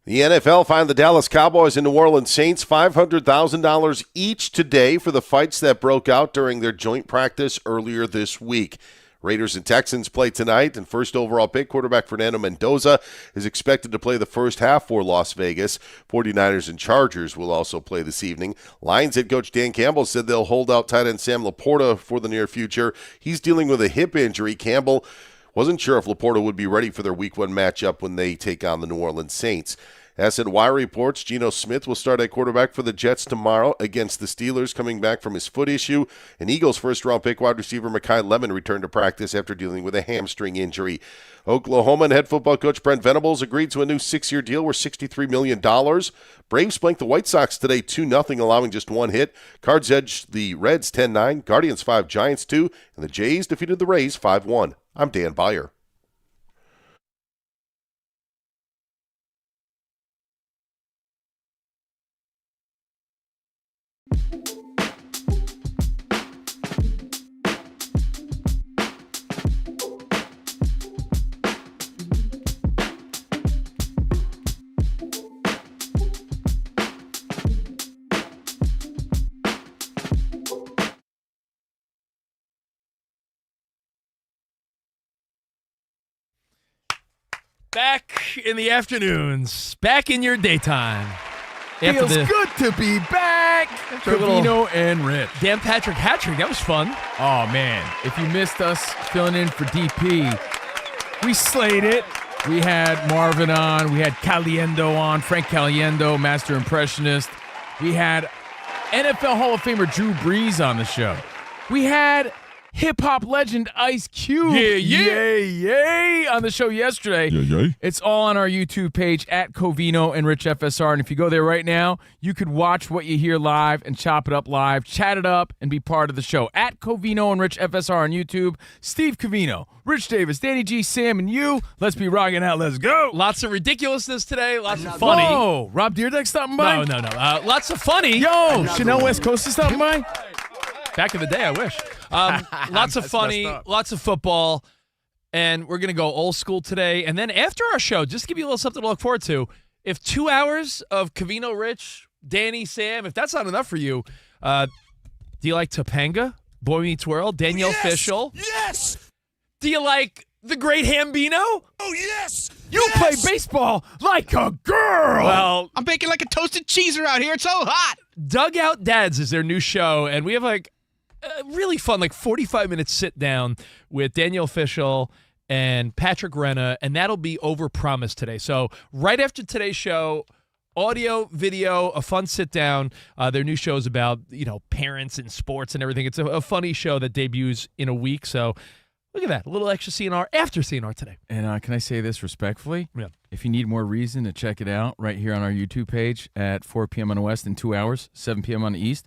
The NFL fined the Dallas Cowboys and New Orleans Saints $500,000 each today for the fights that broke out during their joint practice earlier this week. Raiders and Texans play tonight, and first overall pick quarterback Fernando Mendoza is expected to play the first half for Las Vegas. 49ers and Chargers will also play this evening. Lions head coach Dan Campbell said they'll hold out tight end Sam Laporta for the near future. He's dealing with a hip injury. Campbell wasn't sure if Laporta would be ready for their Week 1 matchup when they take on the New Orleans Saints. SNY reports Geno Smith will start at quarterback for the Jets tomorrow against the Steelers, coming back from his foot issue. And Eagles first-round pick wide receiver Mekhi Lemon returned to practice after dealing with a hamstring injury. Oklahoma and head football coach Brent Venables agreed to a new 6-year deal worth $63 million. Braves blanked the White Sox today 2-0, allowing just one hit. Cards edged the Reds 10-9, Guardians 5, Giants 2, and the Jays defeated the Rays 5-1. I'm Dan Byer. Back in the afternoons, back in your daytime. Feels good to be back. Covino and Rich. Dan Patrick hat-trick, that was fun. Oh, man. If you missed us filling in for DP, we slayed it. We had Marvin on. We had Caliendo on, Frank Caliendo, Master Impressionist. We had NFL Hall of Famer Drew Brees on the show. We had hip-hop legend Ice Cube. Yay, on the show yesterday. Yay. It's all on our YouTube page at Covino and Rich FSR. And if you go there right now, you could watch what you hear live and chop it up live, chat it up, and be part of the show. At Covino and Rich FSR on YouTube. Steve Covino, Rich Davis, Danny G, Sam, and you. Let's be rocking out. Let's go. Lots of ridiculousness today. Lots of funny. Whoa, Rob Deerdeck stopping by? No. Lots of funny. Yo, Chanel West Coast is stopping by? Back in the day, I wish. Lots of funny, lots of football, and we're going to go old school today. And then after our show, just to give you a little something to look forward to, if 2 hours of Covino, Rich, Danny, Sam, if that's not enough for you, do you like Topanga, Boy Meets World, Danielle Fishel? Yes! Do you like The Great Hambino? Oh, yes! You play baseball like a girl! Well, I'm baking like a toasted cheeser out here. It's so hot! Dugout Dads is their new show, and we have like a really fun, like 45-minute sit-down with Danielle Fishel and Patrick Renna, and that'll be Overpromised today. So right after today's show, audio, video, a fun sit-down. Their new show is about, parents and sports and everything. It's a funny show that debuts in a week, so look at that. A little extra CNR after CNR today. And can I say this respectfully? Yeah. If you need more reason to check it out, right here on our YouTube page at 4 p.m. on the West and 2 hours, 7 p.m. on the East.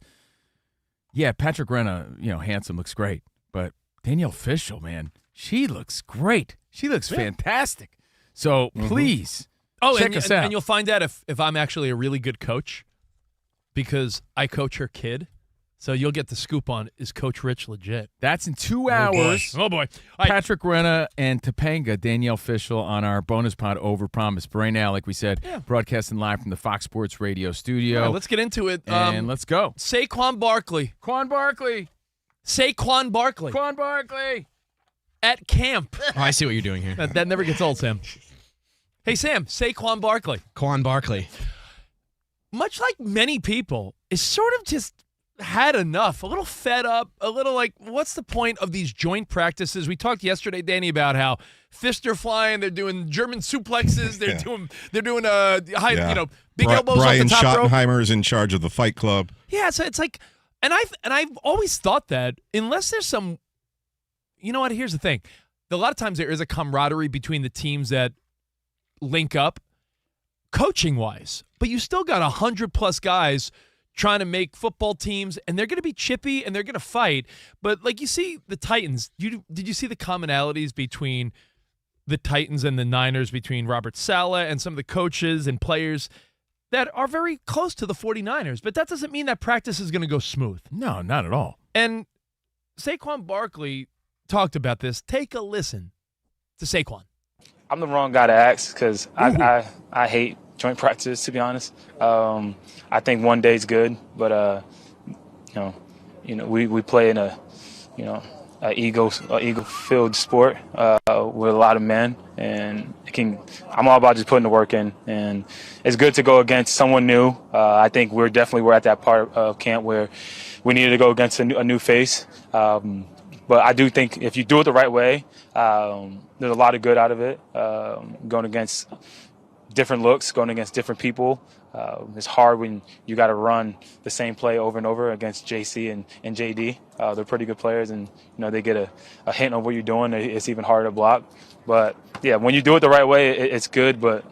Yeah, Patrick Renna, handsome, looks great. But Danielle Fishel, man, she looks great. She looks fantastic. So please check us out. And you'll find out if I'm actually a really good coach because I coach her kid. So you'll get the scoop on, is Coach Rich legit? That's in 2 hours. Oh, boy. All right. Patrick Renna and Topanga, Danielle Fishel on our bonus pod Overpromised. But right now, like we said, broadcasting live from the Fox Sports Radio studio. All right, let's get into it. And let's go. Saquon Barkley. Saquon Barkley. At camp. Oh, I see what you're doing here. That never gets old, Sam. Hey, Sam, Saquon Barkley. Quan Barkley. Much like many people, is sort of just had enough, a little fed up, a little like, what's the point of these joint practices? We talked yesterday, Danny, about how fists are flying, they're doing German suplexes, they're doing high, big elbows Brian off the top rope. Schottenheimer is in charge of the Fight Club. Yeah, so it's like, and I've always thought that unless there's some, you know what? Here's the thing: a lot of times there is a camaraderie between the teams that link up, coaching wise, but you still got 100+ guys trying to make football teams, and they're going to be chippy and they're going to fight. But like you see the Titans, did you see the commonalities between the Titans and the Niners, between Robert Saleh and some of the coaches and players that are very close to the 49ers? But that doesn't mean that practice is going to go smooth. No, not at all. And Saquon Barkley talked about this. Take a listen to Saquon. I'm the wrong guy to ask because I hate joint practice, to be honest. I think one day's good, but we play in a ego-filled sport with a lot of men, and I'm all about just putting the work in, and it's good to go against someone new. I think we're at that part of camp where we needed to go against a new face, but I do think if you do it the right way, there's a lot of good out of it. Going against different looks, going against different people. It's hard when you got to run the same play over and over against JC and JD. They're pretty good players, and they get a hint of what you're doing. It's even harder to block. But yeah, when you do it the right way, it's good. But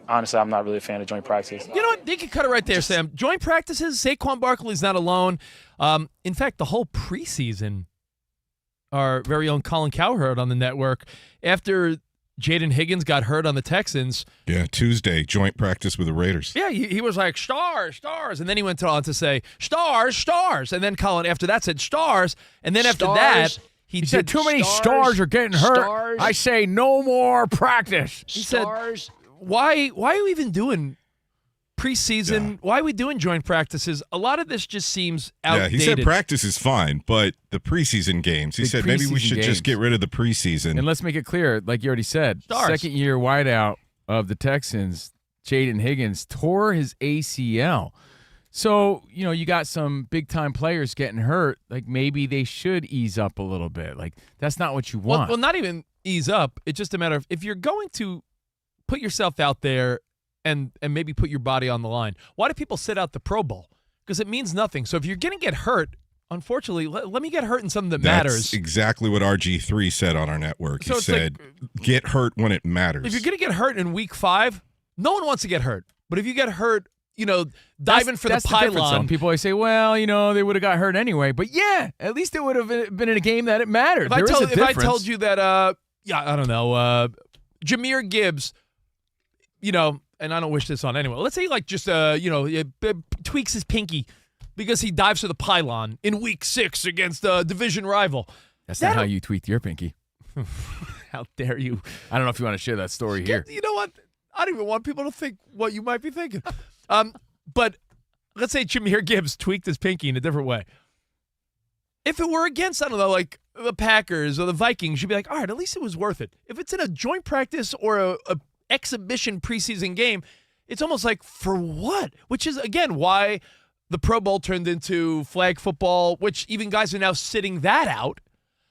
honestly, I'm not really a fan of joint practice. You know what? They can cut it right there, Sam. Joint practices. Saquon Barkley's not alone. In fact, the whole preseason, our very own Colin Cowherd on the network, after Jayden Higgins got hurt on the Texans. Yeah, Tuesday, joint practice with the Raiders. Yeah, he was like, stars, stars. And then he went on to say, stars, stars. And then Colin, after that, said stars. And then after that, he said too many stars are getting hurt. I say no more practice. He said, why are we even doing preseason? Yeah. Why are we doing joint practices? A lot of this just seems outdated. Yeah, he said practice is fine, but the preseason games, he said maybe we should just get rid of the preseason. And let's make it clear, like you already said, second-year wideout of the Texans, Jayden Higgins, tore his ACL. So, you got some big-time players getting hurt. Like, maybe they should ease up a little bit. Like, that's not what you want. Well, not even ease up. It's just a matter of if you're going to put yourself out there and maybe put your body on the line. Why do people sit out the Pro Bowl? Because it means nothing. So if you're going to get hurt, unfortunately, let me get hurt in something that matters. That's exactly what RG3 said on our network. He said, get hurt when it matters. If you're going to get hurt in week 5, no one wants to get hurt. But if you get hurt, diving for the pylon. People always say, well, they would have got hurt anyway. But yeah, at least it would have been in a game that it mattered. If I told you that, I don't know, Jahmyr Gibbs, and I don't wish this on anyone. Let's say just tweaks his pinky because he dives for the pylon in week 6 against a division rival. That's not how you tweaked your pinky. How dare you? I don't know if you want to share that story here. You know what? I don't even want people to think what you might be thinking. But let's say Jahmyr Gibbs tweaked his pinky in a different way. If it were against, I don't know, like the Packers or the Vikings, you'd be like, all right, at least it was worth it. If it's in a joint practice or a exhibition preseason game, it's almost like, for what? Which is, again, why the Pro Bowl turned into flag football, which even guys are now sitting that out.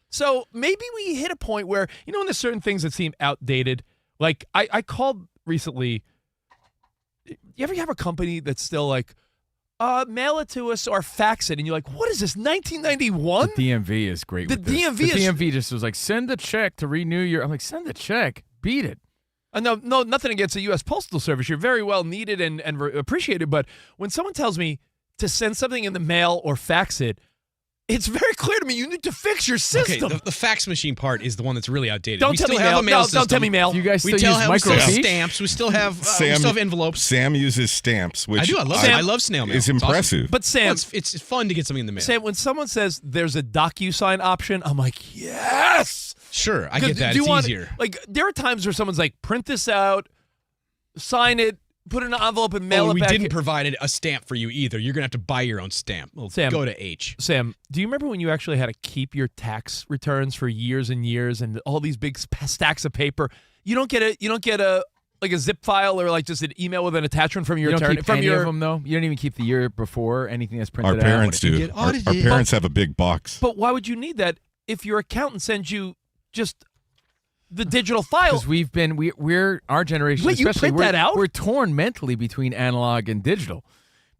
So maybe we hit a point where, when there's certain things that seem outdated. Like, I called recently. You ever have a company that's still like, mail it to us or fax it, and you're like, what is this, 1991? The DMV is great with this. The DMV just was like, send the check to renew your... I'm like, send the check. Beat it. No, nothing against the U.S. Postal Service. You're very well needed and appreciated, but when someone tells me to send something in the mail or fax it, it's very clear to me you need to fix your system. Okay, the fax machine part is the one that's really outdated. Don't tell me mail. No, don't tell me mail. You guys still use microfiche? Stamps. We still have envelopes. Sam uses stamps, which I do. I love snail mail. It's impressive. Awesome. But Sam, it's fun to get something in the mail. Sam, when someone says there's a DocuSign option, I'm like, yes. Sure, I get that. It's easier. Like, there are times where someone's like, print this out, sign it, put it in an envelope and mail it back. We didn't provide a stamp for you either. You're going to have to buy your own stamp. Well, Sam, go to H. Sam, do you remember when you actually had to keep your tax returns for years and years and all these big stacks of paper? You don't get a like a zip file or like just an email with an attachment from your attorney. You don't keep any of them, though? You don't even keep the year before anything that's printed out? Our parents do. Our parents have a big box. But why would you need that if your accountant sends you just the digital file? Because we're our generation, Wait, especially, you print that out? We're torn mentally between analog and digital,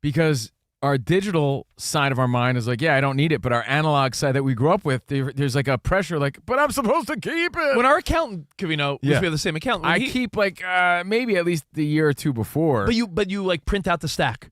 because our digital side of our mind is like, yeah, I don't need it, but our analog side that we grew up with, there's like a pressure, like, but I'm supposed to keep it. When our accountant, Covino, we have the same accountant. I keep like maybe at least the year or two before. But you like print out the stack.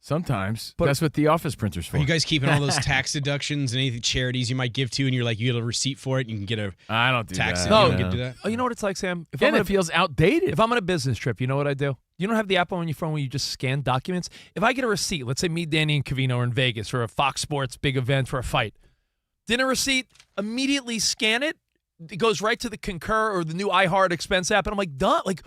Sometimes. But that's what the office printer's for. Are you guys keeping all those tax deductions and any charities you might give to, and you're like, you get a receipt for it, and you can get a I don't do tax that. No. You don't do that? Oh, you know what it's like, Sam? It feels outdated. If I'm on a business trip, you know what I do? You don't have the app on your phone where you just scan documents? If I get a receipt, let's say me, Danny, and Covino are in Vegas for a Fox Sports big event for a fight. Dinner receipt, immediately scan it. It goes right to the Concur or the new iHeart expense app, and I'm like, done. Like,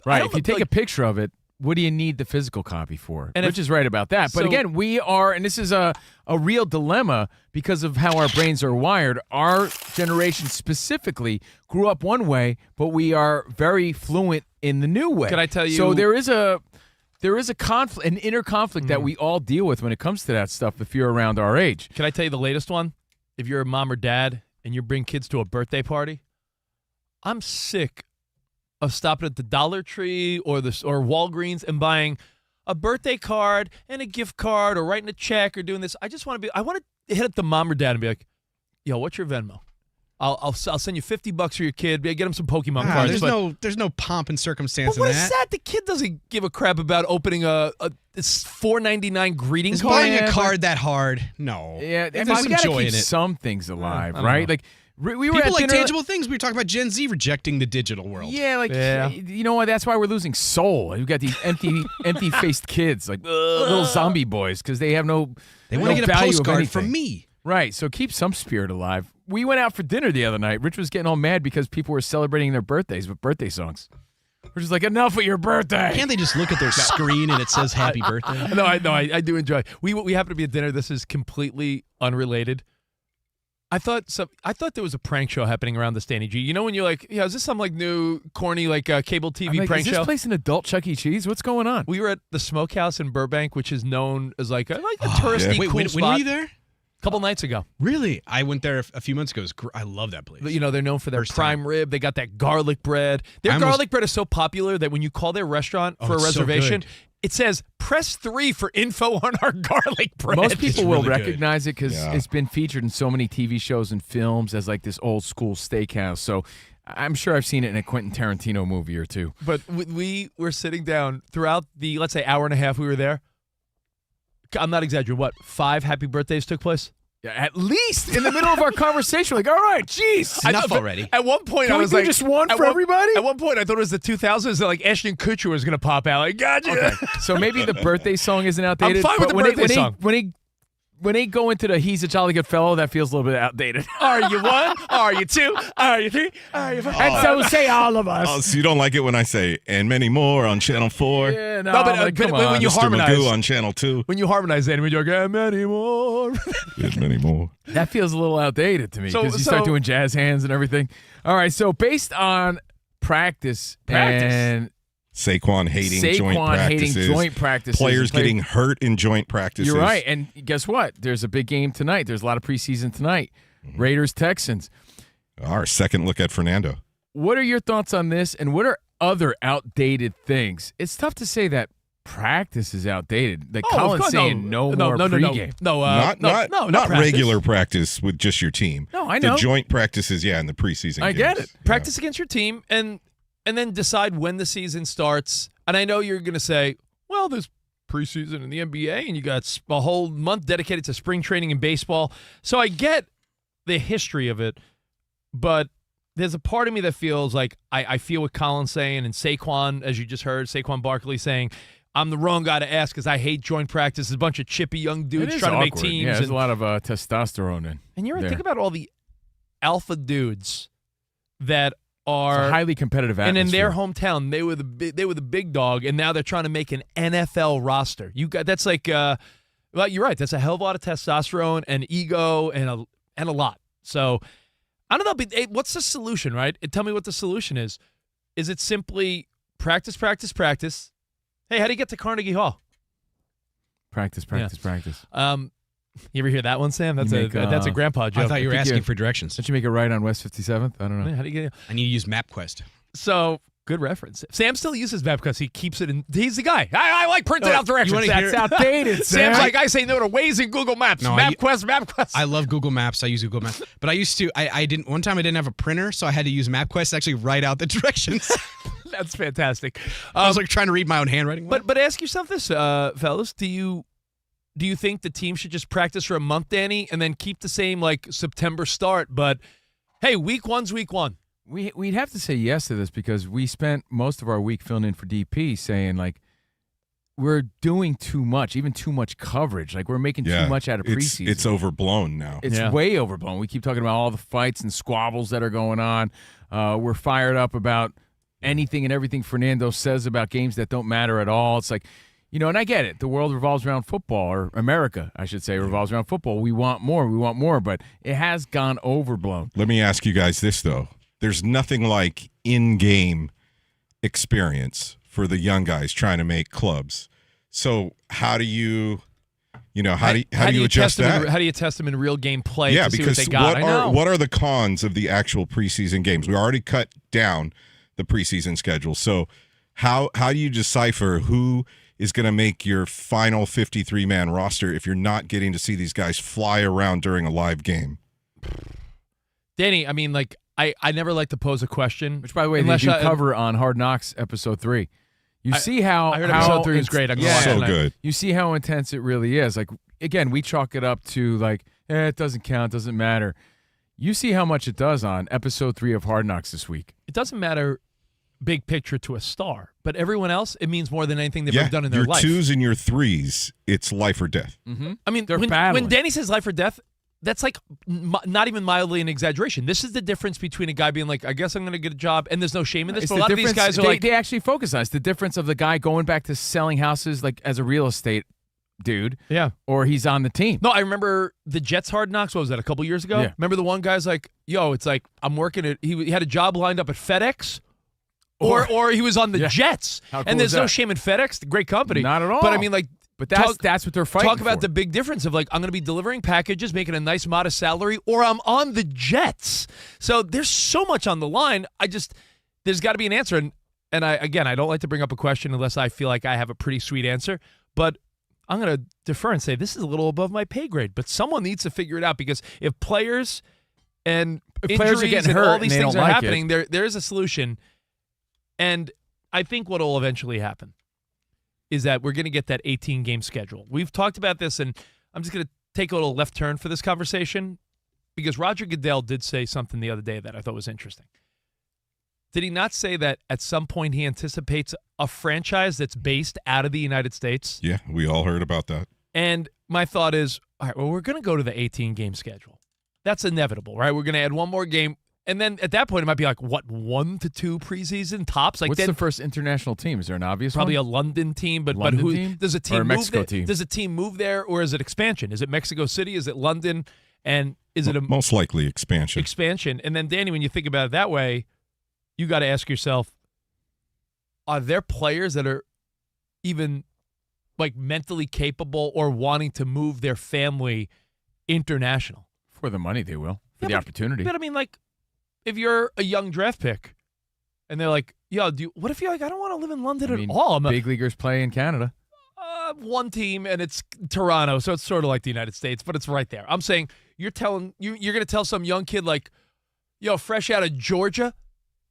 Right. If you take a picture of it, what do you need the physical copy for? And Rich is right about that. But again, we are, and this is a real dilemma because of how our brains are wired. Our generation specifically grew up one way, but we are very fluent in the new way. Can I tell you? So there is a conflict, an inner conflict that we all deal with when it comes to that stuff if you're around our age. Can I tell you the latest one? If you're a mom or dad and you bring kids to a birthday party, I'm sick of stopping at the Dollar Tree or Walgreens and buying a birthday card and a gift card or writing a check or doing this. I want to hit up the mom or dad and be like, yo, what's your Venmo? I'll send you $50 for your kid. Get him some Pokemon cards. There's no pomp and circumstance in what that. Is that? The kid doesn't give a crap about opening a $4.99 greeting Is card. buying a card that hard? No. Yeah, there's we some gotta joy keep in it. some things alive, I don't right? know. Like we were People at like dinner, tangible things. We were talking about Gen Z rejecting the digital world. Yeah, you know what? That's why we're losing soul. We've got these empty-faced kids, like little zombie boys, because they have no. They want to get a value of postcard anything. from me. Right. So keep some spirit alive. We went out for dinner the other night. Rich was getting all mad because people were celebrating their birthdays with birthday songs. We're just like, enough with your birthday. Can't they just look at their screen and it says happy birthday? No, I do enjoy. We happen to be at dinner. This is completely unrelated. I thought there was a prank show happening around the Stanley G. You know when you're like, is this some like new corny like cable TV prank is show? this place an adult Chuck E. Cheese? What's going on? We were at the Smokehouse in Burbank, which is known as like a touristy Wait, cool when spot. were you there? A couple nights ago. Really? I went there a few months ago. I love that place. But, they're known for their prime rib. They got that garlic bread. Their garlic bread is so popular that when you call their restaurant for a reservation, it says, press 3 for info on our garlic bread. Most people will really recognize it because it's been featured in so many TV shows and films as like this old school steakhouse. So I'm sure I've seen it in a Quentin Tarantino movie or two. But we were sitting down throughout the, let's say, hour and a half we were there. I'm not exaggerating. 5 happy birthdays took place? Yeah, at least in the middle of our conversation, like, all right, jeez. Enough already. At one point, Can I we was do like, just one for everybody? At one point, I thought it was the 2000s that like Ashton Kutcher was going to pop out. Like, gotcha. Okay. So maybe the birthday song isn't outdated. I'm fine with the birthday song. When they go into the "He's a Jolly Good Fellow," that feels a little bit outdated. Are you 1? Are you 2? Are you 3? Are you 4? And so say all of us. Oh, so you don't like it when I say "and many more" on Channel 4? Yeah, No, but come when on. you Mr. harmonize Magoo on Channel 2. when you harmonize that, and when you're like, and many more. There's many more. That feels a little outdated to me because you start doing jazz hands and everything. All right, so based on practice. and Saquon hating joint practices. Players getting hurt in joint practices. You're right. And guess what? There's a big game tonight. There's a lot of preseason tonight. Raiders, Texans. Our second look at Fernando. What are your thoughts on this, and what are other outdated things? It's tough to say that practice is outdated. Like Colin's saying no more pregame. Not regular practice with just your team. No, I know. The joint practices, in the preseason I get games. it. Practice against your team and then decide when the season starts. And I know you're going to say, well, there's preseason in the NBA, and you got a whole month dedicated to spring training in baseball. So I get the history of it, but there's a part of me that feels like I feel what Colin's saying, and Saquon, as you just heard, Saquon Barkley saying, I'm the wrong guy to ask because I hate joint practice. There's a bunch of chippy young dudes trying to make teams. Yeah, there's a lot of testosterone in. And you're right, there. think about all the alpha dudes that are It's a highly competitive atmosphere. and in their hometown they were the big dog, and now they're trying to make an NFL roster. That's like well, you're right. That's a hell of a lot of testosterone and ego and a lot. So I don't know. But what's the solution, right? Tell me what the solution is. Is it simply practice? Hey, how do you get to Carnegie Hall? Practice. You ever hear that one, Sam? That's a grandpa joke. I thought you were asking for directions. Don't you make it right on West 57th? I don't know. How do you get? I need to use MapQuest. So good reference. Sam still uses MapQuest. He keeps it in. He's the guy. I like printed out directions. That's outdated, Sam's like, I say no to Waze and Google Maps. No, MapQuest. I love Google Maps. I use Google Maps. But I used to, one time I didn't have a printer, so I had to use MapQuest to actually write out the directions. That's fantastic. I was like trying to read my own handwriting. But ask yourself this, fellas. Do you think the team should just practice for a month, Danny, and then keep the same like September start? But hey, week one's week one. We'd have to say yes to this because we spent most of our week filling in for DP saying, like, we're doing too much, even too much coverage. Like, we're making too much out of preseason. It's overblown now. It's way overblown. We keep talking about all the fights and squabbles that are going on. We're fired up about anything and everything Fernando says about games that don't matter at all. It's like, and I get it. The world revolves around football, or America, I should say, revolves around football. We want more, but it has gone overblown. Let me ask you guys this, though. There's nothing like in-game experience for the young guys trying to make clubs. So how do you how do you adjust that? How do you test them in real game play yeah, to see because what they got? What are the cons of the actual preseason games? We already cut down the preseason schedule. So how do you decipher who is going to make your final 53-man roster if you're not getting to see these guys fly around during a live game? Danny, I mean, like, I never like to pose a question. Which, by the way, they do cover on Hard Knocks episode 3. You see how... I heard episode 3 is great. So good. You see how intense it really is. Like, again, we chalk it up to, like, it doesn't count, doesn't matter. You see how much it does on episode 3 of Hard Knocks this week. It doesn't matter big picture to a star, but everyone else, it means more than anything they've ever done in their life. Your 2s and your 3s, it's life or death. Mm-hmm. I mean, when Danny says life or death, that's like not even mildly an exaggeration. This is the difference between a guy being like, I guess I'm going to get a job, and there's no shame in this. But a lot of these guys are they actually focus on it. It's the difference of the guy going back to selling houses like as a real estate dude. Yeah. Or he's on the team. No, I remember the Jets Hard Knocks. What was that, a couple years ago? Yeah. Remember the one guy's like, yo, it's like I'm working at, he had a job lined up at FedEx. Or he was on the Jets. How cool and there's is that? No shame in FedEx, the great company. Not at all. But I mean, like, but that's what they're fighting Talk about for. the big difference of, like, I'm going to be delivering packages, making a nice, modest salary, or I'm on the Jets. So there's so much on the line. There's got to be an answer. And I don't like to bring up a question unless I feel like I have a pretty sweet answer. But I'm going to defer and say this is a little above my pay grade. But someone needs to figure it out, because if players and injuries are getting hurt and all these and they things don't are like happening, there is a solution. And I think what will eventually happen is that we're going to get that 18-game schedule. We've talked about this, and I'm just going to take a little left turn for this conversation, because Roger Goodell did say something the other day that I thought was interesting. Did he not say that at some point he anticipates a franchise that's based out of the United States? Yeah, we all heard about that. And my thought is, all right, well, we're going to go to the 18-game schedule. That's inevitable, right? We're going to add one more game. And then at that point, it might be like, 1 to 2 preseason tops? Like, what's the first international team? Is there an obvious probably one? a London team, but London who team? does a team or a move Mexico there? team? Does a team move there, or is it expansion? Is it Mexico City? Is it London? And is it a most likely expansion? Expansion. And then, Danny, when you think about it that way, you got to ask yourself, are there players that are even like mentally capable or wanting to move their family international? For the money, they will. For the opportunity. But I mean, like, if you're a young draft pick and they're like, yo, what if you're like, I don't want to live in London at all? Big leaguers play in Canada. One team, and it's Toronto, so it's sort of like the United States, but it's right there. I'm saying you're going to tell some young kid like, yo, fresh out of Georgia,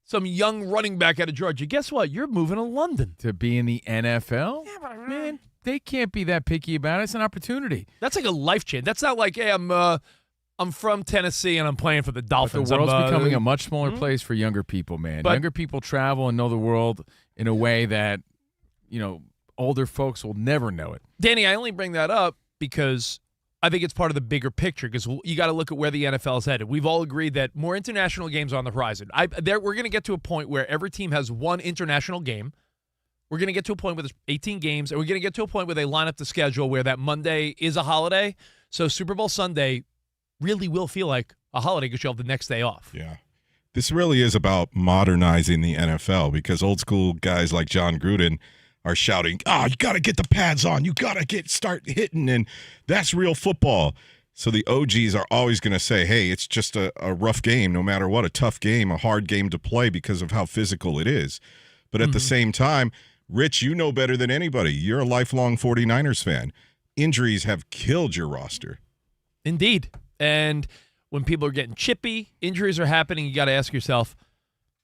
some young running back out of Georgia, guess what? You're moving to London. To be in the NFL? Yeah, but man, they can't be that picky about it. It's an opportunity. That's like a life change. That's not like, hey, I'm from Tennessee and I'm playing for the Dolphins. But the world's becoming a much smaller place for younger people, man. Younger people travel and know the world in a way that, older folks will never know it. Danny, I only bring that up because I think it's part of the bigger picture, because you got to look at where the NFL is headed. We've all agreed that more international games are on the horizon. We're going to get to a point where every team has one international game. We're going to get to a point where there's 18 games, and we're going to get to a point where they line up the schedule where that Monday is a holiday. So Super Bowl Sunday really will feel like a holiday because you'll have the next day off. Yeah. This really is about modernizing the NFL, because old school guys like John Gruden are shouting, you got to get the pads on. You got to start hitting, and that's real football. So the OGs are always going to say, hey, it's just a rough game, no matter what, a tough game, a hard game to play because of how physical it is. But at the same time, Rich, you know better than anybody. You're a lifelong 49ers fan. Injuries have killed your roster. Indeed. And when people are getting chippy, injuries are happening, you got to ask yourself,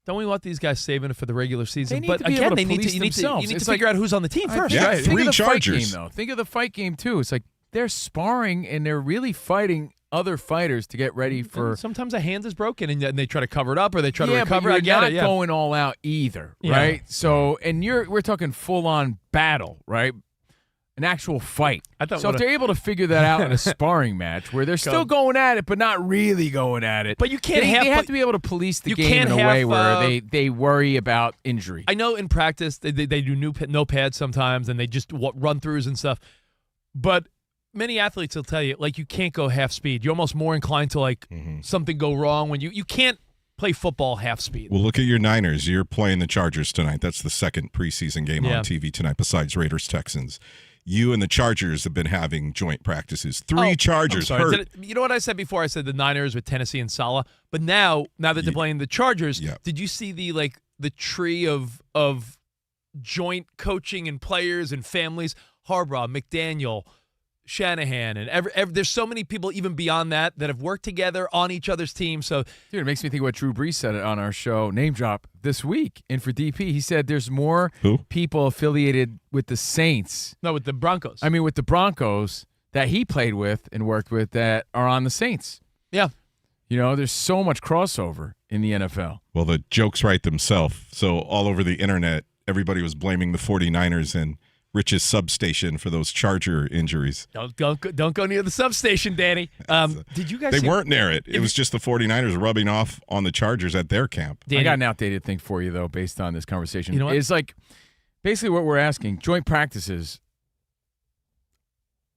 don't we want these guys saving it for the regular season? But again, you need to figure out who's on the team first. Yeah, right. Three Chargers. Fight game, though. Think of the fight game, too. It's like they're sparring and they're really fighting other fighters to get ready for. And sometimes a hand is broken and they try to cover it up, or they try to recover. But you're not going all out either, right? Yeah. So, and we're talking full on battle, right? an actual fight. So if they're able to figure that out in a sparring match where they're still going at it but not really going at it, but you can't they have to be able to police the game in a way where they worry about injury. I know in practice they do no pads sometimes and they just run throughs and stuff, but many athletes will tell you like you can't go half speed. You're almost more inclined to like something go wrong when you can't play football half speed. Well, look at your Niners. You're playing the Chargers tonight. That's the second preseason game on TV tonight besides Raiders-Texans. You and the Chargers have been having joint practices. Three Chargers hurt. You know what I said before? I said the Niners with Tennessee and Salah. But now that they're playing the Chargers, did you see the tree of joint coaching and players and families? Harbaugh, McDaniel, Shanahan, and there's so many people even beyond that have worked together on each other's team. So, dude, it makes me think what Drew Brees said on our show, Name Drop, this week. And for DP, he said there's more people affiliated with the Saints. No, with the Broncos. I mean, with the Broncos that he played with and worked with that are on the Saints. Yeah. You know, there's so much crossover in the NFL. Well, the jokes write themselves. So all over the internet, everybody was blaming the 49ers and Rich's substation for those Charger injuries. Don't go near the substation, Danny. Did you guys? They weren't near it. It was just the 49ers rubbing off on the Chargers at their camp. Danny, I got an outdated thing for you though, based on this conversation. You know what? It's like basically what we're asking. Joint practices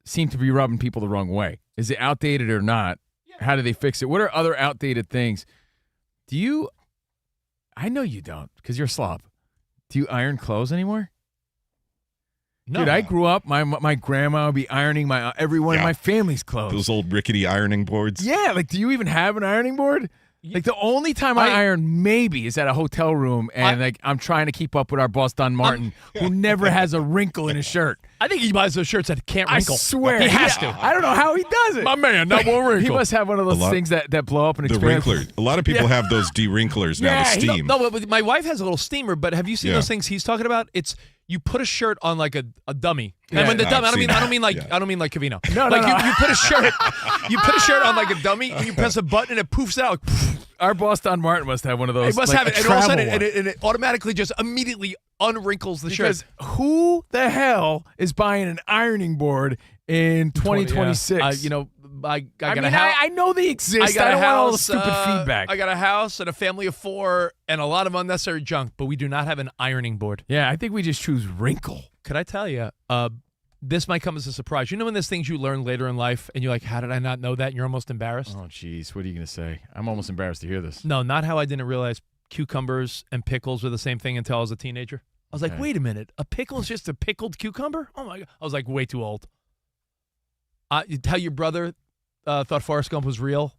seem to be rubbing people the wrong way. Is it outdated or not? How do they fix it? What are other outdated things? Do you? I know you don't because you're a slob. Do you iron clothes anymore? No. Dude, I grew up, my grandma would be ironing every one of my family's clothes. Those old rickety ironing boards. Yeah, like, do you even have an ironing board? Like, the only time I iron maybe is at a hotel room, and I'm trying to keep up with our boss, Don Martin, who never has a wrinkle in his shirt. I think he buys those shirts that can't wrinkle. I swear. He has to. I don't know how he does it. My man, not one wrinkle. He must have one of those things that blow up and expand. The wrinkler. A lot of people have those de-wrinklers now, the steam. No, but my wife has a little steamer, but have you seen those things he's talking about? It's you put a shirt on like a dummy. Yeah, and when the dummy, I don't mean like Covino. No, you put a shirt on like a dummy and you press a button and it poofs out. Our boss Don Martin must have one of those. He must have it, and all of a sudden it automatically just immediately unwrinkles the shirt. Who the hell is buying an ironing board in 2026? I got a house. I know they exist. I don't want all the stupid feedback. I got a house and a family of 4 and a lot of unnecessary junk, but we do not have an ironing board. Yeah, I think we just choose wrinkle. Could I tell you, this might come as a surprise. You know when there's things you learn later in life and you're like, how did I not know that? And you're almost embarrassed. Oh, jeez. What are you going to say? I'm almost embarrassed to hear this. No, not how I didn't realize cucumbers and pickles were the same thing until I was a teenager. I was like, wait a minute. A pickle is just a pickled cucumber? Oh, my God. I was like way too old. How your brother thought Forrest Gump was real?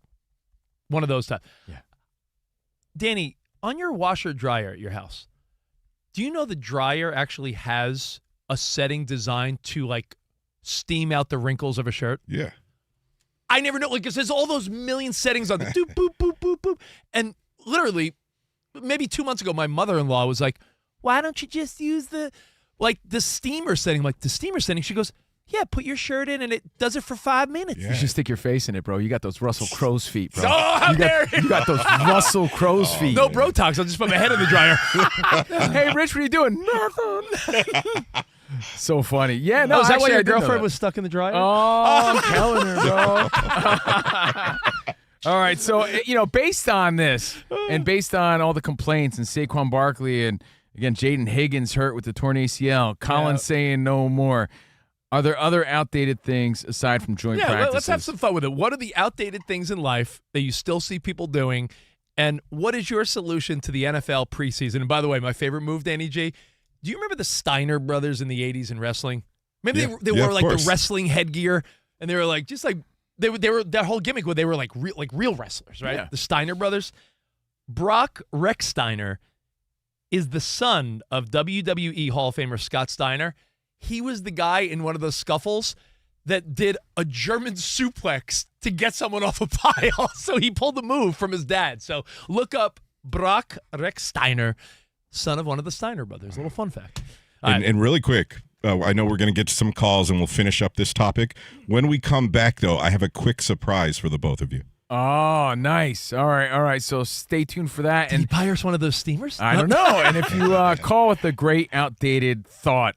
One of those times. Yeah. Danny, on your washer dryer at your house, do you know the dryer actually has a setting designed to like steam out the wrinkles of a shirt? Yeah. I never know, like, because there's all those million settings on the doop, boop, boop, boop, boop. And literally, maybe 2 months ago, my mother-in-law was like, why don't you just use the steamer setting? I'm like, the steamer setting? She goes, yeah, put your shirt in and it does it for 5 minutes. Yeah. You should stick your face in it, bro. You got those Russell Crowe's feet, bro. Oh, how dare you! You got those Russell Crowe's feet. No Brotox. I'll just put my head in the dryer. Hey, Rich, what are you doing? Nothing. So funny. Yeah, no. Is that why actually, your girlfriend was stuck in the dryer? Oh, I'm telling her, bro. All right, so, based on this and based on all the complaints and Saquon Barkley and, again, Jayden Higgins hurt with the torn ACL, Colin saying no more, are there other outdated things aside from joint practices? Let's have some fun with it. What are the outdated things in life that you still see people doing, and what is your solution to the NFL preseason? And by the way, my favorite move, Danny G, do you remember the Steiner brothers in the 80s in wrestling? Remember they wore like the wrestling headgear, and they were like they were that whole gimmick where they were like real wrestlers, right? Yeah. The Steiner brothers. Brock Rex Steiner is the son of WWE Hall of Famer Scott Steiner. He was the guy in one of those scuffles that did a German suplex to get someone off a pile. So he pulled the move from his dad. So look up Brock Rex Steiner, son of one of the Steiner brothers. A little fun fact. And really quick, I know we're going to get to some calls and we'll finish up this topic. When we come back, though, I have a quick surprise for the both of you. Oh, nice. All right. So stay tuned for that. Did he buy us one of those steamers? I don't know. And if you call with a great outdated thought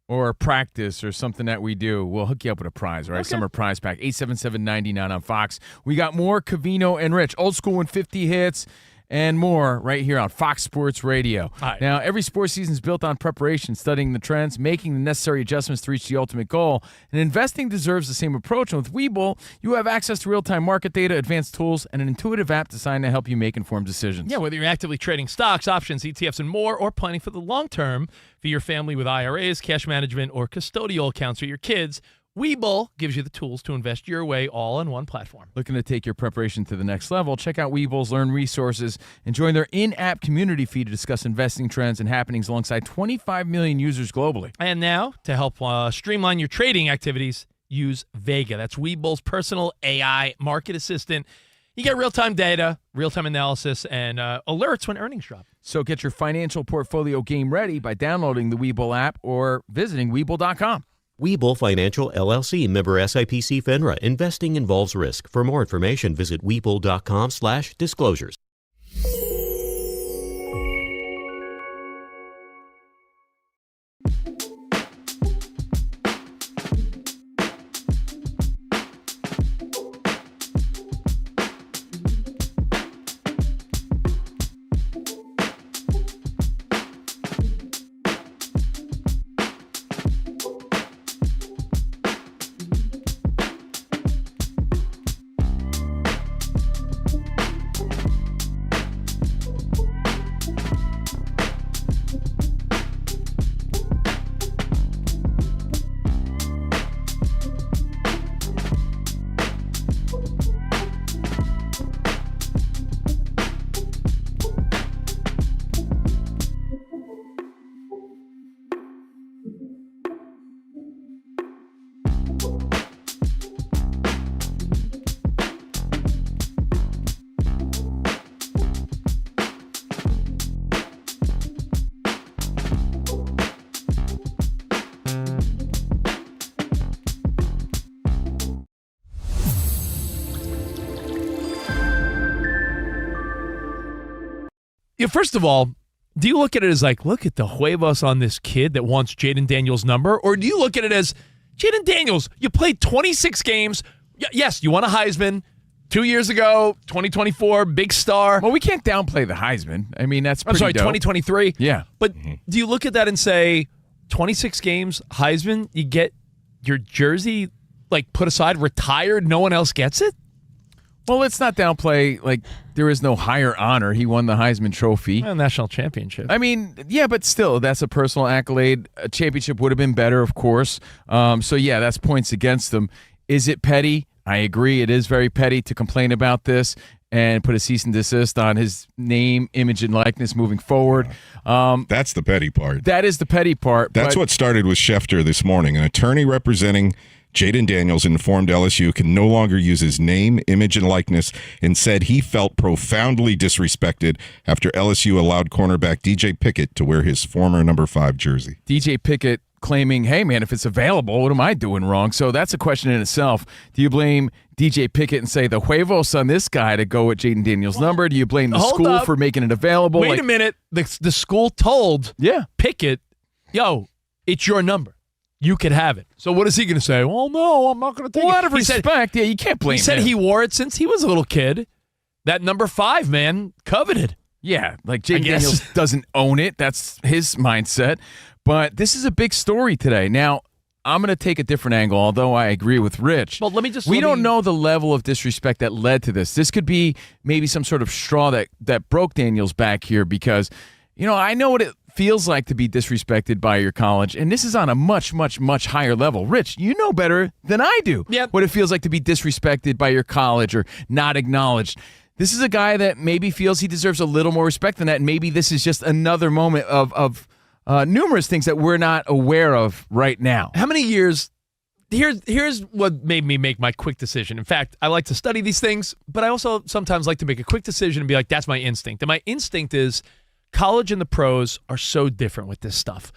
or practice or something that we do, we'll hook you up with a prize, all right? Okay. Summer prize pack, 877-99 on Fox. We got more Covino and Rich, old school and 50 hits, and more right here on Fox Sports Radio. Right. Now, every sports season is built on preparation, studying the trends, making the necessary adjustments to reach the ultimate goal. And investing deserves the same approach. And with Webull, you have access to real-time market data, advanced tools, and an intuitive app designed to help you make informed decisions. Yeah, whether you're actively trading stocks, options, ETFs, and more, or planning for the long term for your family with IRAs, cash management, or custodial accounts for your kids, Webull gives you the tools to invest your way all on one platform. Looking to take your preparation to the next level? Check out Webull's Learn resources and join their in-app community feed to discuss investing trends and happenings alongside 25 million users globally. And now, to help streamline your trading activities, use Vega. That's Webull's personal AI market assistant. You get real-time data, real-time analysis, and alerts when earnings drop. So get your financial portfolio game ready by downloading the Webull app or visiting Webull.com. Webull Financial LLC, member SIPC FINRA. Investing involves risk. For more information, visit Webull.com/disclosures. Yeah, first of all, do you look at it as like, look at the huevos on this kid that wants Jayden Daniels' number? Or do you look at it as, Jayden Daniels, you played 26 games. Yes, you won a Heisman 2 years ago, 2024, big star. Well, we can't downplay the Heisman. I mean, that's pretty dope. 2023. Yeah. But do you look at that and say, 26 games, Heisman, you get your jersey, like, put aside, retired, no one else gets it? Well, let's not downplay, like, there is no higher honor. He won the Heisman Trophy. A national championship. I mean, yeah, but still, that's a personal accolade. A championship would have been better, of course. So, yeah, that's points against him. Is it petty? I agree. It is very petty to complain about this and put a cease and desist on his name, image, and likeness moving forward. That's the petty part. That is the petty part. That's what started with Schefter this morning. An attorney representing Jayden Daniels informed LSU can no longer use his name, image, and likeness, and said he felt profoundly disrespected after LSU allowed cornerback DJ Pickett to wear his former number 5 jersey. DJ Pickett claiming, hey, man, if it's available, what am I doing wrong? So that's a question in itself. Do you blame DJ Pickett and say the huevos on this guy to go with Jayden Daniels' number? Do you blame the school for making it available? Wait a minute. The school told Pickett, yo, it's your number. You could have it. So what is he going to say? Well, no, I'm not going to take it. Well, out of respect, you can't blame him. He said he wore it since he was a little kid. That number 5, man, coveted. Yeah, like Jayden Daniels doesn't own it. That's his mindset. But this is a big story today. Now, I'm going to take a different angle, although I agree with Rich. Well, we don't know the level of disrespect that led to this. This could be maybe some sort of straw that broke Daniels' back here because, you know, I know what it feels like to be disrespected by your college, and this is on a much, much, much higher level. Rich, you know better than I do what it feels like to be disrespected by your college or not acknowledged. This is a guy that maybe feels he deserves a little more respect than that, and maybe this is just another moment of numerous things that we're not aware of right now. How many years? Here's what made me make my quick decision. In fact, I like to study these things, but I also sometimes like to make a quick decision and be like, that's my instinct. And my instinct is college and the pros are so different with this stuff.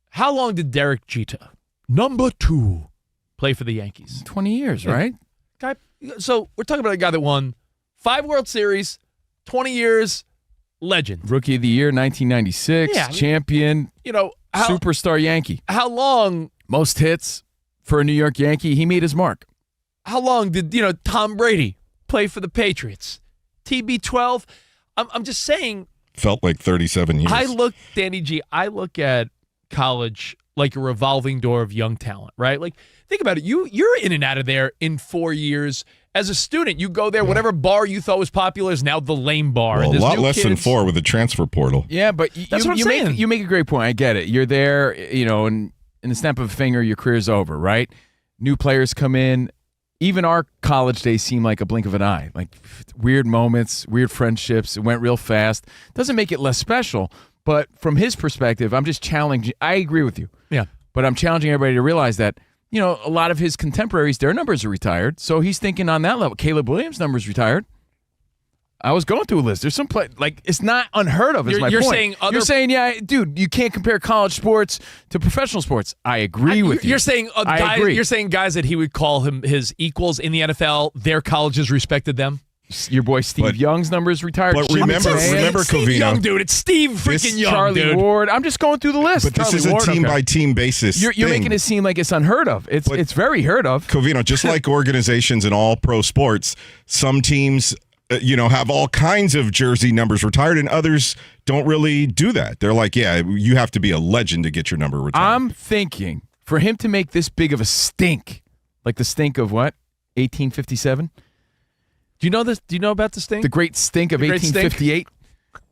How long did Derek Jeter, number 2, play for the Yankees? 20 years, right? So we're talking about a guy that won 5 World Series, 20 years, legend. Rookie of the Year, 1996. Yeah, I mean, champion. Superstar Yankee. How long? Most hits for a New York Yankee. He made his mark. How long did Tom Brady play for the Patriots? TB12. I'm just saying. Felt like 37 years. Danny G, I look at college like a revolving door of young talent, right? Like, think about it. You're in and out of there in 4 years. As a student, you go there, whatever bar you thought was popular is now the lame bar. Well, and a lot less than 4 with the transfer portal. Yeah, but that's what I'm saying. You make a great point. I get it. You're there, and in the snap of a finger, your career's over, right? New players come in. Even our college days seem like a blink of an eye. Like weird moments, weird friendships. It went real fast. Doesn't make it less special, but from his perspective, I'm just challenging. I agree with you. Yeah. But I'm challenging everybody to realize that, a lot of his contemporaries, their numbers are retired. So he's thinking on that level. Caleb Williams' numbers retired. I was going through a list. There's some it's not unheard of. Is my point. You're saying, yeah, dude, you can't compare college sports to professional sports. I agree with you. You're saying You're saying guys that he would call his equals in the NFL. Their colleges respected them. Your boy Steve Young's numbers retired. But remember, Steve Covino. Young, dude. It's Steve freaking Young, Charlie dude. Ward. I'm just going through the list. But this is a team-by-team basis. You're making it seem like it's unheard of. It's very heard of. Covino, just like organizations in all pro sports, some teams have all kinds of jersey numbers retired, and others don't really do that. They're like, yeah, you have to be a legend to get your number retired. I'm thinking for him to make this big of a stink, like the stink of what? 1857? Do you know this? Do you know about the stink? The great stink of 1858?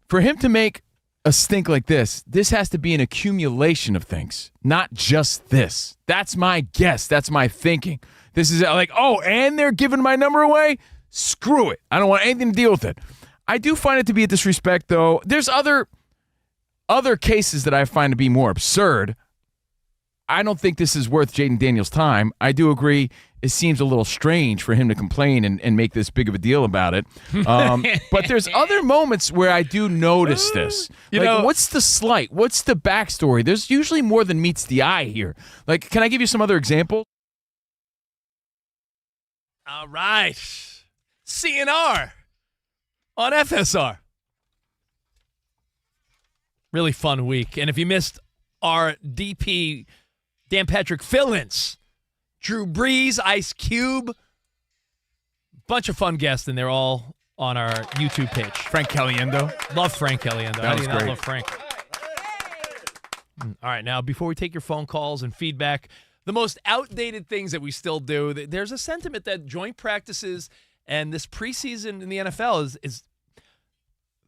For him to make a stink like this has to be an accumulation of things, not just this. That's my guess. That's my thinking. This is like, and they're giving my number away? Screw it. I don't want anything to deal with it. I do find it to be a disrespect, though. There's other cases that I find to be more absurd. I don't think this is worth Jayden Daniels' time. I do agree it seems a little strange for him to complain and make this big of a deal about it. But there's other moments where I do notice this. What's the slight? What's the backstory? There's usually more than meets the eye here. Like, can I give you some other examples? All right. CNR on FSR. Really fun week. And if you missed our DP Dan Patrick fill-ins, Drew Brees, Ice Cube, bunch of fun guests, and they're all on our YouTube page. Frank Caliendo. Love Frank Caliendo. That was not great. Love Frank. All right, now before we take your phone calls and feedback, the most outdated things that we still do, there's a sentiment that joint practices and this preseason in the NFL is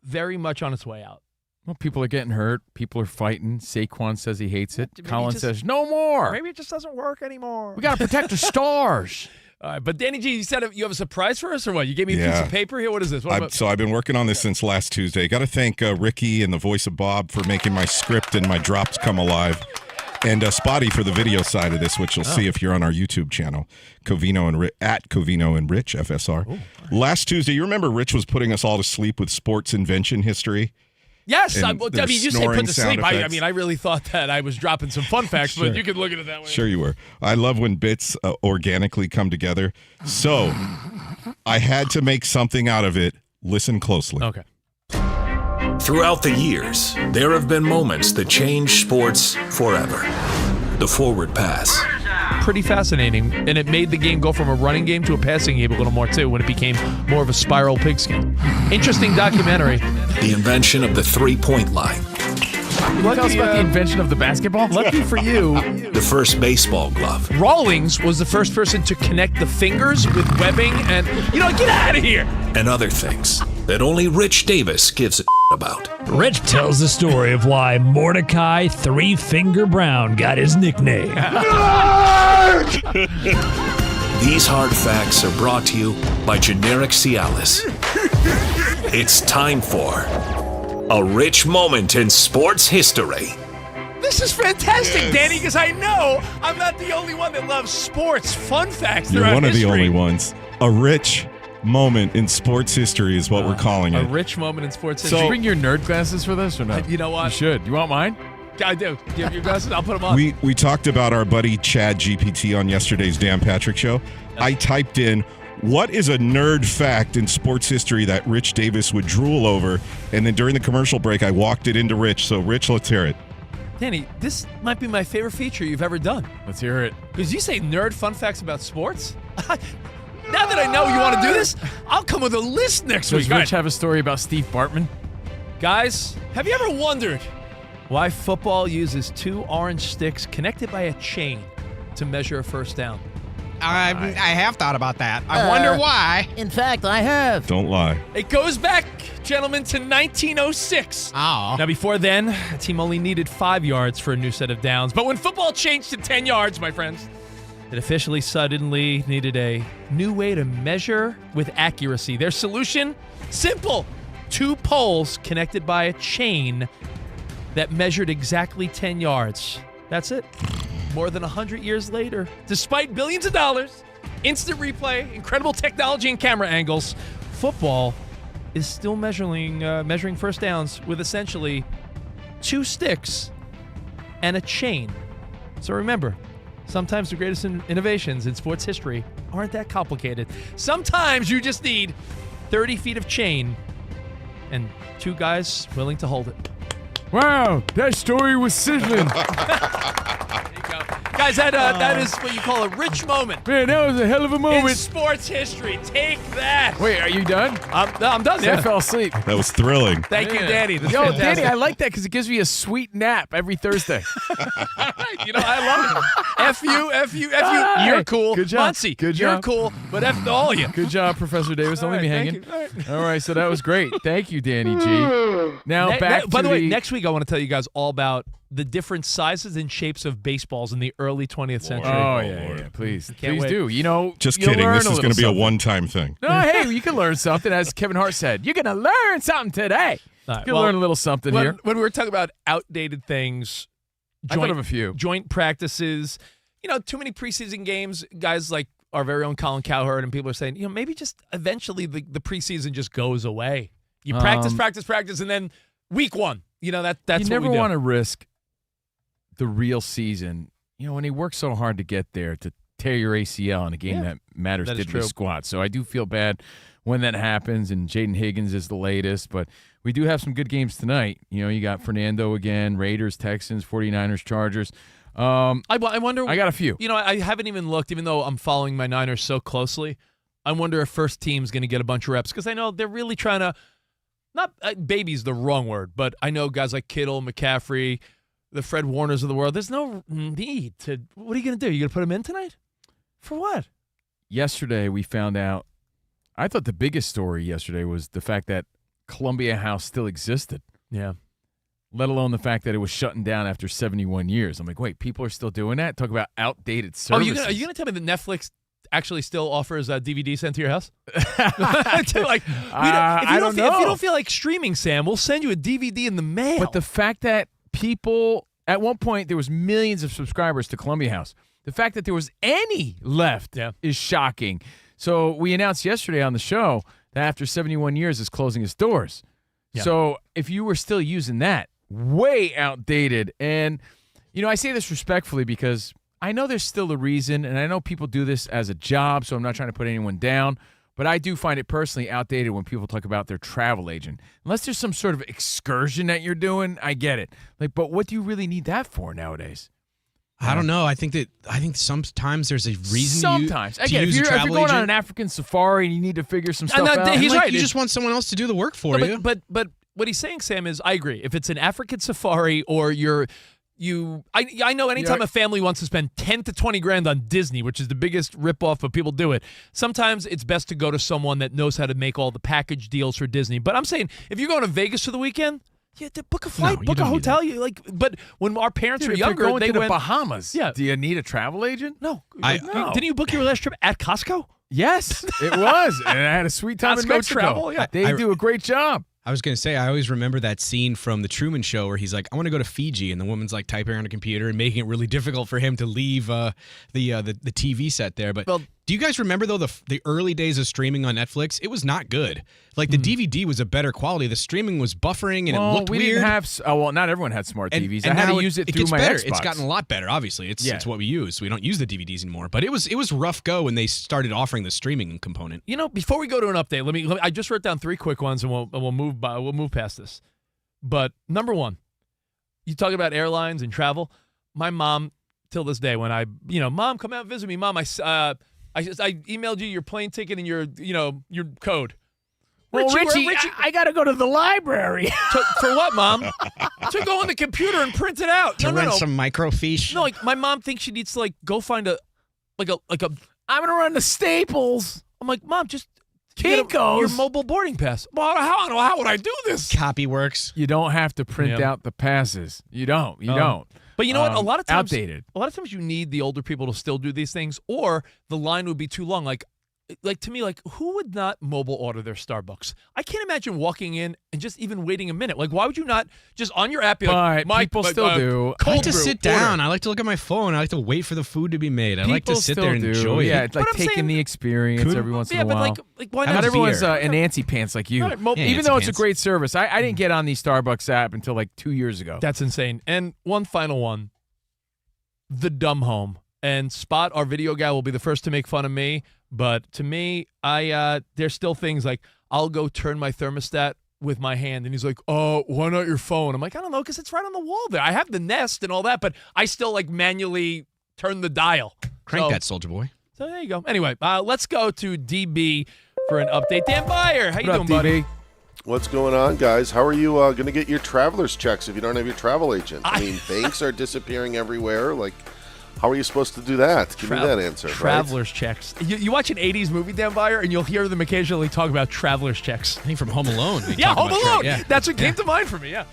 very much on its way out. Well, people are getting hurt. People are fighting. Saquon says he hates it. Colin says, no more. Maybe it just doesn't work anymore. We got to protect the stars. All right, but Danny G, you said you have a surprise for us or what? You gave me a piece of paper here? What is this? So I've been working on this since last Tuesday. Got to thank Ricky and the voice of Bob for making my script and my drops come alive. And Spotty for the video side of this, which you'll see if you're on our YouTube channel, Covino and at Covino and Rich, FSR. Ooh, right. Last Tuesday, you remember Rich was putting us all to sleep with sports invention history? Yes, you say put to sleep. I really thought that I was dropping some fun facts, but you could look at it that way. Sure you were. I love when bits organically come together. So I had to make something out of it. Listen closely. Okay. Throughout the years, there have been moments that change sports forever. The forward pass. Pretty fascinating, and it made the game go from a running game to a passing game a little more, too, when it became more of a spiral pigskin. Interesting documentary. The invention of the three-point line. Tell us about the invention of the basketball? Lucky for you. The first baseball glove. Rawlings was the first person to connect the fingers with webbing and, get out of here. And other things that only Rich Davis gives a about. Rich tells the story of why Mordecai Three-Finger Brown got his nickname. These hard facts are brought to you by Generic Cialis. It's time for a rich moment in sports history. This is fantastic, Danny, because I know I'm not the only one that loves sports fun facts. You're one of history. the only ones. A rich moment in sports history is what we're calling it. A rich moment in sports history. Did you bring your nerd glasses for this or not? You know what? You should. You want mine? I do. Do you have your glasses? I'll put them on. We talked about our buddy Chad GPT on yesterday's Dan Patrick show. I typed in What is a nerd fact in sports history that Rich Davis would drool over? And then during the commercial break, I walked it into Rich. So, Rich, let's hear it. Danny, this might be my favorite feature you've ever done. Let's hear it. Because you say nerd fun facts about sports? Now that I know you want to do this, I'll come with a list next Does week. Rich have a story about Steve Bartman? Guys, have you ever wondered why football uses 2 orange sticks connected by a chain to measure a first down? I have thought about that. I wonder why. In fact, I have. Don't lie. It goes back, gentlemen, to 1906. Oh. Now, before then, a team only needed 5 yards for a new set of downs. But when football changed to 10 yards, my friends, it officially suddenly needed a new way to measure with accuracy. Their solution? Simple. 2 poles connected by a chain that measured exactly 10 yards. That's it. More than 100 years later, despite billions of dollars, instant replay, incredible technology and camera angles, football is still measuring first downs with essentially 2 sticks and a chain. So remember, sometimes the greatest innovations in sports history aren't that complicated. Sometimes you just need 30 feet of chain and 2 guys willing to hold it. Wow, that story was sizzling. Guys, that is what you call a rich moment. Man, that was a hell of a In moment. sports history. Take that. Wait, are you done? I'm done. I Yeah. fell asleep. That was thrilling. Thank you, Danny. That's Yo, fantastic. Danny, I like that because it gives me a sweet nap every Thursday. You know, I love it. F you. Hey, You're cool. good job. Monse, Good you're job. cool, but F to all of you. Good job, Professor Davis. Don't leave me hanging. All right, so that was great. Thank you, Danny G. Now back to by the way, next week I want to tell you guys all about the different sizes and shapes of baseballs in the early 20th century. Oh, yeah. Please Can't wait. do. You know, Just you'll kidding. learn This is going to be a little one-time thing. something. No, hey, you can learn something. As Kevin Hart said, you're going to learn something today. All right, You'll well, learn a little something here. When we were talking about outdated things, I thought of a few. joint practices, too many preseason games, guys like our very own Colin Cowherd, and people are saying, maybe just eventually the preseason just goes away. You practice, and then week 1, that's you what never we do. want to risk the real season. When he worked so hard to get there to tear your ACL in a game that matters that is diddly true. squat. So I do feel bad when that happens, and Jayden Higgins is the latest. But we do have some good games tonight. You got Fernando again, Raiders, Texans, 49ers, Chargers. I wonder. I got a few. I haven't even looked, even though I'm following my Niners so closely. I wonder if first team's going to get a bunch of reps because I know they're really trying to. Not baby's the wrong word, but I know guys like Kittle, McCaffrey, the Fred Warners of the world. There's no need to. What are you going to do? You going to put them in tonight? For what? Yesterday we found out. I thought the biggest story yesterday was the fact that Columbia House still existed. Yeah. Let alone the fact that it was shutting down after 71 years. I'm like, wait, people are still doing that? Talk about outdated services. Are you gonna tell me that Netflix actually still offers a DVD sent to your house? If you don't feel like streaming, Sam, we'll send you a DVD in the mail. But the fact that people, at one point, there was millions of subscribers to Columbia House. The fact that there was any left is shocking. So we announced yesterday on the show that after 71 years, it's closing its doors. Yeah. So if you were still using that, way outdated. And, I say this respectfully because I know there's still a reason, and I know people do this as a job, so I'm not trying to put anyone down. But I do find it personally outdated when people talk about their travel agent. Unless there's some sort of excursion that you're doing, I get it. But what do you really need that for nowadays? I don't know. I think sometimes there's a reason sometimes. to Again, use if you're a travel going agent. on an African safari and you need to figure some stuff out. He's right. You just want someone else to do the work for you. But what he's saying, Sam, is I agree. If it's an African safari or I know anytime a family wants to spend 10 to 20 grand on Disney, which is the biggest ripoff, but people do it. Sometimes it's best to go to someone that knows how to make all the package deals for Disney. But I'm saying if you're going to Vegas for the weekend, book a flight, book a hotel. But when our parents were younger, going they to the went Bahamas. Yeah. Do you need a travel agent? No. No. Didn't you book your last trip at Costco? Yes, it was, and I had a sweet time in Costco Mexico. travel, yeah. They do a great job. I was going to say, I always remember that scene from The Truman Show where he's like, I want to go to Fiji, and the woman's like typing on a computer and making it really difficult for him to leave the TV set there. But Do you guys remember, though, the early days of streaming on Netflix? It was not good. Like, the DVD was a better quality. The streaming was buffering, and it looked we weird. Didn't have, not everyone had smart TVs. And I had now to use it it through gets my better. Xbox. It's gotten a lot better, obviously. It's what we use. We don't use the DVDs anymore. But it was rough go when they started offering the streaming component. You know, before we go to an update, let me I just wrote down 3 quick ones, and we'll move past this. But number one, you talk about airlines and travel. My mom, till this day, when Mom, come out and visit me. Mom, I emailed you your plane ticket and your code. Well, Richie, I got to go to the library. For what, Mom? To go on the computer and print it out. To rent some microfiche. No, like my mom thinks she needs to go find a. I'm gonna run to Staples. I'm like, Mom, just Kinko's. Your mobile boarding pass. Well, how would I do this? Copyworks. You don't have to print out the passes. You don't. But you know what? A lot of times, outdated. A lot of times, you need the older people to still do these things, or the line would be too long. Like to me, who would not mobile order their Starbucks? I can't imagine walking in and just even waiting a minute. Like, why would you not just on your app be like, people still do. I like to sit down. Order. I like to look at my phone. I like to wait for the food to be made. I like to sit there and enjoy it. Yeah, it's like taking the experience every once in a while. Like why not? Not everyone's in Nancy pants like you. Right, even though it's a great service. I didn't get on the Starbucks app until like 2 years ago. That's insane. And one final one, the dumb home. And Spot, our video guy, will be the first to make fun of me. But to me, there's still things like I'll go turn my thermostat with my hand, and he's like, "Oh, why not your phone?" I'm like, "I don't know, because it's right on the wall there. I have the Nest and all that, but I still manually turn the dial." Crank that, soldier boy. So there you go. Anyway, let's go to DB for an update. Dan Byer, how you doing, buddy? What's going on, guys? How are you going to get your traveler's checks if you don't have your travel agent? I mean, banks are disappearing everywhere. How are you supposed to do that? Give me that answer. Traveler's checks. You watch an 80s movie, Dan Byer, and you'll hear them occasionally talk about traveler's checks. I think from Home Alone. Home Alone. That's what came to mind for me, yeah.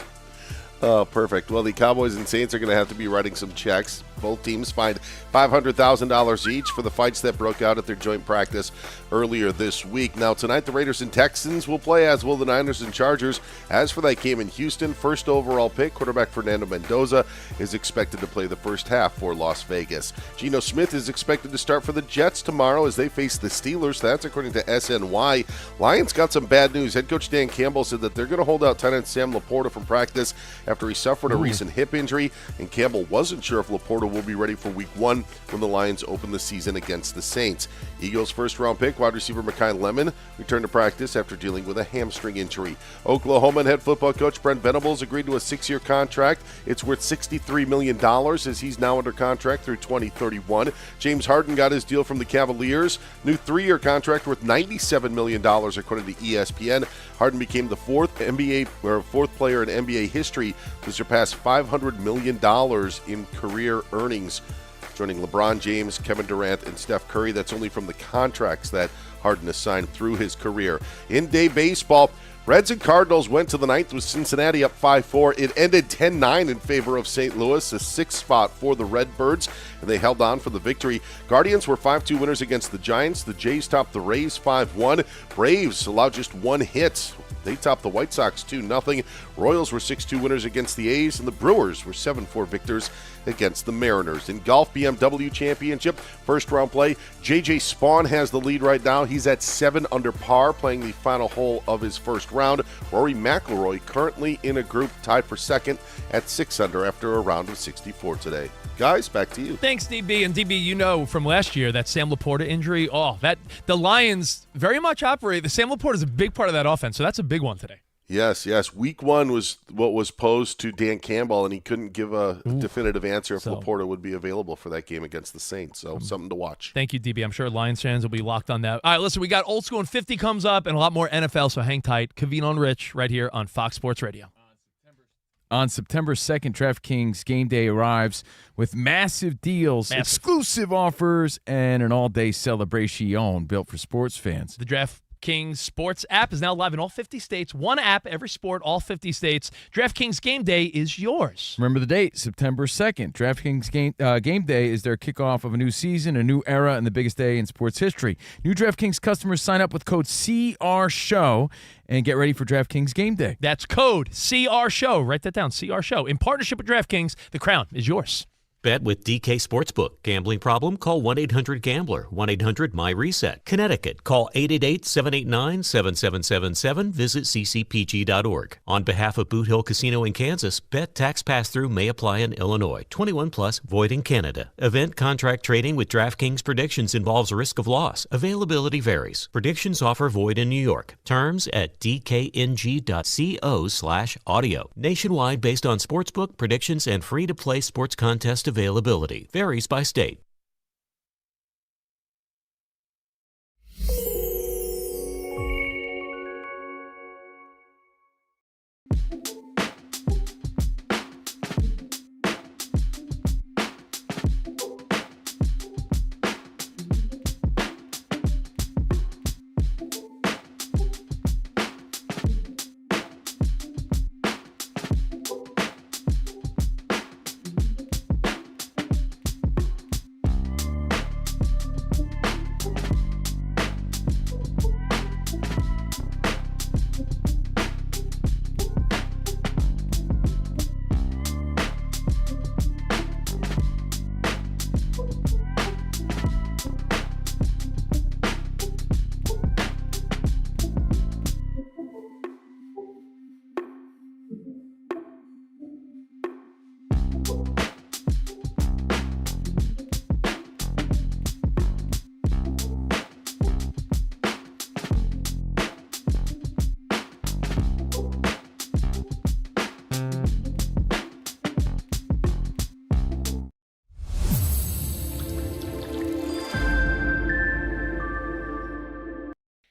Oh, perfect. Well, the Cowboys and Saints are going to have to be writing some checks. Both teams fined $500,000 each for the fights that broke out at their joint practice earlier this week. Now, tonight, the Raiders and Texans will play, as will the Niners and Chargers. As for that game in Houston, first overall pick, quarterback Fernando Mendoza is expected to play the first half for Las Vegas. Geno Smith is expected to start for the Jets tomorrow as they face the Steelers. That's according to SNY. Lions got some bad news. Head coach Dan Campbell said that they're going to hold out tight end Sam Laporta from practice after he suffered a recent hip injury, and Campbell wasn't sure if Laporta will be ready for Week 1 when the Lions open the season against the Saints. Eagles first-round pick, wide receiver Mekhi Lemon, returned to practice after dealing with a hamstring injury. Oklahoma and head football coach Brent Venables agreed to a 6-year contract. It's worth $63 million as he's now under contract through 2031. James Harden got his deal from the Cavaliers. New 3-year contract worth $97 million, according to ESPN. Harden became the fourth player in NBA history to surpass $500 million in career earnings, joining LeBron James, Kevin Durant, and Steph Curry. That's only from the contracts that Harden has signed through his career. In-day baseball, Reds and Cardinals went to the ninth with Cincinnati up 5-4. It ended 10-9 in favor of St. Louis, a 6th spot for the Redbirds, and they held on for the victory. Guardians were 5-2 winners against the Giants. The Jays topped the Rays 5-1. Braves allowed just 1 hit. They topped the White Sox 2-0. Royals were 6-2 winners against the A's, and the Brewers were 7-4 victors against the Mariners. In golf, BMW Championship, first round play, J.J. Spawn has the lead right now. He's at 7 under par, playing the final hole of his first round. Rory McIlroy currently in a group tied for second at 6 under after a round of 64 today. Guys, back to you. Thanks, DB. And DB, you know from last year that Sam Laporta injury, the Lions very much operate. The Sam Laporta is a big part of that offense, so that's a big one today. Yes. Week 1 was what was posed to Dan Campbell, and he couldn't give a definitive answer if Laporta would be available for that game against the Saints. So something to watch. Thank you, DB. I'm sure Lions fans will be locked on that. All right, listen, we got Old School and 50 comes up and a lot more NFL, so hang tight. Covino and Rich right here on Fox Sports Radio. On September 2nd, DraftKings Game Day arrives with massive deals, exclusive offers, and an all-day celebration built for sports fans. The DraftKings Sports app is now live in all 50 states. One app, every sport, all 50 states. DraftKings Game Day is yours. Remember the date, September 2nd. DraftKings Game Day is their kickoff of a new season, a new era, and the biggest day in sports history. New DraftKings customers sign up with code CRSHOW and get ready for DraftKings Game Day. That's code CRSHOW. Write that down, CRSHOW. In partnership with DraftKings, the crown is yours. Bet with DK Sportsbook. Gambling problem? Call 1-800-GAMBLER. 1-800-MY-RESET. Connecticut. Call 888-789-7777. Visit ccpg.org. On behalf of Boot Hill Casino in Kansas, bet tax pass-through may apply in Illinois. 21 plus, void in Canada. Event contract trading with DraftKings predictions involves risk of loss. Availability varies. Predictions offer void in New York. Terms at dkng.co/audio. Nationwide based on sportsbook predictions and free-to-play sports contest availability. Varies by state.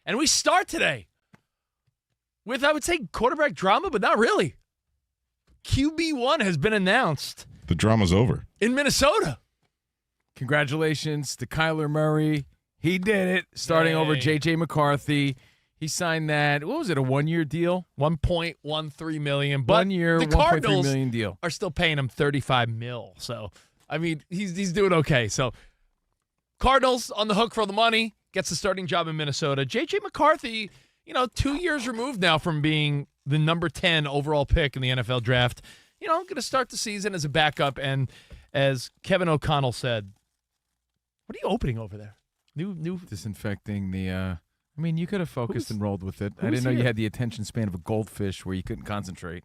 And we start today with, I would say, quarterback drama, but not really. QB1 has been announced. The drama's over. In Minnesota. Congratulations to Kyler Murray. He did it, starting over J.J. McCarthy. He signed that, what was it, a one-year deal? $1.13 million. But 1 year, the $1.3 million deal. are still paying him $35 million. So, I mean, he's doing okay. So, Cardinals on the hook for the money. Gets the starting job in Minnesota. J.J. McCarthy, 2 years removed now from being the number 10 overall pick in the NFL draft. Going to start the season as a backup. And as Kevin O'Connell said, what are you opening over there? New Disinfecting the, you could have focused and rolled with it. I didn't know you had the attention span of a goldfish where you couldn't concentrate.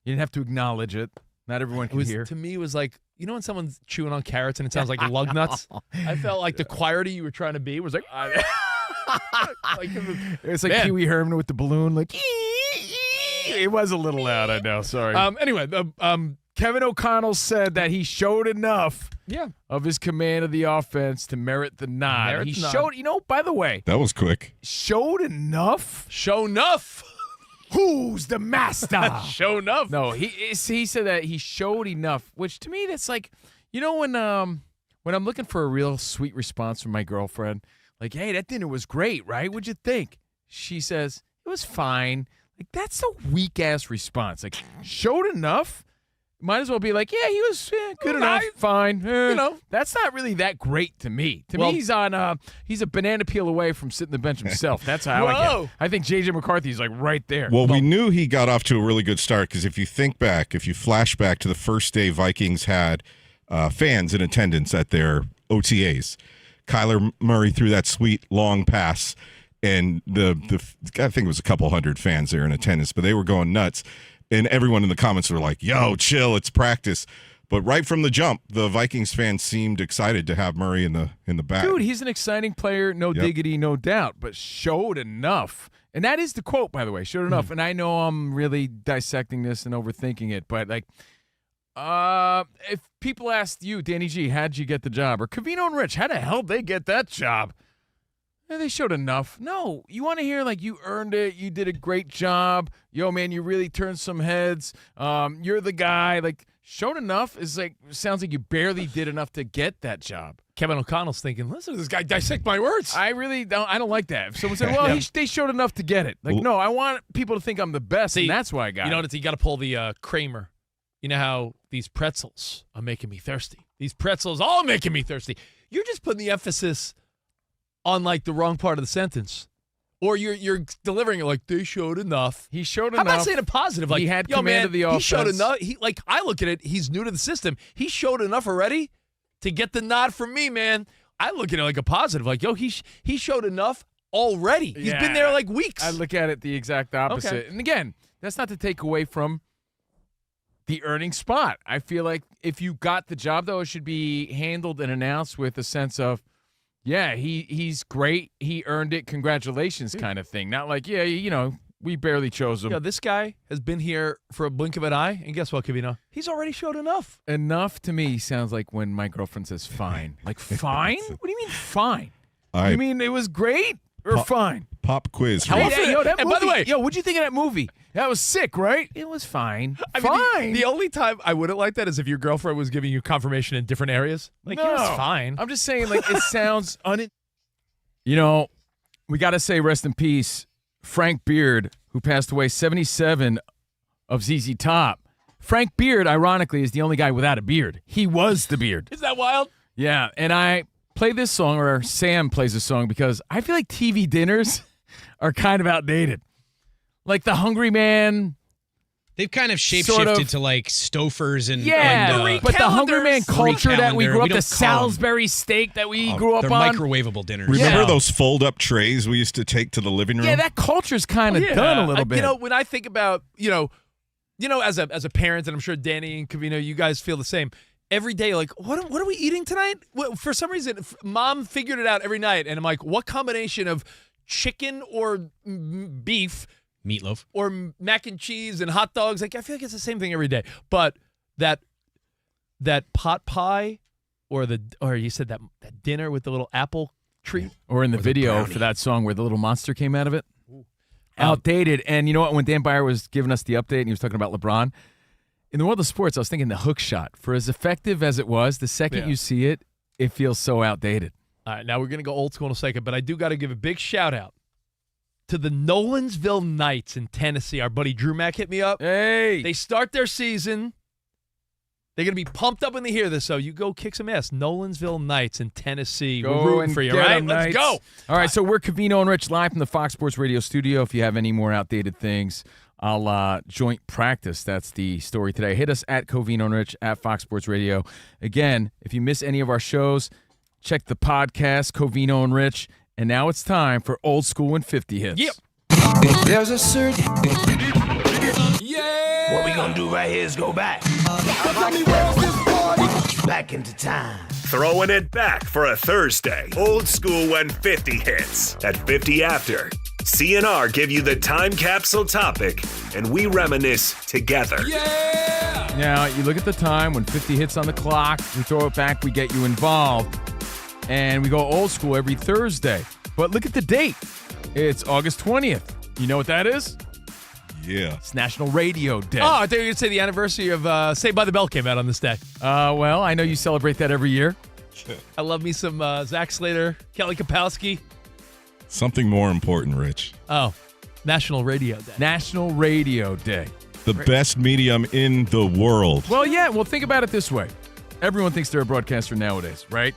You didn't have to acknowledge it. Not everyone can hear. To me, it was like, when someone's chewing on carrots and it sounds like lug nuts? I felt like the quieter you were trying to be was like, it's like Pee Wee Herman with the balloon, like, it was a little loud, I know, sorry. Anyway, Kevin O'Connell said that he showed enough of his command of the offense to merit the nod. He showed, by the way. That was quick. Showed enough? Show enough. Who's the master? Show enough. No, he said that he showed enough, which to me that's like, when I'm looking for a real sweet response from my girlfriend, like, hey, that dinner was great, right? What'd you think? She says, it was fine. Like, that's a weak-ass response. Like, showed enough? Might as well be like, yeah, he was good enough, fine. That's not really that great to me. To me, he's a banana peel away from sitting the bench himself. That's how I get it. I think J.J. McCarthy's like right there. Well, we knew he got off to a really good start because if you flash back to the first day Vikings had fans in attendance at their OTAs, Kyler Murray threw that sweet long pass, and I think it was a couple hundred fans there in attendance, but they were going nuts. And everyone in the comments were like, yo, chill, it's practice. But right from the jump, the Vikings fans seemed excited to have Murray in the back. Dude, he's an exciting player, no diggity, no doubt, but showed enough. And that is the quote, by the way, showed enough. And I know I'm really dissecting this and overthinking it, but like, if people asked you, Danny G, how'd you get the job? Or Covino and Rich, how the hell did they get that job? They showed enough. No, you want to hear like you earned it, you did a great job. Yo, man, you really turned some heads. You're the guy. Like, showed enough is like, sounds like you barely did enough to get that job. Kevin O'Connell's thinking, listen to this guy dissect my words. I really don't. I don't like that. If someone said, well, they showed enough to get it. Like, no, I want people to think I'm the best, and that's why I got it. You got to pull the Kramer. You know how these pretzels are making me thirsty. These pretzels all making me thirsty. You're just putting the emphasis on like the wrong part of the sentence. Or you're delivering it like they showed enough. He showed How enough. about saying a positive? Like, he had yo, command man, of the offense. He showed enough. I look at it, he's new to the system. He showed enough already to get the nod from me, man. I look at it like a positive. Like, yo, he showed enough already. He's been there like weeks. I look at it the exact opposite. Okay. And again, that's not to take away from the earning spot. I feel like if you got the job, though, it should be handled and announced with a sense of, yeah, he's great. He earned it. Congratulations kind of thing. Not like, we barely chose him. Yeah, this guy has been here for a blink of an eye, and guess what, Covino? He's already showed enough. Enough to me sounds like when my girlfriend says fine. Like, fine? What do you mean fine? I You mean it was great or fine? pop quiz. How Rich. often, that and movie, by the way- what'd you think of that movie? That was sick, right? It was fine. I mean, fine. the only time I wouldn't like that is if your girlfriend was giving you confirmation in different areas. Like, No. he was fine. I'm just saying, like, it sounds we got to say rest in peace, Frank Beard, who passed away 77 of ZZ Top. Frank Beard, ironically, is the only guy without a beard. He was the beard. Is that wild? Yeah, and I play this song, or Sam plays this song, because I feel like TV dinners are kind of outdated. Like the Hungry Man. They've kind of shapeshifted Sort of. to like Stofers and but the Hungry Man culture that we grew up, don't the Salisbury steak that we grew up They're on. microwavable dinners. Remember Yeah. those fold-up trays we used to take to the living room? Yeah, that culture's kind of done a little bit. When I think about, as a parent, and I'm sure Danny and Covino, you guys feel the same. Every day, like, what are we eating tonight? Well, for some reason, Mom figured it out every night, and I'm like, what combination of chicken or beef, Meatloaf, or mac and cheese and hot dogs? Like, I feel like it's the same thing every day. But that pot pie, or you said that dinner with the little apple treat, Or in the video for that song where the little monster came out of it. Outdated. And you know what? When Dan Byer was giving us the update and he was talking about LeBron, in the world of sports, I was thinking the hook shot. For as effective as it was, the second you see it, it feels so outdated. All right, now we're going to go old school in a second, but I do got to give a big shout out to the Nolensville Knights in Tennessee. Our buddy Drew Mack hit me up. Hey! They start their season. They're going to be pumped up when they hear this, so you go kick some ass. Nolensville Knights in Tennessee. Go we're rooting and for you, get right? 'em, Let's Knights. go. All right, so we're Covino and Rich live from the Fox Sports Radio studio. If you have any more outdated things, I'll joint practice. That's the story today. Hit us at Covino and Rich at Fox Sports Radio. Again, if you miss any of our shows, check the podcast, Covino and Rich. And now it's time for Old School and 50 Hits. Yep. There's a certain. Yeah. What we gonna do right here is go back. Back into time. Throwing it back for a Thursday. Old School and 50 Hits. At 50 After, CNR give you the time capsule topic, and we reminisce together. Yeah. Now, you look at the time when 50 hits on the clock, we throw it back, we get you involved, and we go old school every Thursday. But look at the date. It's August 20th. You know what that is? Yeah. It's National Radio Day. Oh, I thought you were going to say the anniversary of Saved by the Bell came out on this day. Well, I know you celebrate that every year. I love me some Zach Slater, Kelly Kapowski. Something more important, Rich. Oh, National Radio Day. National Radio Day. The best medium in the world. Well, yeah. Well, think about it this way. Everyone thinks they're a broadcaster nowadays, right?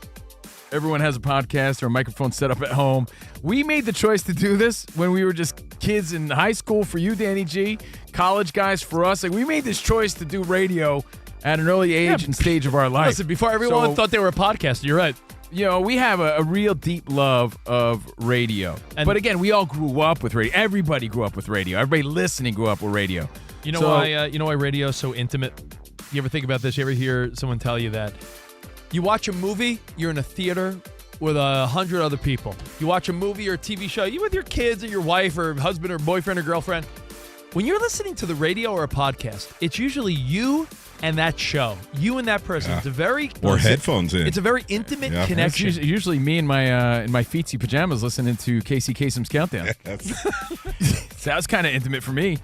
Everyone has a podcast or a microphone set up at home. We made the choice to do this when we were just kids in high school for you, Danny G, college guys for us. Like, we made this choice to do radio at an early age and stage of our life. Listen, before everyone thought they were a podcaster, you're right. We have a real deep love of radio. But again, we all grew up with radio. Everybody grew up with radio. Everybody listening grew up with radio. You know why radio is so intimate? You ever think about this? You ever hear someone tell you that you watch a movie, you're in a theater with 100 other people. You watch a movie or a TV show, you with your kids or your wife or husband or boyfriend or girlfriend. When you're listening to the radio or a podcast, it's usually you and that show. You and that person. Yeah. It's a very headphones in. It's a very intimate connection. It's usually me in my feetsy pajamas listening to Casey Kasem's Countdown. Sounds kind of intimate for me.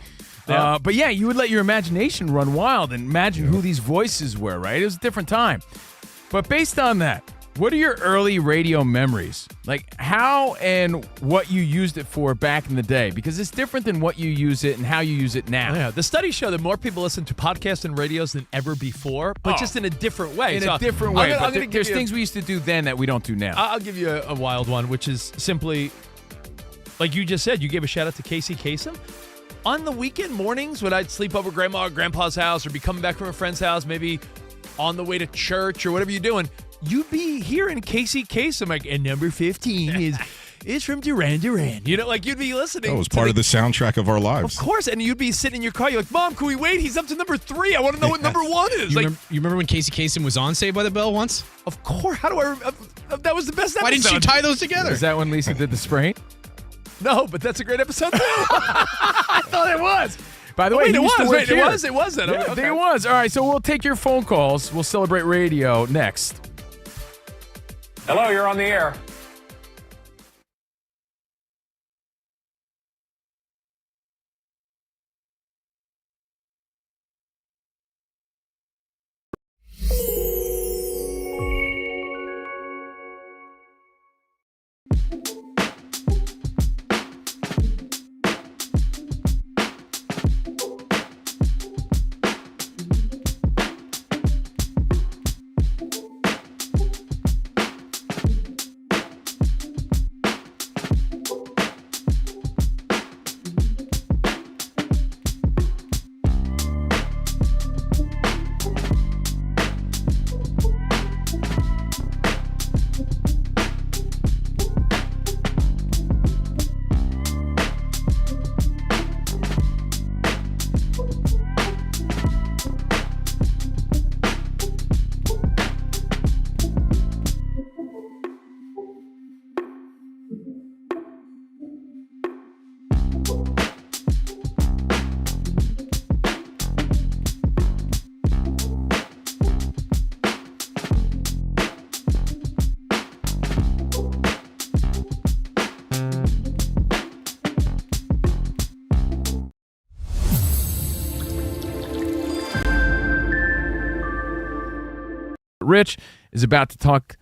Yeah. But yeah, you would let your imagination run wild and imagine who these voices were, right? It was a different time. But based on that, what are your early radio memories? Like how and what you used it for back in the day? Because it's different than what you use it and how you use it now. Yeah, the studies show that more people listen to podcasts and radios than ever before, but just in a different way. In a different way. But there's things we used to do then that we don't do now. I'll give you a wild one, which is simply like you just said, you gave a shout out to Casey Kasem. On the weekend mornings when I'd sleep over Grandma or Grandpa's house or be coming back from a friend's house, maybe on the way to church or whatever you're doing, you'd be hearing Casey Kasem like, and number 15 is from Duran Duran. You know, like you'd be listening. That was part of the soundtrack of our lives. Of course, and you'd be sitting in your car. You're like, Mom, can we wait? He's up to number 3. I want to know what number 1 is. You remember when Casey Kasem was on Saved by the Bell once? Of course. How do I that was the best episode. Why didn't you tie those together? Is that when Lisa did the sprain? No, but that's a great episode too. I thought it was. By the way, wait, it was. It was then. Yeah, Okay. I think it was. All right, so we'll take your phone calls. We'll celebrate radio next. Hello, you're on the air. Rich is about to talk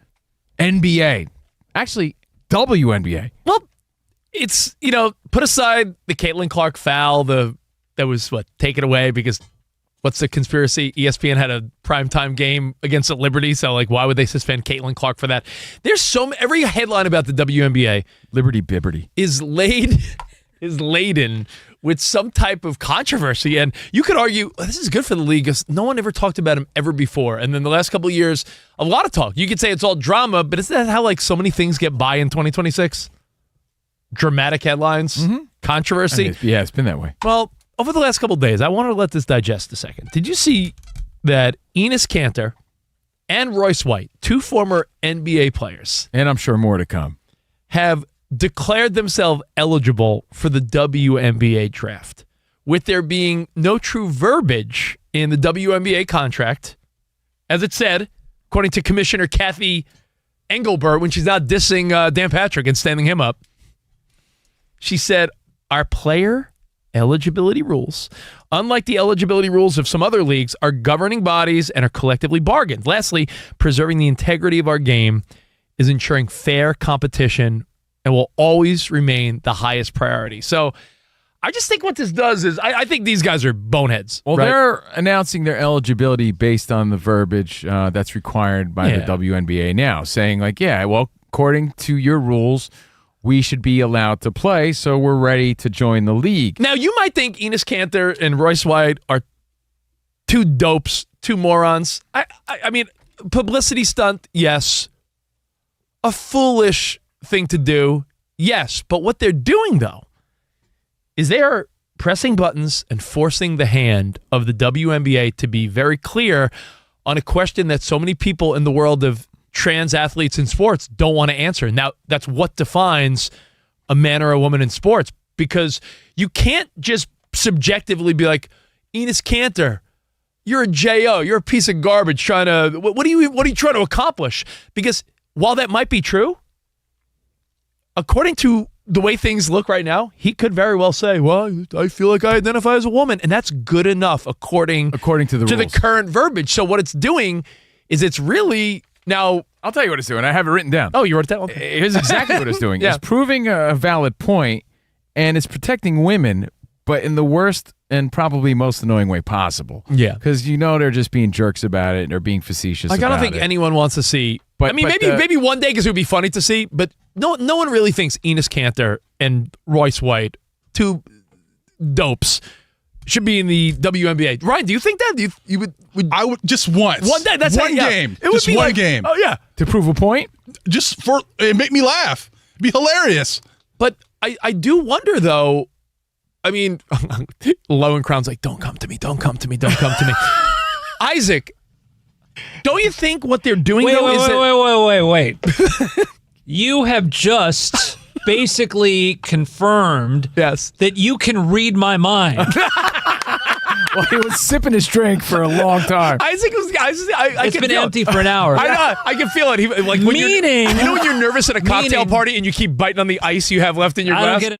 NBA. Actually, WNBA. Well, it's, put aside the Caitlin Clark foul, that was taken away because what's the conspiracy? ESPN had a primetime game against the Liberty, so why would they suspend Caitlin Clark for that? There's every headline about the WNBA Liberty Bibberty is laden with some type of controversy, and you could argue this is good for the league because no one ever talked about him ever before, and then the last couple of years, a lot of talk. You could say it's all drama, but isn't that how so many things get by in 2026? Dramatic headlines, controversy. It's been that way. Well, over the last couple of days, I wanted to let this digest a second. Did you see that Enes Kanter and Royce White, 2 former NBA players, and I'm sure more to come, have declared themselves eligible for the WNBA draft, with there being no true verbiage in the WNBA contract, as it said, according to Commissioner Kathy Engelbert, when she's not dissing Dan Patrick and standing him up. She said, our player eligibility rules, unlike the eligibility rules of some other leagues, are governing bodies and are collectively bargained. Lastly, preserving the integrity of our game is ensuring fair competition and will always remain the highest priority. So I just think what this does is I think these guys are boneheads. Well, right? They're announcing their eligibility based on the verbiage that's required by the WNBA now, saying according to your rules, we should be allowed to play, so we're ready to join the league. Now, you might think Enes Kanter and Royce White are 2 dopes, 2 morons. I mean, publicity stunt, yes. A foolish thing to do, yes. But what they're doing, though, is they are pressing buttons and forcing the hand of the WNBA to be very clear on a question that so many people in the world of trans athletes in sports don't want to answer. Now, that's what defines a man or a woman in sports, because you can't just subjectively be like, Enes Kanter, you're a J.O., you're a piece of garbage trying to, what are you trying to accomplish? Because while that might be true, according to the way things look right now, he could very well say, well, I feel like I identify as a woman, and that's good enough according to the rules. The current verbiage. So what it's doing is it's really, now, I'll tell you what it's doing. I have it written down. Oh, you wrote it down? Okay. Here's exactly what it's doing. Yeah. It's proving a valid point, and it's protecting women, but in the worst and probably most annoying way possible. Yeah. Because they're just being jerks about it and they're being facetious Like, I don't think it. anyone wants to see. But maybe one day because it would be funny to see, but no one really thinks Enos Kanter and Royce White, two dopes, should be in the WNBA. Ryan, do you think that? You would I would just once. One day. That's one it, yeah. game. It would just be one like, game. Oh yeah, to prove a point. Just for it make me laugh. It'd be hilarious. But I do wonder though. I mean, Lowen Crown's like, don't come to me, don't come to me, don't come to me. Isaac, don't you think what they're doing Wait. You have just basically confirmed that you can read my mind. Well, he was sipping his drink for a long time. Isaac was. It's been empty for an hour. I know. I can feel it. Like when Meaning, when you're nervous at a cocktail party and you keep biting on the ice you have left in your glass. I don't get it.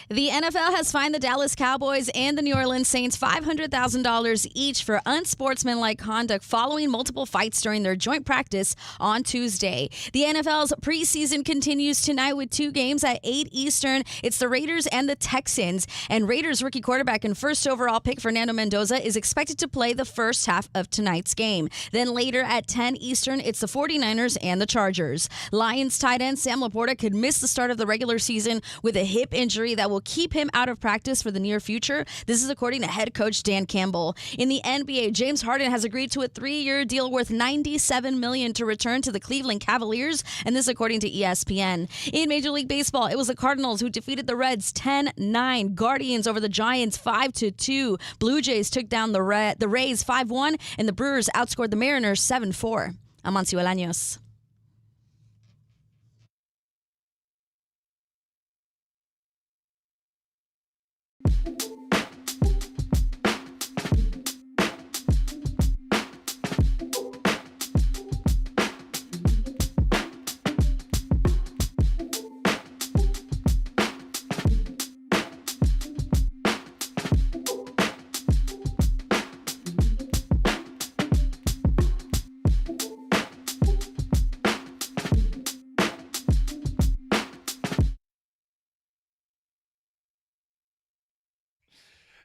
The NFL has fined the Dallas Cowboys and the New Orleans Saints $500,000 each for unsportsmanlike conduct following multiple fights during their joint practice on Tuesday. The NFL's preseason continues tonight with 2 games at 8 Eastern. It's the Raiders and the Texans. And Raiders rookie quarterback and first overall pick Fernando Mendoza is expected to play the first half of tonight's game. Then later at 10 Eastern, it's the 49ers and the Chargers. Lions tight end Sam Laporta could miss the start of the regular season with a hip injury that will keep him out of practice for the near future. This is according to head coach Dan Campbell. In the NBA, James Harden has agreed to a 3-year deal worth $97 million to return to the Cleveland Cavaliers, and this according to ESPN. In Major League Baseball, it was the Cardinals who defeated the Reds 10-9, Guardians over the Giants 5-2, Blue Jays took down the Rays 5-1, and the Brewers outscored the Mariners 7-4. I'm Monse Bolaños.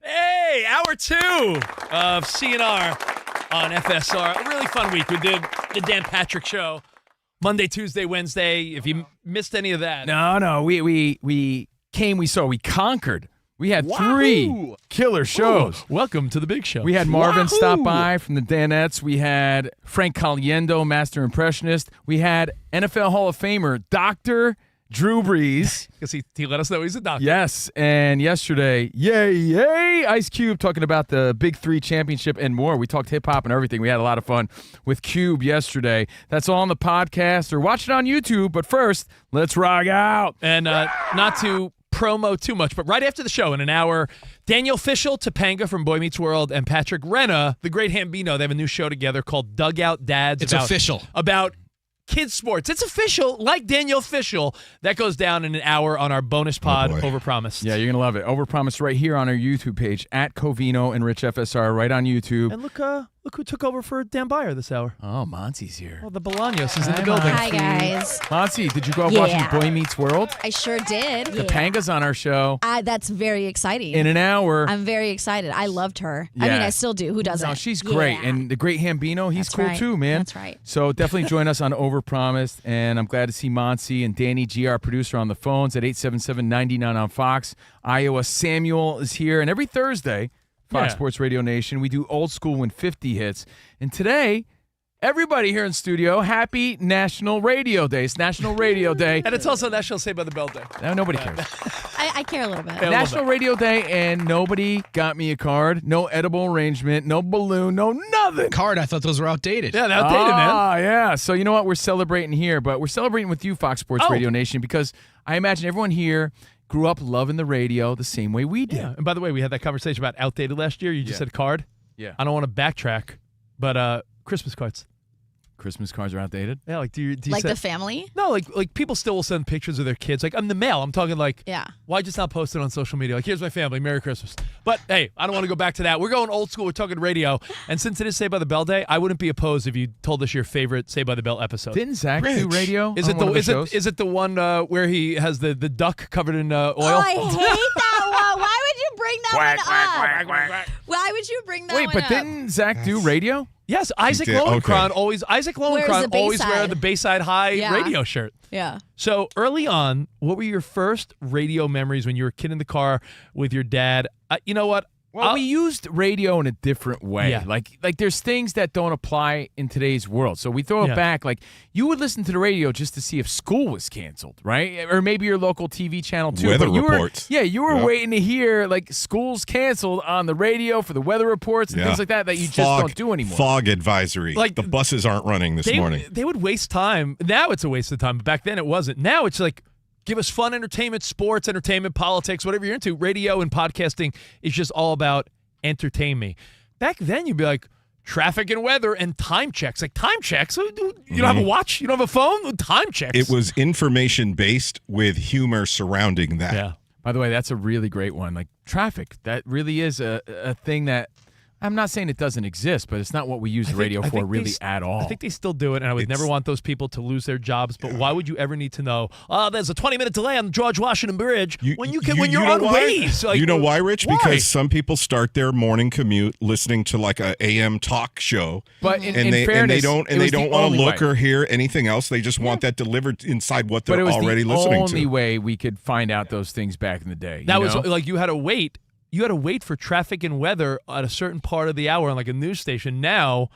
Hey, hour 2 of CNR on FSR. A really fun week. We did the Dan Patrick Show Monday, Tuesday, Wednesday. If you missed any of that. No. We came, we saw, we conquered. We had 3 killer shows. Ooh, welcome to the big show. We had Marvin stop by from the Danettes. We had Frank Caliendo, Master Impressionist. We had NFL Hall of Famer, Dr. Drew Brees. Because he let us know he's a doctor. Yes, and yesterday, yay, Ice Cube talking about the Big 3 championship and more. We talked hip-hop and everything. We had a lot of fun with Cube yesterday. That's all on the podcast, or watch it on YouTube. But first, let's rock out. And not to promo too much, but right after the show in an hour, Danielle Fishel, Topanga from Boy Meets World, and Patrick Renna, the great Hambino, they have a new show together called Dugout Dads. It's official. About kids sports. It's official, like Danielle Fishel. That goes down in an hour on our bonus pod, Overpromised. Yeah, you're going to love it. Overpromised right here on our YouTube page, at Covino and Rich FSR, right on YouTube. And look who took over for Dan Byer this hour. Oh, Monty's here. Well, the Bolaños is in the building. Hi, guys. Monty, did you go up watching Boy Meets World? I sure did. Topanga's on our show. That's very exciting. In an hour. I'm very excited. I loved her. Yeah. I mean, I still do. Who doesn't? No, she's great. Yeah. And the great Hambino, he's That's cool right. too, man. That's right. So definitely join us on Overpromised. And I'm glad to see Monse and Danny G, our producer, on the phones at 877-99 on Fox. Iowa Samuel is here. And every Thursday, Fox Sports Radio Nation, we do Old School when 50 hits. And today, everybody here in studio, happy National Radio Day. It's National Radio Day. And it's also National Saved by the Bell Day. No, nobody cares. I care a little bit. National Radio Day, and nobody got me a card. No edible arrangement, no balloon, no nothing. Card, I thought those were outdated. Yeah, they're outdated, man. Ah, yeah. So you know what? We're celebrating here, but we're celebrating with you, Fox Sports Radio Nation, because I imagine everyone here grew up loving the radio the same way we did. Yeah. And by the way, we had that conversation about outdated last year. You just said card. Yeah. I don't want to backtrack, but Christmas cards. Christmas cards are outdated. Yeah, like do you Like send, the family? No, like people still will send pictures of their kids. Like I'm the mail. I'm talking like, Yeah. why just not post it on social media? Like, here's my family. Merry Christmas. But hey, I don't want to go back to that. We're going old school. We're talking radio. And since it is Saved by the Bell Day, I wouldn't be opposed if you told us your favorite Saved by the Bell episode. Didn't Zach do radio? Is on one of the shows? it the one where he has the duck covered in oil? Oh, I hate that one. Why would you bring that one up? Why would you bring that Wait, one but up? didn't Zach do radio? Yes, Isaac did? Lowenkron Okay. always Wears the wear the Bayside High Yeah. radio shirt. Yeah. So early on, what were your first radio memories when you were a kid in the car with your dad? You know what? Well, we used radio in a different way. Yeah. Like there's things that don't apply in today's world. So we throw Yeah. it back. Like you would listen to the radio just to see if school was canceled, right? Or maybe your local TV channel too. Weather But you reports. you were waiting to hear like school's canceled on the radio for the weather reports and things like that you just don't do anymore. Fog advisory. Like, the buses aren't running this morning. They would waste time. Now it's a waste of time, but back then it wasn't. Now it's like, give us fun entertainment, sports, entertainment, politics, whatever you're into. Radio and podcasting is just all about entertain me. Back then you'd be like, traffic and weather and time checks. Like time checks? You don't have a watch? You don't have a phone? Time checks. It was information-based with humor surrounding that. Yeah. By the way, that's a really great one. Like traffic, that really is a thing that I'm not saying it doesn't exist, but it's not what we use the radio for really at all. I think they still do it, and I would never want those people to lose their jobs. But why would you ever need to know? Oh, there's a 20-minute delay on the George Washington Bridge when you're on Waze. Like, you know why, Rich? Why? Because some people start their morning commute listening to like a AM talk show, but they fairness, don't want to look or hear anything else. They just want that delivered inside what they're already listening to. But it was the only way we could find out those things back in the day. That was like you had to wait. You had to wait for traffic and weather at a certain part of the hour on like a news station. Now,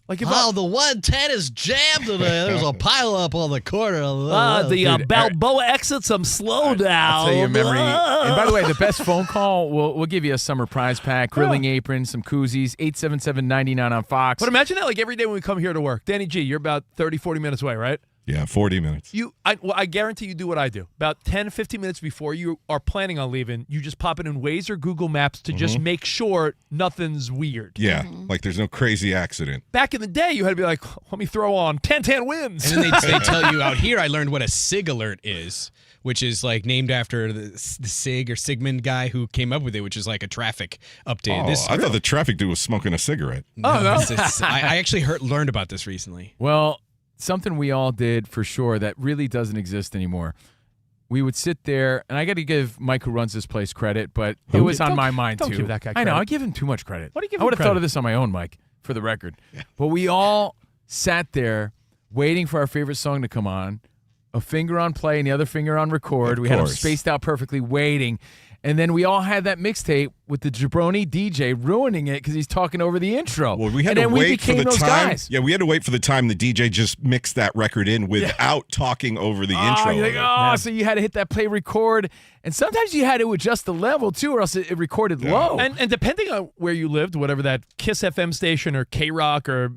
like if the 110 is jammed today. There's a pile up on the corner. the Balboa exit, some slow down. I'll tell you a memory. And by the way, the best phone call, we'll give you a summer prize pack, grilling apron, some koozies, 877-99 on Fox. But imagine that like every day when we come here to work. Danny G, you're about 30, 40 minutes away, right? Yeah, 40 minutes. I guarantee you do what I do. About 10, 15 minutes before you are planning on leaving, you just pop it in Waze or Google Maps to just make sure nothing's weird. Yeah, like there's no crazy accident. Back in the day, you had to be like, let me throw on 10-10 wins. And then they tell you out here, I learned what a SIG alert is, which is like named after the SIG or Sigmund guy who came up with it, which is like a traffic update. Oh, I thought the traffic dude was smoking a cigarette. No. I actually learned about this recently. Well, something we all did for sure that really doesn't exist anymore. We would sit there, and I got to give Mike who runs this place credit, but it was on my mind don't too. give that guy I know, credit. I give him too much credit. What do you give I would him have thought credit? of this on my own, Mike, for the record. Yeah. But we all sat there waiting for our favorite song to come on, a finger on play and the other finger on record. We had them spaced out perfectly, waiting. And then we all had that mixtape with the jabroni DJ ruining it because he's talking over the intro. Well, we had and to then we wait for became the those time. guys. Yeah, we had to wait for the time the DJ just mixed that record in without talking over the intro. You're like, so you had to hit that play record. And sometimes you had to adjust the level, too, or else it recorded low. And depending on where you lived, whatever that Kiss FM station or K-Rock or,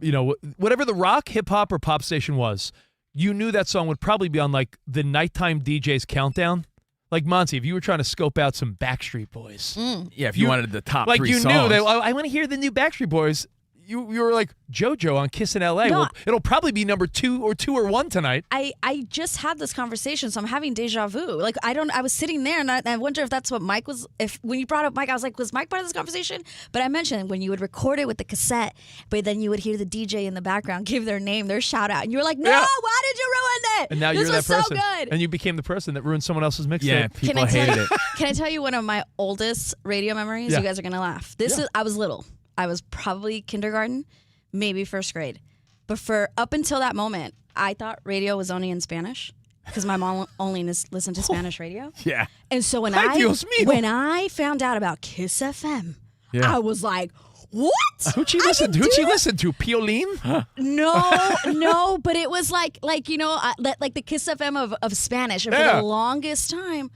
whatever the rock, hip-hop, or pop station was, you knew that song would probably be on, like, the nighttime DJ's countdown. Like, Monse, if you were trying to scope out some Backstreet Boys. Yeah, if you wanted the top like three you songs. knew that, I want to hear the new Backstreet Boys. You were like JoJo on Kiss in LA. No, well, it'll probably be number 2 or 1 tonight. I just had this conversation, so I'm having deja vu. Like I was sitting there, and I wonder if that's what Mike was. When you brought up Mike, I was like, was Mike part of this conversation? But I mentioned when you would record it with the cassette, but then you would hear the DJ in the background give their name, their shout out, and you were like, no, why did you ruin it? And now this you're that was person, so good. and you became the person that ruined someone else's mixtape. Yeah, people hated it. Can I tell you one of my oldest radio memories? Yeah. You guys are gonna laugh. I was little. I was probably kindergarten, maybe first grade. But for up until that moment, I thought radio was only in Spanish because my mom only listened to Spanish radio. Yeah. And so when Dios mío. when I found out about Kiss FM, I was like, what? Who'd she listen to? Piolín? No, but it was like like the Kiss FM of Spanish. And for the longest time,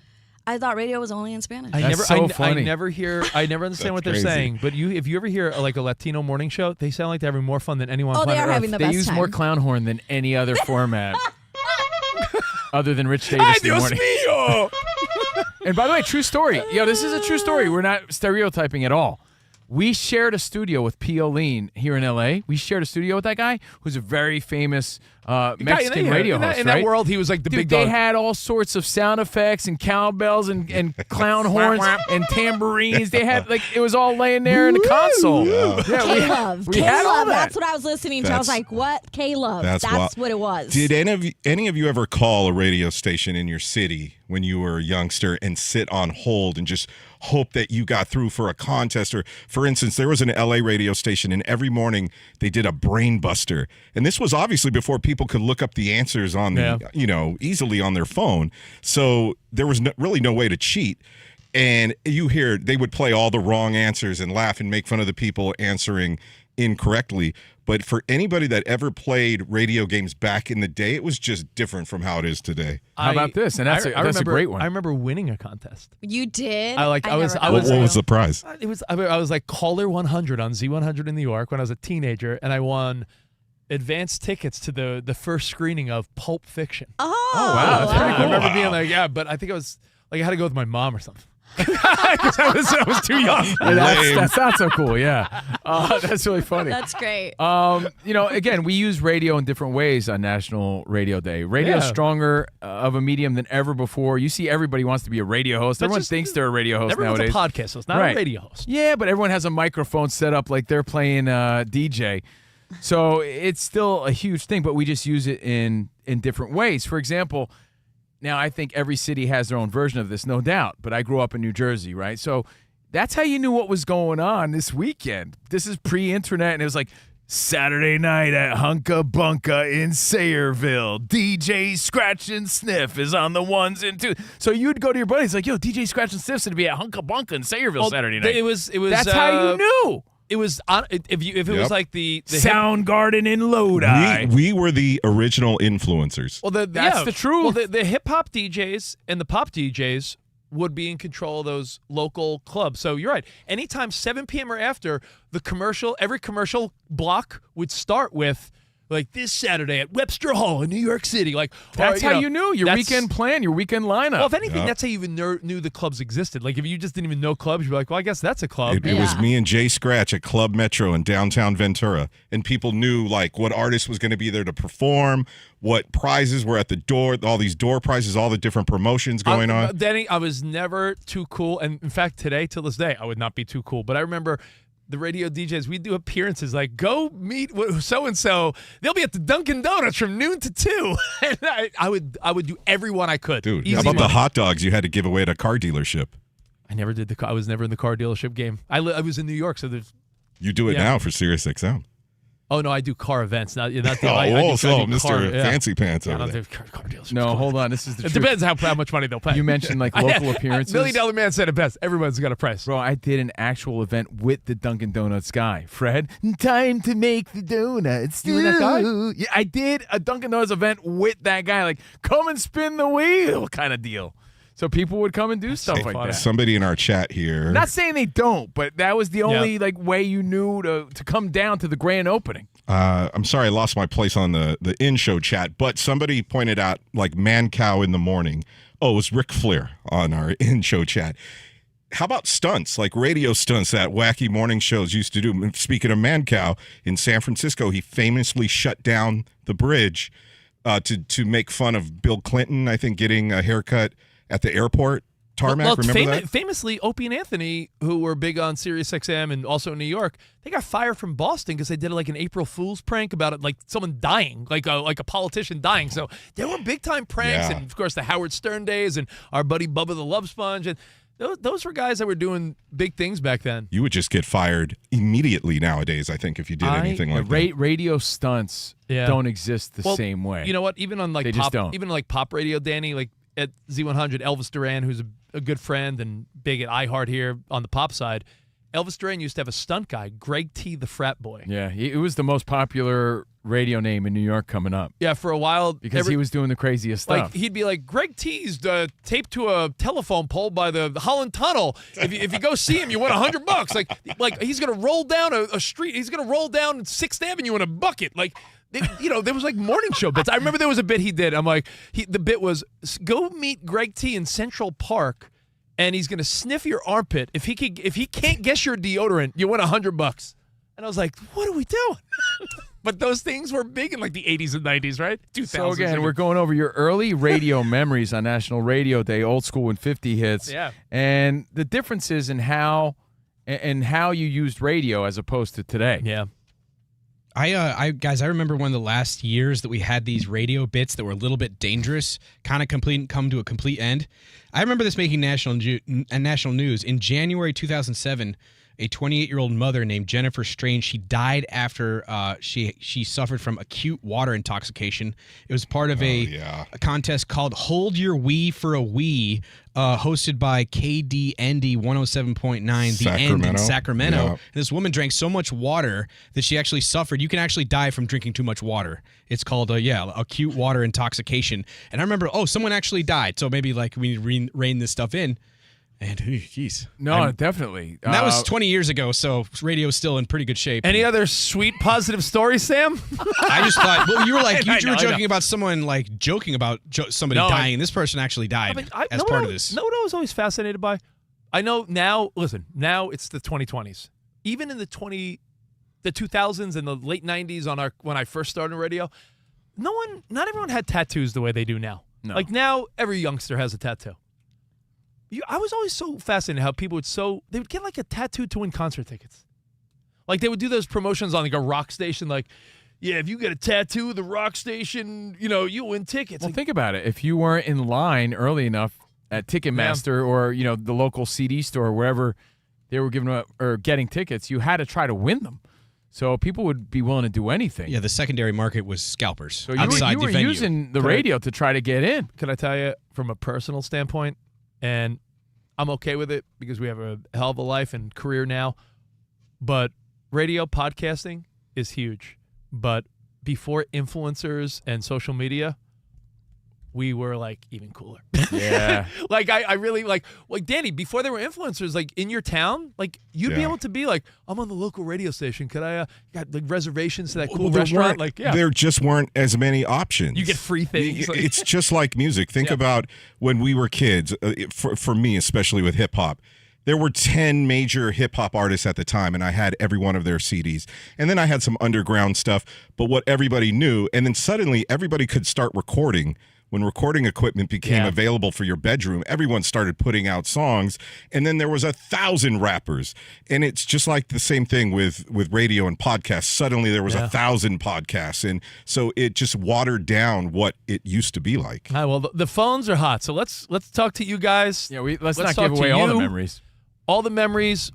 I thought radio was only in Spanish. That's so funny. I never understand what they're crazy. saying. But if you ever hear like a Latino morning show, they sound like they're having more fun than anyone on Oh, they planet are Earth. having the They best use time. more clown horn than any other format. Other than Rich Davis in the morning. mío! And by the way, true story. This is a true story. We're not stereotyping at all. We shared a studio with P.O. Lean here in L.A. We shared a studio with that guy who's a very famous Mexican radio host, in right? that world, he was like the Dude, big dog. they had all sorts of sound effects and cowbells and clown horns and tambourines. They had, like, it was all laying there in the console. K-Love. we had all K-Love. that. That's what I was listening to. I was like, what? K-Love. That's what it was. Did any of you ever call a radio station in your city when you were a youngster and sit on hold and just hope that you got through for a contest? Or, for instance, there was an LA radio station, and every morning they did a brain buster. And this was obviously before people could look up the answers on the, easily on their phone. So there was really no way to cheat. And you hear they would play all the wrong answers and laugh and make fun of the people answering incorrectly. But for anybody that ever played radio games back in the day, it was just different from how it is today. How about this? And that's a great one. I remember winning a contest. You did? What was the prize? I was like caller 100 on Z100 in New York when I was a teenager, and I won advance tickets to the first screening of Pulp Fiction. Oh, wow. That's pretty cool. I remember being like, but I think I was like, I had to go with my mom or something. Because I was too young. That's not so cool, yeah. That's really funny. That's great. Again, we use radio in different ways on National Radio Day. Radio is stronger of a medium than ever before. You see everybody wants to be a radio host. Everyone thinks they're a radio host everyone's nowadays. Everyone's a podcast host, not a radio host. Yeah, but everyone has a microphone set up like they're playing DJ. So it's still a huge thing, but we just use it in different ways. For example, now, I think every city has their own version of this, no doubt, but I grew up in New Jersey, right? So that's how you knew what was going on this weekend. This is pre-internet, and it was like Saturday night at Hunka Bunka in Sayreville. DJ Scratch and Sniff is on the 1s and 2s. So you'd go to your buddies like, yo, DJ Scratch and Sniff's going to be at Hunka Bunka in Sayreville Saturday night. It was. That's how you knew. It was if it was like the Soundgarden in Lodi. We were the original influencers. Well, that's the truth. Well, the hip hop DJs and the pop DJs would be in control of those local clubs. So you're right. Anytime 7 p.m. or after, every commercial block would start with, like, this Saturday at Webster Hall in New York City. Like, that's how you knew your weekend plan, your weekend lineup. Well, if anything, that's how you even knew the clubs existed. Like, if you just didn't even know clubs, you'd be like, well, I guess that's a club. It was me and Jay Scratch at Club Metro in downtown Ventura, and people knew, like, what artist was going to be there to perform, what prizes were at the door, all these door prizes, all the different promotions going on. Danny, I was never too cool, and in fact, today, till this day, I would not be too cool. But I remember the radio DJs, we do appearances like, go meet so-and-so. They'll be at the Dunkin' Donuts from noon to 2. And I would do everyone I could. Dude, how about the hot dogs you had to give away at a car dealership? I never did I was never in the car dealership game. I was in New York, so there's. You do it now for Sirius XM. Oh, no, I do car events. Not the Mr. Fancy Pants over there. Car dealership. No, hold on. This is the It truth. depends how much money they'll pay. You mentioned, like, local appearances. $1 Million Man said it best. Everyone's got a price. Bro, I did an actual event with the Dunkin' Donuts guy. Fred, time to make the donuts. You were that guy? Yeah, I did a Dunkin' Donuts event with that guy. Like, come and spin the wheel kind of deal. So people would come and do stuff like that. Somebody in our chat here. Not saying they don't, but that was the only way you knew to come down to the grand opening. I'm sorry I lost my place on the in-show chat, but somebody pointed out, like, Mancow in the morning. Oh, it was Ric Flair on our in-show chat. How about stunts, like radio stunts that wacky morning shows used to do? Speaking of Mancow, in San Francisco, he famously shut down the bridge to make fun of Bill Clinton, I think, getting a haircut at the airport tarmac. Remember that? Famously, Opie and Anthony, who were big on Sirius XM and also in New York, they got fired from Boston because they did like an April Fool's prank about it, like someone dying, like a politician dying. So there were big time pranks, and of course the Howard Stern days, and our buddy Bubba the Love Sponge, and those were guys that were doing big things back then. You would just get fired immediately nowadays, I think, if you did anything like that. Radio stunts don't exist the same way. You know what? Even on like pop radio, Danny, like at Z100, Elvis Duran, who's a good friend and big at iHeart here on the pop side, Elvis Duran used to have a stunt guy, Greg T, the frat boy. Yeah, it was the most popular radio name in New York coming up. Yeah, for a while. Because he was doing the craziest stuff. Like, he'd be like, Greg T's taped to a telephone pole by the Holland Tunnel. If you go see him, you win $100. Like he's going to roll down a street. He's going to roll down 6th Avenue in a bucket. Like, there was like morning show bits. I remember there was a bit he did. I'm like, the bit was, go meet Greg T in Central Park and he's going to sniff your armpit. If he can't guess your deodorant, you win $100. And I was like, what are we doing? But those things were big in like the 80s and 90s, right? 2000s. So again, we're going over your early radio memories on National Radio Day, old school and 50 hits. Yeah. And the differences in how you used radio as opposed to today. Yeah. I remember one of the last years that we had these radio bits that were a little bit dangerous, kind of come to a complete end. I remember this making national news in January 2007. A 28-year-old mother named Jennifer Strange, she died after she suffered from acute water intoxication. It was part of a contest called Hold Your Wee for a Wee, hosted by KDND 107.9, The End in Sacramento. Yeah. And this woman drank so much water that she actually suffered. You can actually die from drinking too much water. It's called, acute water intoxication. And I remember, someone actually died. So maybe like we need to rein this stuff in. And geez. No, definitely. And that was 20 years ago, so radio's still in pretty good shape. Any other sweet, positive stories, Sam? I just thought, you were like, you were joking about someone like joking about somebody dying. This person actually died as part of this. No, what I was always fascinated by? I know now, now it's the 2020s. Even in the 2000s and the late 90s when I first started radio, not everyone had tattoos the way they do now. No. Like now, every youngster has a tattoo. I was always so fascinated how people they would get like a tattoo to win concert tickets. Like they would do those promotions on like a rock station, like, yeah, if you get a tattoo at the rock station, you win tickets. Well, like, think about it. If you weren't in line early enough at Ticketmaster or, the local CD store, wherever they were giving up or getting tickets, you had to try to win them. So people would be willing to do anything. Yeah, the secondary market was scalpers. So outside you were the venue. using the radio to try to get in. Can I tell you from a personal standpoint? And I'm okay with it because we have a hell of a life and career now. But radio podcasting is huge. But before influencers and social media, we were like even cooler. Yeah. Like I really like Danny, before there were influencers, like in your town, like you'd be able to be like, I'm on the local radio station. Could I got like reservations to that cool restaurant? Like, yeah. There just weren't as many options. You get free things. It's just like music. Think about when we were kids, for me, especially with hip hop. There were 10 major hip-hop artists at the time, and I had every one of their CDs. And then I had some underground stuff, but what everybody knew, and then suddenly everybody could start recording. When recording equipment became available for your bedroom, everyone started putting out songs, and then there was 1,000 rappers. And it's just like the same thing with radio and podcasts. Suddenly there was 1,000 podcasts, and so it just watered down what it used to be like. All right, well, the phones are hot, so let's talk to you guys. Yeah, let's not give away all the memories. All the memories.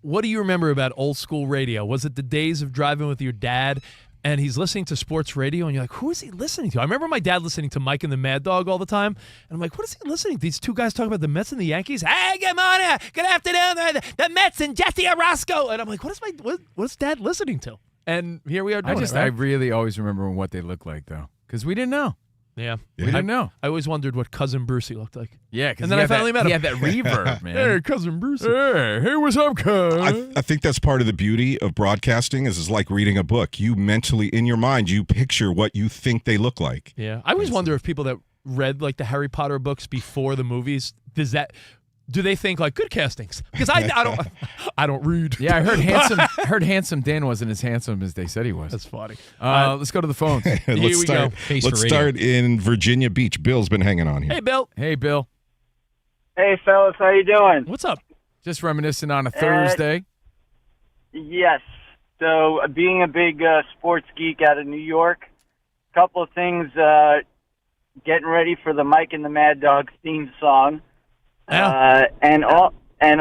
What do you remember about old school radio? Was it the days of driving with your dad and he's listening to sports radio and you're like, who is he listening to? I remember my dad listening to Mike and the Mad Dog all the time. And I'm like, what is he listening to? These two guys talking about the Mets and the Yankees. Hey, good morning. Good afternoon. The Mets and Jesse Orosco. And I'm like, what's Dad listening to? And here we are doing it, right? I really always remember what they look like, though, because we didn't know. Yeah. We didn't know. I always wondered what Cousin Brucey looked like. Yeah, and then I finally met him. He had that reverb, man. Hey, Cousin Brucey. Hey, what's up, cuz? I think that's part of the beauty of broadcasting is like reading a book. You mentally, in your mind, you picture what you think they look like. Yeah. I always wonder if people that read like the Harry Potter books before the movies, do they think like good castings? Because I don't read. Yeah, I heard handsome Dan wasn't as handsome as they said he was. That's funny. Let's go to the phones. Let's start in Virginia Beach. Bill's been hanging on here. Hey, Bill. Hey, Bill. Hey, fellas, how you doing? What's up? Just reminiscing on a Thursday. Yes. So, being a big sports geek out of New York, a couple of things. Getting ready for the Mike and the Mad Dog theme song. Yeah. And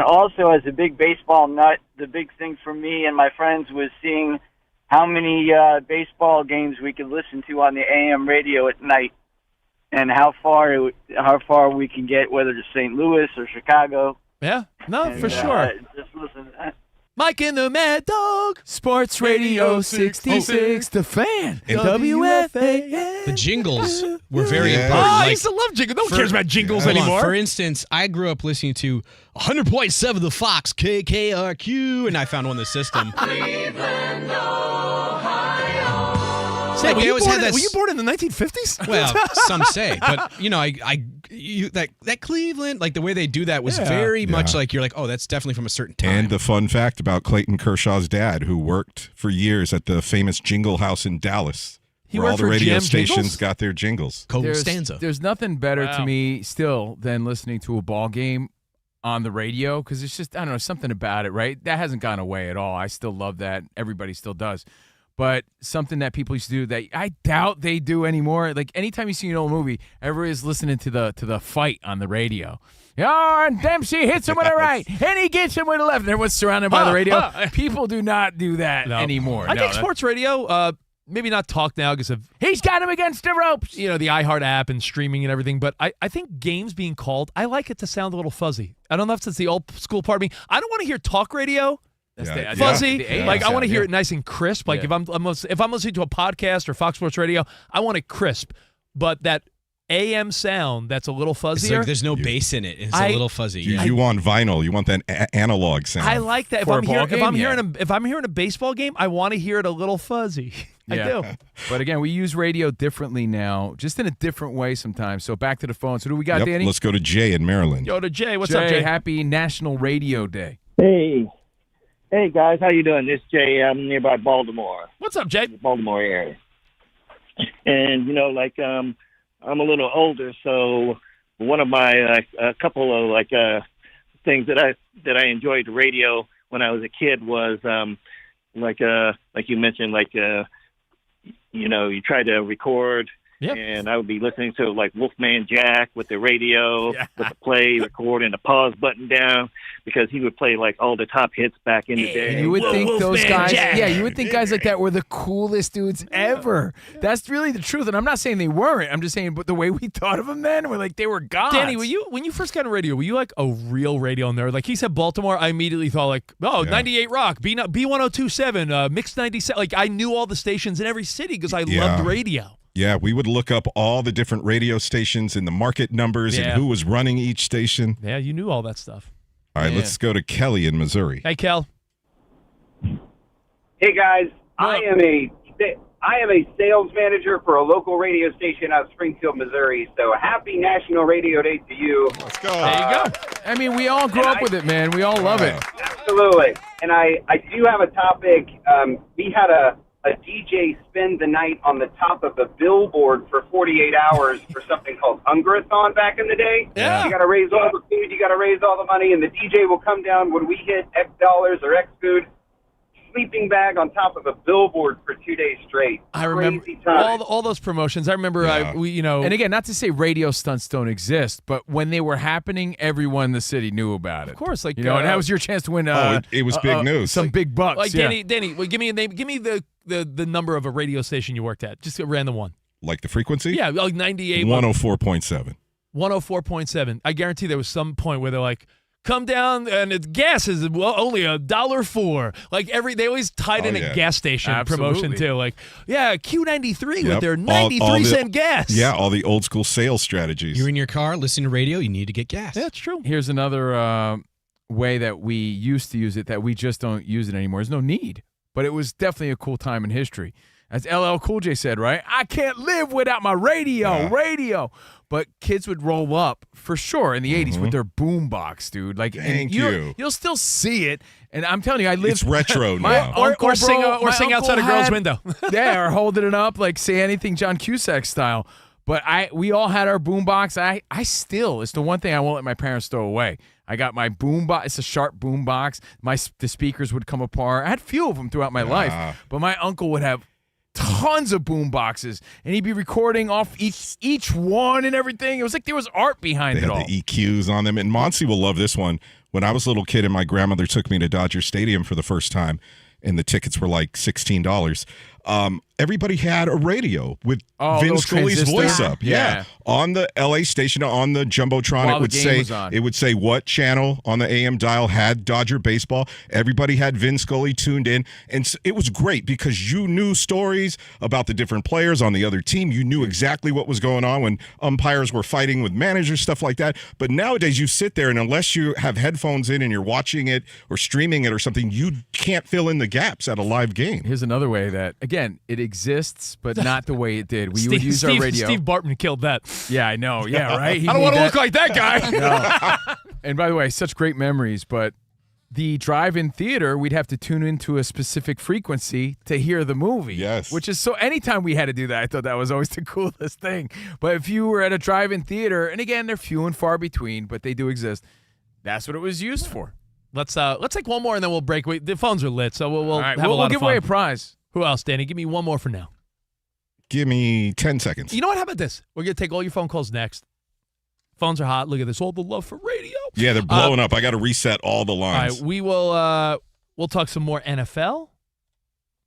also, as a big baseball nut, the big thing for me and my friends was seeing how many baseball games we could listen to on the AM radio at night, and how far we can get, whether to St. Louis or Chicago. Yeah, for sure. Just listen to that. Mike and the Mad Dog. Sports Radio 66, The Fan, WFAN. The jingles were very important. I used to love jingles. No one cares about jingles anymore. For instance, I grew up listening to 100.7 The Fox, KKRQ, and I found one in the system. Cleveland, Ohio. Say, we always had that. Were you born in the 1950s? Well, some say, but that Cleveland, like the way they do that was very much like you're like, oh, that's definitely from a certain time. And the fun fact about Clayton Kershaw's dad, who worked for years at the famous Jingle House in Dallas, where all the radio stations got their jingles. There's nothing better to me still than listening to a ball game on the radio, because it's just, I don't know, something about it, right? That hasn't gone away at all. I still love that. Everybody still does. But something that people used to do that I doubt they do anymore. Like anytime you see an old movie, everybody's listening to the fight on the radio. Oh, and Dempsey hits him with a right, and he gets him with a left. And everyone's surrounded by the radio. People do not do that anymore. I think sports radio, maybe not talk now because of he's got him against the ropes. You know, the iHeart app and streaming and everything. But I think games being called, I like it to sound a little fuzzy. I don't know if it's the old school part of me. I don't want to hear talk radio. Fuzzy, like I want to hear it nice and crisp. Like if I'm listening to a podcast or Fox Sports Radio, I want it crisp. But that AM sound that's a little fuzzier. It's like there's no bass in it. It's a little fuzzy. You want vinyl. You want that analog sound. I like that. If I'm hearing a baseball game, I want to hear it a little fuzzy. I do. But again, we use radio differently now, just in a different way sometimes. So back to the phone. So who do we got, Danny? Let's go to Jay in Maryland. Yo, to Jay. What's up, Jay? Happy National Radio Day. Hey guys, how you doing? This is Jay. I'm nearby Baltimore. What's up, Jay? Baltimore area. And I'm a little older, so one of my a couple of things that I enjoyed the radio when I was a kid was like you mentioned, you try to record. Yep. And I would be listening to like Wolfman Jack with the radio, with the play, record, and the pause button down, because he would play like all the top hits back in the day. And you would think those guys, you would think guys like that were the coolest dudes ever. That's really the truth. And I'm not saying they weren't. I'm just saying, but the way we thought of them then, we're like they were gods. Danny, when you first got on radio, were you like a real radio nerd? Like he said Baltimore, I immediately thought like, 98 Rock, B1027, Mix 97. Like I knew all the stations in every city because I loved radio. Yeah, we would look up all the different radio stations and the market numbers and who was running each station. Yeah, you knew all that stuff. All right, let's go to Kelly in Missouri. Hey, Kel. Hey, guys. I am a sales manager for a local radio station out of Springfield, Missouri. So happy National Radio Day to you. Let's go. There you go. I mean, we all grew up with it, man. We all love it. Absolutely. And I do have a topic. We had a DJ spend the night on the top of a billboard for 48 hours for something called Hungrathon back in the day. Yeah. You got to raise all the food, you got to raise all the money, and the DJ will come down when we hit X dollars or X food. Sleeping bag on top of a billboard for 2 days straight. I remember all those promotions. I remember and again, not to say radio stunts don't exist, but when they were happening, everyone in the city knew about it. Of course, and that was your chance to win. It was big news. Some big bucks. Like Danny, well, give me a name. Give me the number of a radio station you worked at. Just a random one. Like the frequency? Yeah, like 98. 104.7. 104.7. I guarantee there was some point where they're like, come down and its gas is only $1.04. Like they always tied in a gas station promotion too. Like, Q93 with their 93-cent gas. Yeah, all the old school sales strategies. You're in your car listening to radio, you need to get gas. Yeah, that's true. Here's another way that we used to use it that we just don't use it anymore. There's no need, but it was definitely a cool time in history. As LL Cool J said, right? I can't live without my radio. But kids would roll up for sure in the 80s with their boombox, dude. Like, you'll still see it. And I'm telling you, I lived. It's retro now. Or sing outside a girl's window. Or holding it up like Say Anything John Cusack style. But we all had our boombox. It's the one thing I won't let my parents throw away. I got my boombox. It's a sharp boombox. The speakers would come apart. I had a few of them throughout my life. But my uncle would have tons of boom boxes, and he'd be recording off each one and everything. It was like there was art behind it all. The EQs on them. And Monse will love this one. When I was a little kid and my grandmother took me to Dodger Stadium for the first time, and the tickets were like $16, everybody had a radio with Vin Scully's voice up. Yeah. On the LA station, on the Jumbotron, it would say what channel on the AM dial had Dodger baseball. Everybody had Vin Scully tuned in. And it was great because you knew stories about the different players on the other team. You knew exactly what was going on when umpires were fighting with managers, stuff like that. But nowadays you sit there, and unless you have headphones in and you're watching it or streaming it or something, you can't fill in the gaps at a live game. Here's another way that, again, again, it exists, but not the way it did. We would use our radio. Steve Bartman killed that. Yeah, I know. Yeah, right? I don't want to look like that guy. No. And by the way, such great memories, but the drive-in theater, we'd have to tune into a specific frequency to hear the movie. Yes. Which is so anytime we had to do that, I thought that was always the coolest thing. But if you were at a drive-in theater, and again, they're few and far between, but they do exist, that's what it was used for. Let's take one more and then we'll break. The phones are lit, so we'll have a lot of give fun. away a prize. Who else, Danny? Give me one more for now. Give me 10 seconds. You know what? How about this? We're going to take all your phone calls next. Phones are hot. Look at this. All the love for radio. Yeah, they're blowing up. I got to reset all the lines. All right, we will we'll talk some more NFL.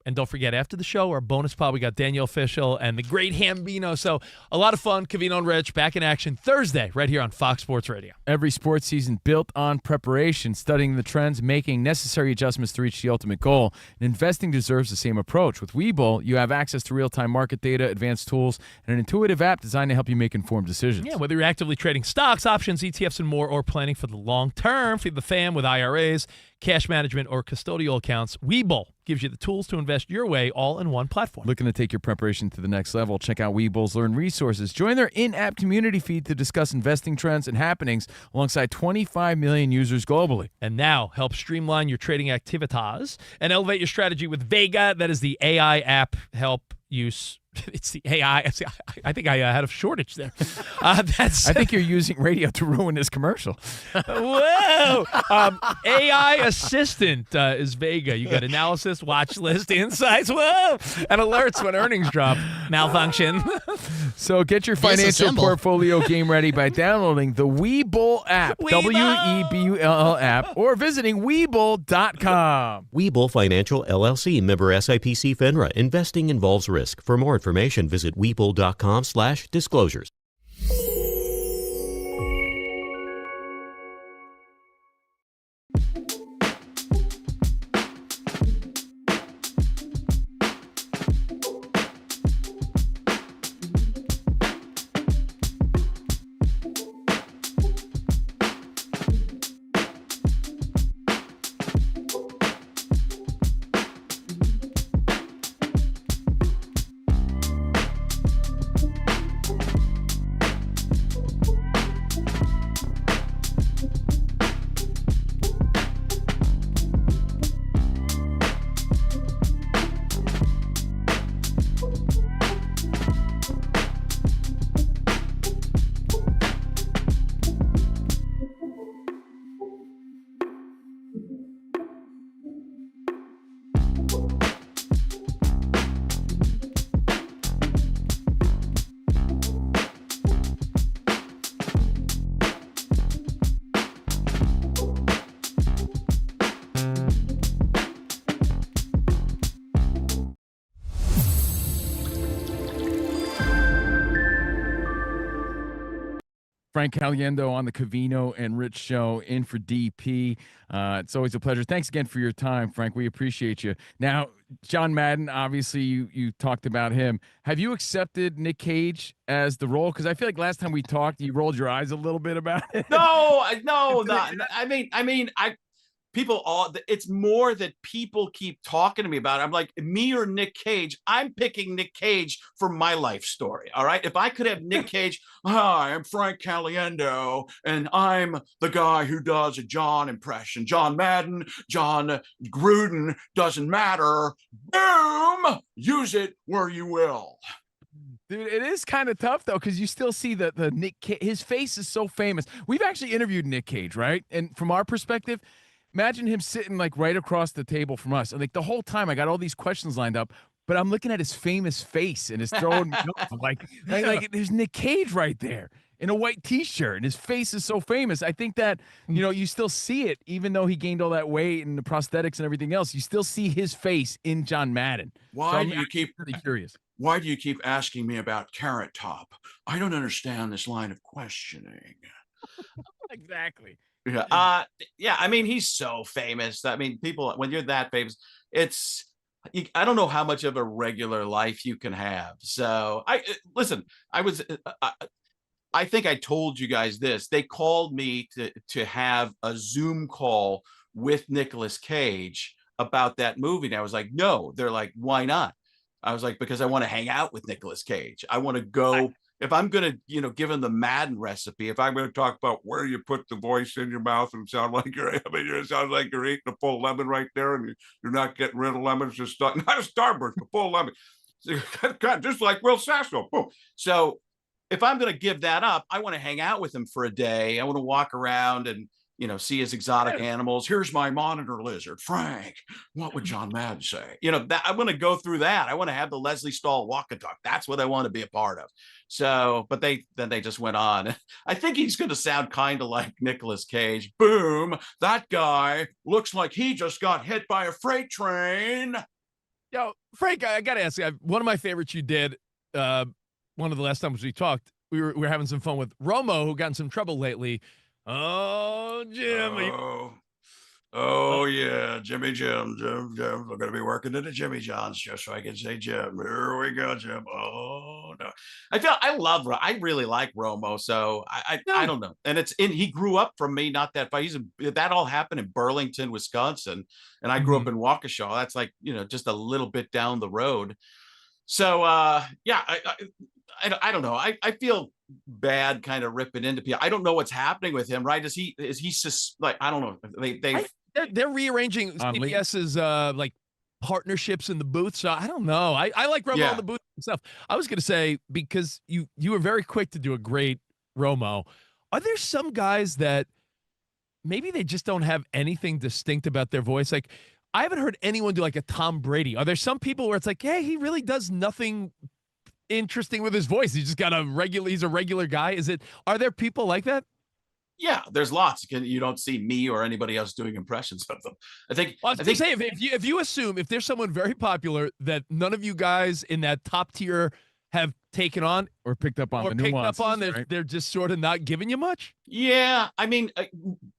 And don't forget, after the show, our bonus pod, we got Danielle Fishel and the great Hambino. So a lot of fun. Covino and Rich back in action Thursday right here on Fox Sports Radio. Every sports season built on preparation, studying the trends, making necessary adjustments to reach the ultimate goal. And investing deserves the same approach. With Webull, you have access to real-time market data, advanced tools, and an intuitive app designed to help you make informed decisions. Yeah, whether you're actively trading stocks, options, ETFs, and more, or planning for the long term, feed the fam with IRAs, cash management, or custodial accounts, Webull gives you the tools to invest your way all in one platform. Looking to take your preparation to the next level? Check out Webull's Learn Resources. Join their in-app community feed to discuss investing trends and happenings alongside 25 million users globally. And now, help streamline your trading activities and elevate your strategy with Vega. That is the AI app help use. It's the AI. I think I had a shortage there. I think you're using radio to ruin this commercial. Whoa! AI assistant is Vega. You got analysis, watch list, insights, whoa, and alerts when earnings drop. Malfunction. So get your financial portfolio game ready by downloading the Webull app, Webull app, or visiting Webull.com. Webull Financial LLC, member SIPC FINRA. Investing involves risk. For more information, visit Webull.com/disclosures. Frank Caliendo on the Covino and Rich Show, in for DP. It's always a pleasure. Thanks again for your time, Frank. We appreciate you. Now, John Madden, obviously you talked about him. Have you accepted Nick Cage as the role? Because I feel like last time we talked, you rolled your eyes a little bit about it. No. It's more that people keep talking to me about it. I'm like, me or Nick Cage? I'm picking Nick Cage for my life story. All right. If I could have Nick Cage, hi, I'm Frank Caliendo, and I'm the guy who does a John impression. John Madden, John Gruden, doesn't matter. Boom! Use it where you will. Dude, it is kind of tough, though, because you still see the Nick Cage. His face is so famous. We've actually interviewed Nick Cage, right? And from our perspective, imagine him sitting like right across the table from us. And like the whole time I got all these questions lined up, but I'm looking at his famous face and it's throwing me off. Like there's Nick Cage right there in a white t-shirt and his face is so famous. I think that, you still see it, even though he gained all that weight and the prosthetics and everything else, you still see his face in John Madden. Why do you keep really curious? Why do you keep asking me about Carrot Top? I don't understand this line of questioning. Exactly. Yeah. I mean, he's so famous. I mean, people, when you're that famous, I don't know how much of a regular life you can have. So I think I told you guys this. They called me to have a Zoom call with Nicolas Cage about that movie. And I was like, no. They're like, why not? I was like, because I want to hang out with Nicolas Cage. I want to go. If I'm going to, give him the Madden recipe, if I'm going to talk about where you put the voice in your mouth and sound like it sounds like you're eating a full lemon right there, and you're not getting rid of lemons, just not a Starburst, a full lemon, just like Will Sasso. Boom. So if I'm going to give that up, I want to hang out with him for a day. I want to walk around and see his exotic animals. Here's my monitor lizard, Frank. What would John Madden say? That I want to go through that. I want to have the Leslie Stahl walk and talk. That's what I want to be a part of. So, but they just went on. I think he's going to sound kind of like Nicolas Cage. Boom. That guy looks like he just got hit by a freight train. Yo, Frank, I got to ask you, one of my favorites you did, one of the last times we talked, we were having some fun with Romo, who got in some trouble lately. Oh, Jimmy. Oh, yeah. Jim. We're going to be working at the Jimmy John's just so I can say Jim. Here we go, Jim. Oh, no. I really like Romo. So I don't know. And he grew up from me, not that far. That all happened in Burlington, Wisconsin. And I grew up in Waukesha. That's like, just a little bit down the road. So, yeah, I don't know. I feel bad kind of ripping into people. I don't know what's happening with him, right? Is he just like, I don't know. They're rearranging CBS's like partnerships in the booth. So I don't know. I like Romo in the booth himself. I was going to say, because you were very quick to do a great Romo. Are there some guys that maybe they just don't have anything distinct about their voice? Like, I haven't heard anyone do like a Tom Brady. Are there some people where it's like, hey, he really does nothing interesting with his voice? He's just got he's a regular guy. Are there people like that? Yeah, there's lots. You don't see me or anybody else doing impressions of them. I think if you assume if there's someone very popular that none of you guys in that top tier have taken on or picked up on, they're just sort of not giving you much. Yeah, I mean,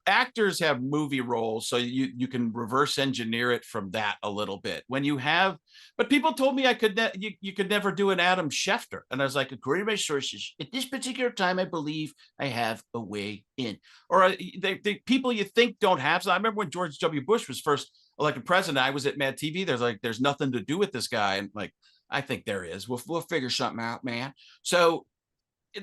actors have movie roles, so you can reverse engineer it from that a little bit. But people told me I could you could never do an Adam Schefter, and I was like, according to my sources, at this particular time, I believe I have a way in. Or the people you think don't have. So I remember when George W. Bush was first elected president, I was at Mad TV. There's nothing to do with this guy, and like, I think there is. We'll figure something out, man. So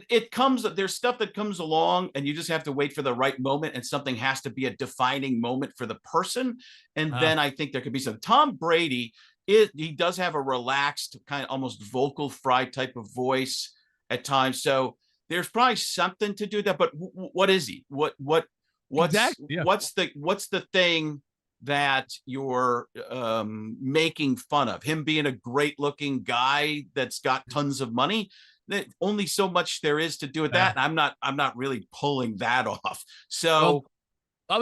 there's stuff that comes along, and you just have to wait for the right moment, and something has to be a defining moment for the person. And then I think there could be some. Tom Brady, he does have a relaxed, kind of almost vocal fry type of voice at times. So there's probably something to do with that. But what is he? What's the thing that you're making fun of? Him being a great looking guy that's got tons of money. Only so much there is to do with that. And I'm not really pulling that off. So what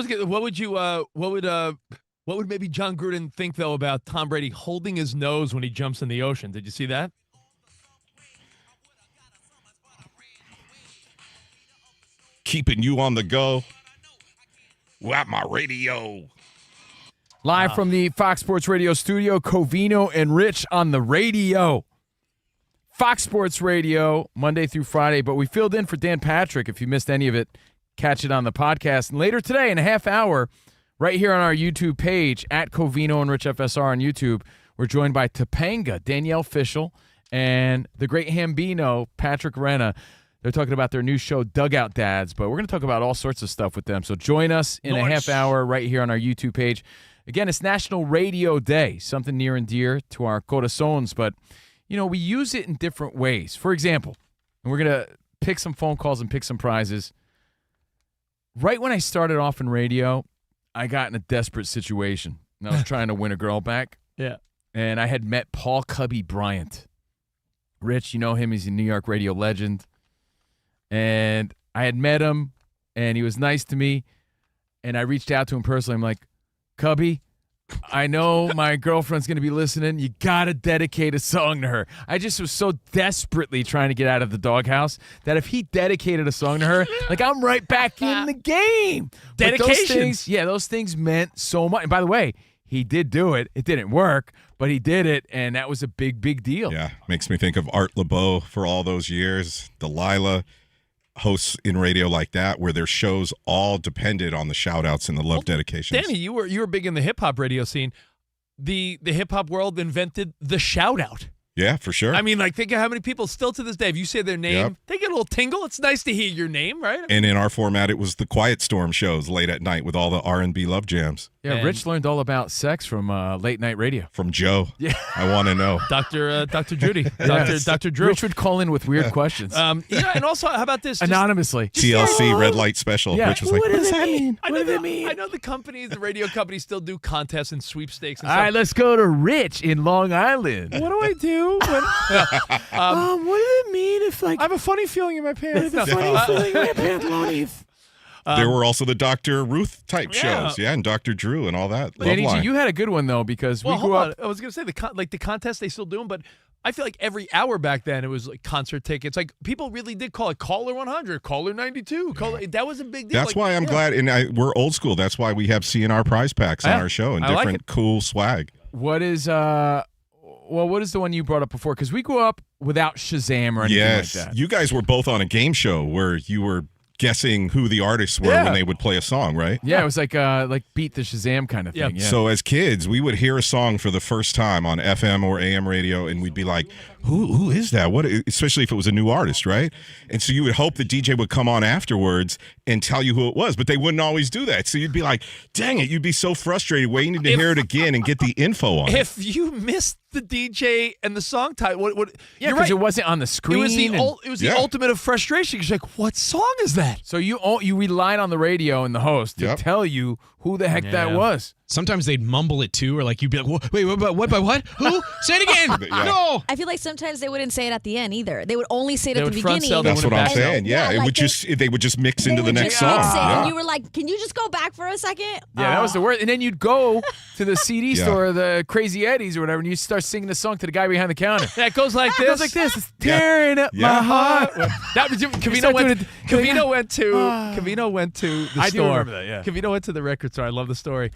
would maybe John Gruden think though about Tom Brady holding his nose when he jumps in the ocean? Did you see that? Keeping you on the go. At my radio. Live from the Fox Sports Radio studio, Covino and Rich on the radio. Fox Sports Radio, Monday through Friday, but we filled in for Dan Patrick. If you missed any of it, catch it on the podcast. And later today, in a half hour, right here on our YouTube page, at Covino and Rich FSR on YouTube, we're joined by Topanga, Danielle Fishel, and the great Hambino, Patrick Renna. They're talking about their new show, Dugout Dads, but we're going to talk about all sorts of stuff with them. So join us in a half hour right here on our YouTube page. Again, it's National Radio Day, something near and dear to our corazones, but, we use it in different ways. For example, and we're going to pick some phone calls and pick some prizes. Right when I started off in radio, I got in a desperate situation. And I was trying to win a girl back. Yeah. And I had met Paul Cubby Bryant. Rich, you know him. He's a New York radio legend. And I had met him, and he was nice to me. And I reached out to him personally. I'm like, Cubby, I know my girlfriend's going to be listening. You got to dedicate a song to her. I just was so desperately trying to get out of the doghouse that if he dedicated a song to her, like, I'm right back in the game. Dedications. Those things meant so much. And by the way, he did do it. It didn't work, but he did it, and that was a big, big deal. Yeah, makes me think of Art LeBeau for all those years, Delilah. Hosts in radio like that where their shows all depended on the shout outs and the love dedications. Danny, you were big in the hip hop radio scene. The hip hop world invented the shout out. Yeah, for sure. I mean, like, think of how many people still to this day, if you say their name, Yep. they get a little tingle. It's nice to hear your name, right? And in our format, it was the Quiet Storm shows late at night with all the R&B love jams. Yeah, And- Rich learned all about sex from late night radio. From Joe. Yeah. I want to know. Dr. Judy. Yes. Dr. Drew. Rich would call in with weird questions. And also, how about this? Just- Anonymously. TLC Red Light Special. Yeah. Rich was like, What does that mean? I know the companies, the radio companies still do contests and sweepstakes and All stuff. right, let's go to Rich in Long Island. What do I do when What does it mean if, like, I have a funny feeling in my pants? feeling in my pants, there were also the Dr. Ruth type yeah. shows. Yeah, and Dr. Drew and all that. Love Danny G, line. you had a good one, though, because Well, we hold grew on. up. I was going to say, the contest, they still do them, but I feel like every hour back then, it was like concert tickets. Like, people really did call it Caller 100, Caller 92. That was a big deal. That's why I'm glad, and we're old school. That's why we have CNR prize packs on our show and I like different cool swag. What is what is the one you brought up before? Because we grew up without Shazam or anything Yes, like that. you guys were both on a game show where you were guessing who the artists were when they would play a song, right? Yeah, it was like beat the Shazam kind of thing. Yeah. So as kids, we would hear a song for the first time on FM or AM radio, and we'd be like, "Who is that?" What? Especially if it was a new artist, right? And so you would hope the DJ would come on afterwards and tell you who it was, but they wouldn't always do that. So you'd be like, "Dang it!" You'd be so frustrated waiting to hear it again and get the info on it. If you missed the DJ and the song title, what? Yeah, you're because right. it wasn't on the screen. It was the ultimate of frustration. You're like, what song is that? So you relied on the radio and the host to tell you who the heck that was. Sometimes they'd mumble it too, or like you'd be like, "Wait, what? By what? Who? Say it again!" No. I feel like sometimes they wouldn't say it at the end either. They would only say it They at the would front beginning. sell, That's what I'm And- saying. Yeah, it like would they would just mix into the next song. mix it, Yeah. And you were like, "Can you just go back for a second?" Yeah, that was the worst. And then you'd go to the CD Yeah. store, the Crazy Eddies or whatever, and you start singing the song to the guy behind the counter. That goes like It this. goes like this. It's tearing up my heart. That was Covino went to the I store. do remember that, yeah. Covino went to the record store. I love the story.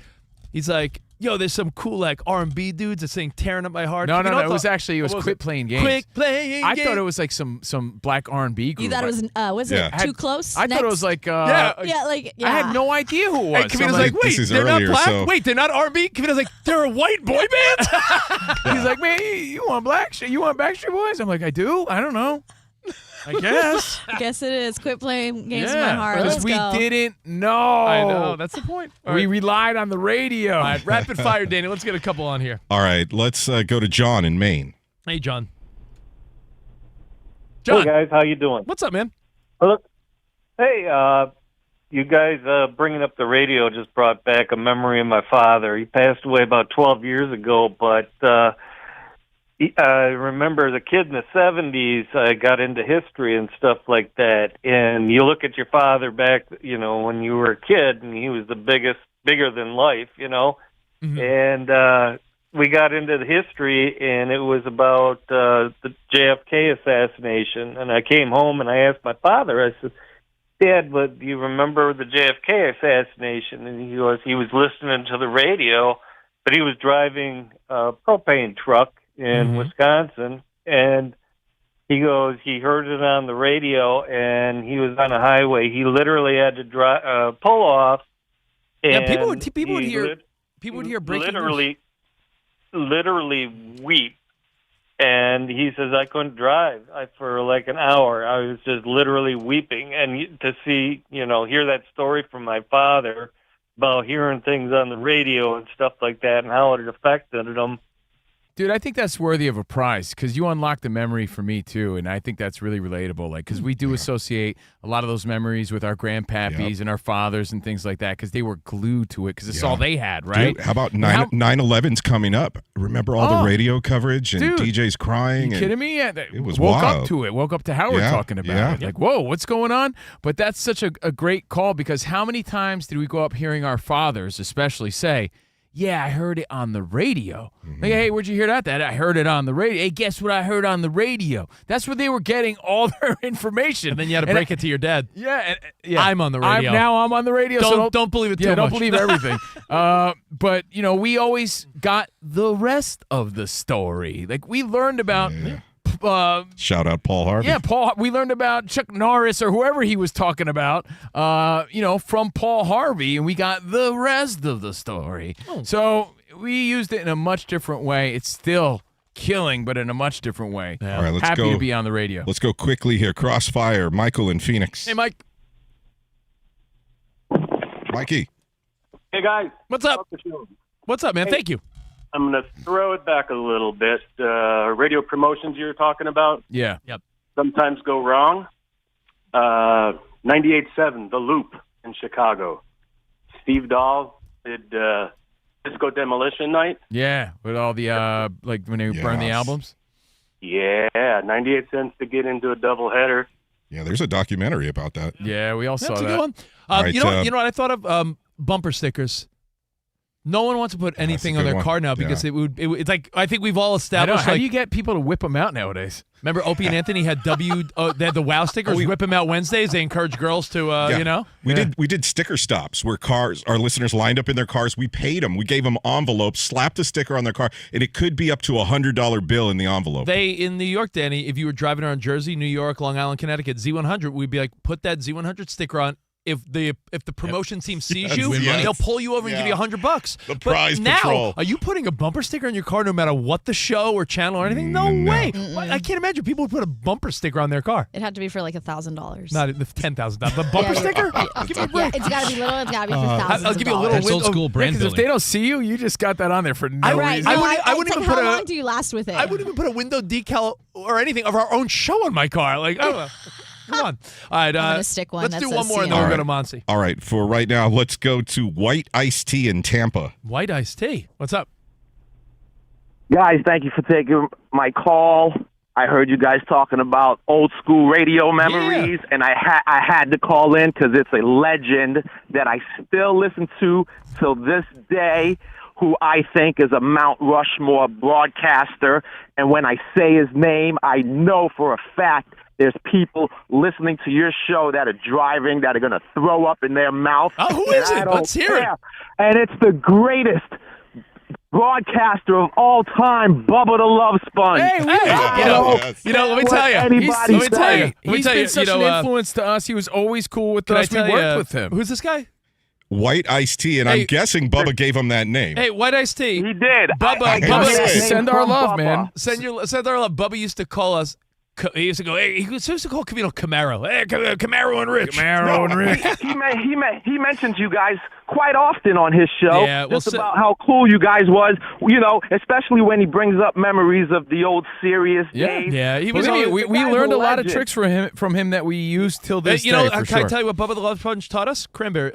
He's like, "Yo, there's some cool like R&B dudes that sing "Tearing Up My Heart." No. Covino It was thought- actually what was Quit Playing Games. Quit playing. I games. thought it was like some black R&B group. You thought it was Yeah. it Too Close? I thought it was like yeah, I had no idea who it was. And So Covino's I'm like, This "Wait, is they're earlier, not black. so- Wait, they're not R&B." Covino's like, "They're a white boy band." he's like, "Man, you want you want Backstreet Boys?" I'm like, "I do. I don't know. I guess." I guess it is. Quit playing games with my heart. because Let's we go. didn't know. I know. That's the point. All We right. relied on the radio. All right, rapid fire, Danny. Let's get a couple on here. All right, let's go to John in Maine. Hey, John. Hey guys, how you doing? What's up, man? Hey, you guys bringing up the radio just brought back a memory of my father. He passed away about 12 years ago, but I remember as a kid in the 70s, I got into history and stuff like that. And you look at your father back, when you were a kid, and he was the bigger than life, Mm-hmm. And we got into the history, and it was about the JFK assassination. And I came home and I asked my father, I said, "Dad, but do you remember the JFK assassination?" And he was listening to the radio, but he was driving a propane truck in Wisconsin, and he goes, he heard it on the radio, and he was on a highway. He literally had to pull off. And Yeah, people would hear breaking news. literally weep. And he says, "I couldn't drive for like an hour. I was just literally weeping." And to see, hear that story from my father about hearing things on the radio and stuff like that and how it affected him. Dude, I think that's worthy of a prize because you unlocked the memory for me too, and I think that's really relatable. Like, because we do associate a lot of those memories with our grandpappies and our fathers and things like that because they were glued to it because it's all they had, right? Dude, how about 9/11's coming up? Remember all the radio coverage and DJs crying? You kidding me? Yeah, it was woke wild. up to it. Woke up to Howard talking about it. Like, whoa, what's going on? But that's such a great call because how many times did we go up hearing our fathers, especially, say, "Yeah, I heard it on the radio." Like, "Hey, where'd you hear that? I heard it on the radio." Hey, guess what I heard on the radio? That's where they were getting all their information. And then you had to break it to your dad. Yeah, I'm on the radio. I'm on the radio. Don't believe it too yeah, much. don't believe everything. But, we always got the rest of the story. Like, we learned about... Shout out Paul Harvey. Yeah, Paul. We learned about Chuck Norris or whoever he was talking about, from Paul Harvey, and we got the rest of the story. So we used it in a much different way. It's still killing, but in a much different way. Yeah. All right, let's Happy go. to be on the radio. Let's go quickly here. Crossfire, Michael in Phoenix. Hey, Mike. Mikey. Hey, guys. What's up? What's up, man? Thank you. I'm going to throw it back a little bit. Radio promotions you were talking about Yeah. Yep. sometimes go wrong. 98.7, The Loop in Chicago. Steve Dahl did Disco Demolition Night. Yeah, with all the, like when they burn the albums. Yeah, 98 cents to get into a doubleheader. Yeah, there's a documentary about that. Yeah, we all saw That's a that. good one. All right, you know what I thought of? Bumper stickers. No one wants to put anything on good their one. car now because it's like, I think we've all established. How like, do you get people to whip them out nowadays? Remember Opie and Anthony had they had the WOW stickers, whip them out Wednesdays. They encourage girls to, you know. We did sticker stops where our listeners lined up in their cars. We paid them. We gave them envelopes, slapped a sticker on their car, and it could be up to $100 bill in the envelope. They, in New York, Danny, if you were driving around Jersey, New York, Long Island, Connecticut, Z100, we'd be like, put that Z100 sticker on. If the promotion team sees you, they'll pull you over and give you $100. The prize now, patrol. Are you putting a bumper sticker on your car no matter what the show or channel or anything? No way. I can't imagine people would put a bumper sticker on their car. It had to be for like $1,000. Not the $10,000. The bumper sticker? Give me a break. It's got to be little. It's got to be for thousands. I'll give you a little That's old school brand Because if building. they don't see you, you just got that on there for no reason. I wouldn't even put how long do you last with it? I wouldn't even put a window decal or anything of our own show on my car. Like, I don't know. Come on. All right. I'm gonna stick one Let's that do says one more and then CNN. we'll go to Monse. All right, for right now, let's go to White Iced Tea in Tampa. White iced tea. What's up? Guys, thank you for taking my call. I heard you guys talking about old school radio memories, and I had to call in because it's a legend that I still listen to till this day, who I think is a Mount Rushmore broadcaster. And when I say his name, I know for a fact there's people listening to your show that are driving that are going to throw up in their mouth. Oh, who is it? Let's hear it. And it's the greatest broadcaster of all time, Bubba the Love Sponge. Hey, let me tell you. He's been such an influence to us. He was always cool with us. We worked with him. Who's this guy? White Iced Tea, and I'm guessing Bubba gave him that name. Hey, White Iced Tea. He did. Bubba, send our love, man. Send our love. Bubba used to call us. He used to go. Hey, he used to call Covino Camaro. Hey, Camaro and Rich. Camaro and Rich. He mentions you guys quite often on his show. Yeah, just about how cool you guys was. You know, especially when he brings up memories of the old serious days. Yeah. He we was. learned a lot of tricks from him that we use till this day. Can I tell you what Bubba the Love Sponge taught us? Cranberry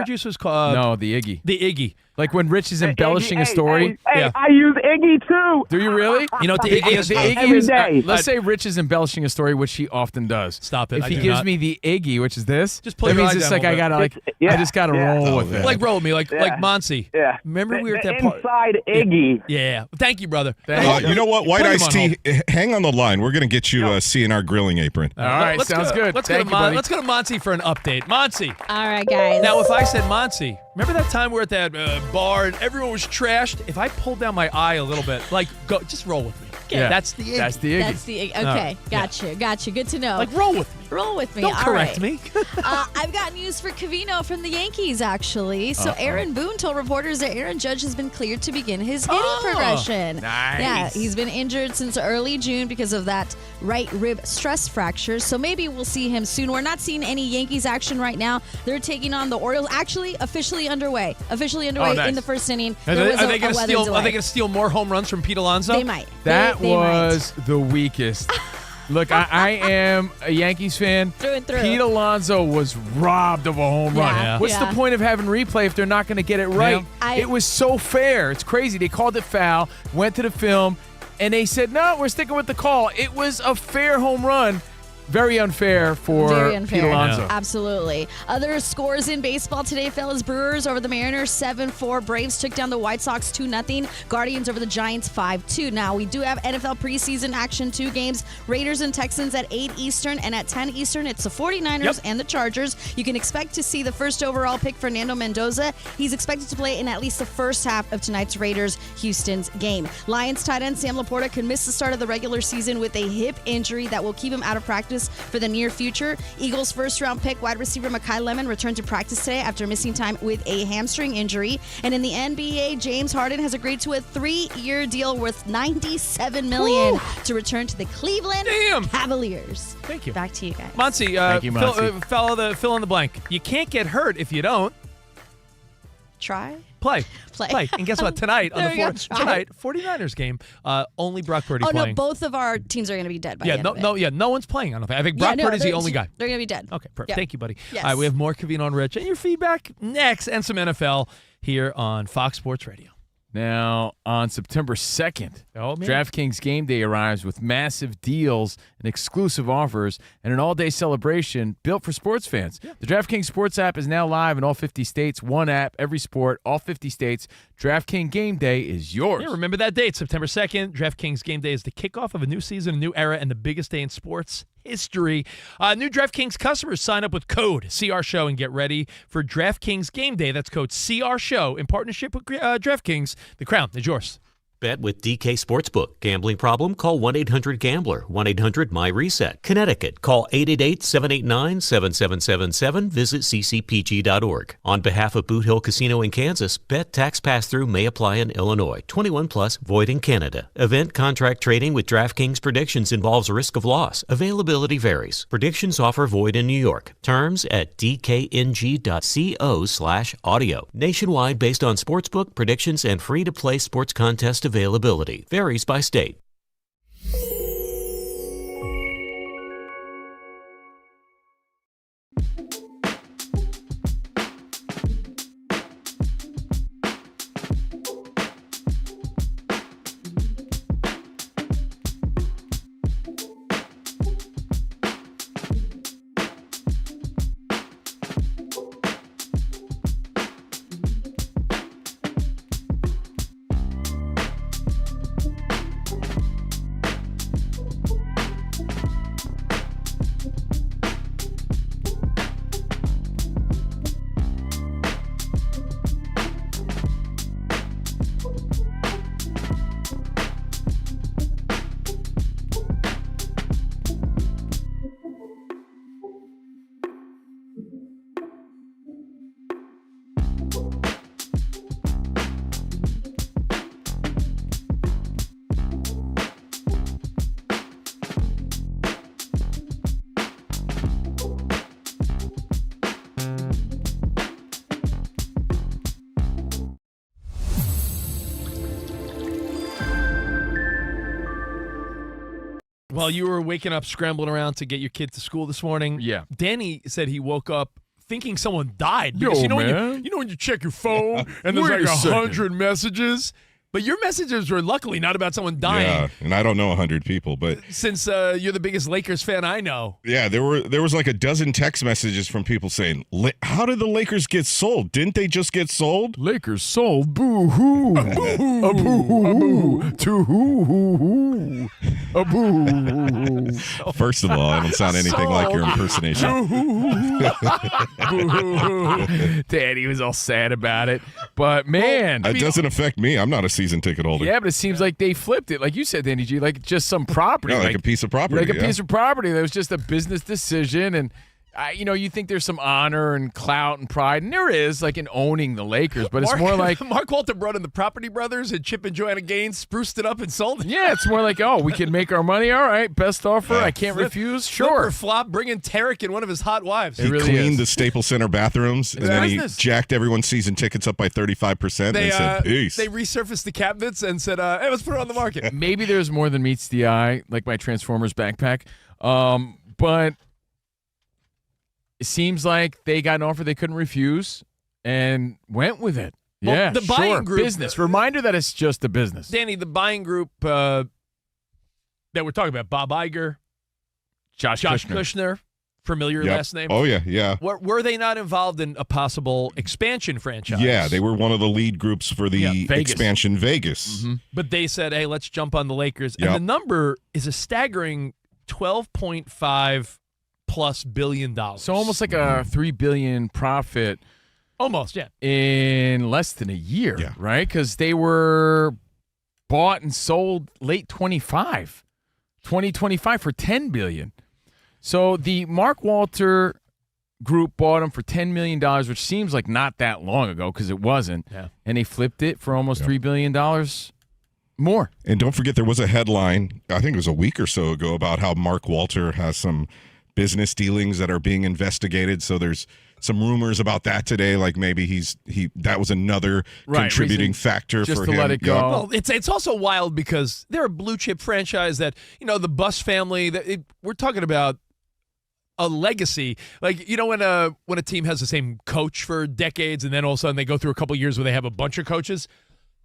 juice was called. No, the Iggy. The Iggy. Like when Rich is embellishing a story. Hey, I use Iggy too. Do you really? You know what the Iggy is? The Iggy Every is. day. Let's say Rich is embellishing a story, which he often does. Stop it. If I he do gives not. me the Iggy, which is this, Just pull that your means eye it's down like a I little gotta bit. I just gotta roll with it. Like roll with me, like Monse. Yeah. Remember we were at that the part. inside Iggy. Yeah. Thank you, brother. You know what? White Put him Iced on Tea, hang on the line. We're going to get you a C&R grilling apron. All right, sounds good. Let's Thank you, buddy. Let's go to Monse for an update. Monse. All right, guys. Now, if I said Monse, remember that time we were at that bar and everyone was trashed? If I pulled down my eye a little bit, just roll with me. Yeah. That's the Iggy. That's the Iggy. That's the okay. Got you. Good to know. Like roll with me. Roll with me. Don't All correct right. me. I've got news for Covino from the Yankees, actually. So Aaron Boone told reporters that Aaron Judge has been cleared to begin his hitting progression. Nice. Yeah, he's been injured since early June because of that right rib stress fracture. So maybe we'll see him soon. We're not seeing any Yankees action right now. They're taking on the Orioles. Actually, officially underway Nice. in the first inning. Are There they was going a weather to delay. steal more home runs from Pete Alonso? They might. That They might. was the weakest. Look, I am a Yankees fan. Through and through. Pete Alonso was robbed of a home run. Yeah. What's the point of having replay if they're not going to get it right? It was so fair. It's crazy. They called it foul, went to the film, and they said, no, we're sticking with the call. It was a fair home run. Very unfair for Pete Alonso. Absolutely. Other scores in baseball today, fellas. Brewers over the Mariners 7-4. Braves took down the White Sox 2-0. Guardians over the Giants 5-2. Now, we do have NFL preseason action, 2 games. Raiders and Texans at 8 Eastern, and at 10 Eastern, it's the 49ers and the Chargers. You can expect to see the first overall pick, Fernando Mendoza. He's expected to play in at least the first half of tonight's Raiders-Houston's game. Lions tight end Sam Laporta could miss the start of the regular season with a hip injury that will keep him out of practice practice for the near future. Eagles first-round pick wide receiver Mekhi Lemon returned to practice today after missing time with a hamstring injury. And in the NBA, James Harden has agreed to a 3-year deal worth $97 million to return to the Cleveland Cavaliers. Thank you. Back to you guys. Monse, Thank you, Monse. fill in the blank. You can't get hurt if you don't Try. play. And guess what? Tonight on There you go, the try. 49ers game, only Brock Purdy Oh, playing. no, both of our teams are going to be dead by the end of it. No one's playing. I don't think. I think Brock Purdy's the only guy. They're going to be dead. Okay, perfect. Yeah. Thank you, buddy. Yes. All right, we have more Covino and Rich and your feedback next, and some NFL here on Fox Sports Radio. Now, on September 2nd, DraftKings Game Day arrives with massive deals and exclusive offers and an all-day celebration built for sports fans. The DraftKings Sports app is now live in all 50 states. One app, every sport, all 50 states. DraftKings Game Day is yours. Yeah, remember that date, September 2nd. DraftKings Game Day is the kickoff of a new season, a new era, and the biggest day in sports history. New DraftKings customers sign up with code CRSHOW and get ready for DraftKings Game Day. That's code CRSHOW in partnership with DraftKings. The crown is yours. Bet with DK Sportsbook. Gambling problem? Call 1-800-GAMBLER. 1-800-MY-RESET. Connecticut. Call 888-789-7777. Visit ccpg.org. On behalf of Boot Hill Casino in Kansas, bet tax pass-through may apply in Illinois. 21 plus, void in Canada. Event contract trading with DraftKings Predictions involves risk of loss. Availability varies. Predictions offer void in New York. Terms at dkng.co/audio. Nationwide based on sportsbook, predictions, and free-to-play sports contest availability. Varies by state. While you were waking up, scrambling around to get your kid to school this morning, Danny said he woke up thinking someone died. Because man. When you check your phone and there's Wait like a second. 100 messages, but your messages were luckily not about someone dying. Yeah, and I don't know 100 people, but Since you're the biggest Lakers fan I know. yeah, there was like a dozen text messages from people saying, "How did the Lakers get sold? Didn't they just get sold?" Lakers sold. Boo-hoo. A boo-hoo. To-hoo-hoo-hoo. A boo. First of all, I don't sound anything like your impersonation. Danny was all sad about it. But, man. It doesn't affect me. I'm not a season ticket holder. Yeah, but it seems like they flipped it. Like you said, Danny G, like just some property. Yeah, like a piece of property. Like a piece of property. That was just a business decision. And, you think there's some honor and clout and pride. And there is, like, in owning the Lakers. But it's more like. Mark Walter brought in the Property Brothers and Chip and Joanna Gaines spruced it up and sold it. Yeah, it's more like, we can make our money. All right, best offer. I can't refuse. Flip Sure. or flop, bring in Tarek and one of his hot wives. He cleaned the Staples Center bathrooms, and then he business. jacked everyone's season tickets up by 35%. They said, peace. They resurfaced the cabinets and said, hey, let's put it on the market. Maybe there's more than meets the eye, like my Transformers backpack. But it seems like they got an offer they couldn't refuse and went with it. Well, Yeah, the buying group- business. Reminder that it's just a business. Danny, the buying group that we're talking about, Bob Iger, Josh Kushner, familiar Yep. last name. Oh, yeah. Were they not involved in a possible expansion franchise? Yeah, they were one of the lead groups for the Vegas. expansion Vegas. But they said, hey, let's jump on the Lakers. Yep. And the number is a staggering $12.5+ billion. So almost like a $3 billion profit. Almost, yeah. In less than a year, right? Because they were bought and sold late 2025 for $10 billion. So the Mark Walter group bought him for $10 million, which seems like not that long ago because it wasn't. Yeah. And they flipped it for almost $3 billion more. And don't forget, there was a headline, I think it was a week or so ago, about how Mark Walter has some business dealings that are being investigated. So there's some rumors about that today, like maybe that was another contributing factor just for to him. let it go. Well, it's also wild because they're a blue chip franchise that, the Bus family, we're talking about a legacy. Like, when a team has the same coach for decades and then all of a sudden they go through a couple years where they have a bunch of coaches.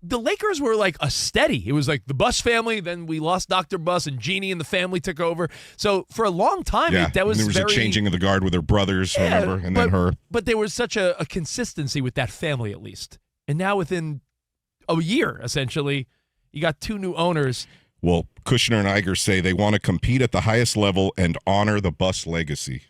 The Lakers were like a steady. It was like the Bus family, then we lost Dr. Bus and Jeannie and the family took over. So for a long time, that was there was a changing of the guard with her brothers, remember, and then her. But there was such a consistency with that family at least. And now within a year, essentially, you got two new owners. Well, Kushner and Iger say they want to compete at the highest level and honor the Bus legacy.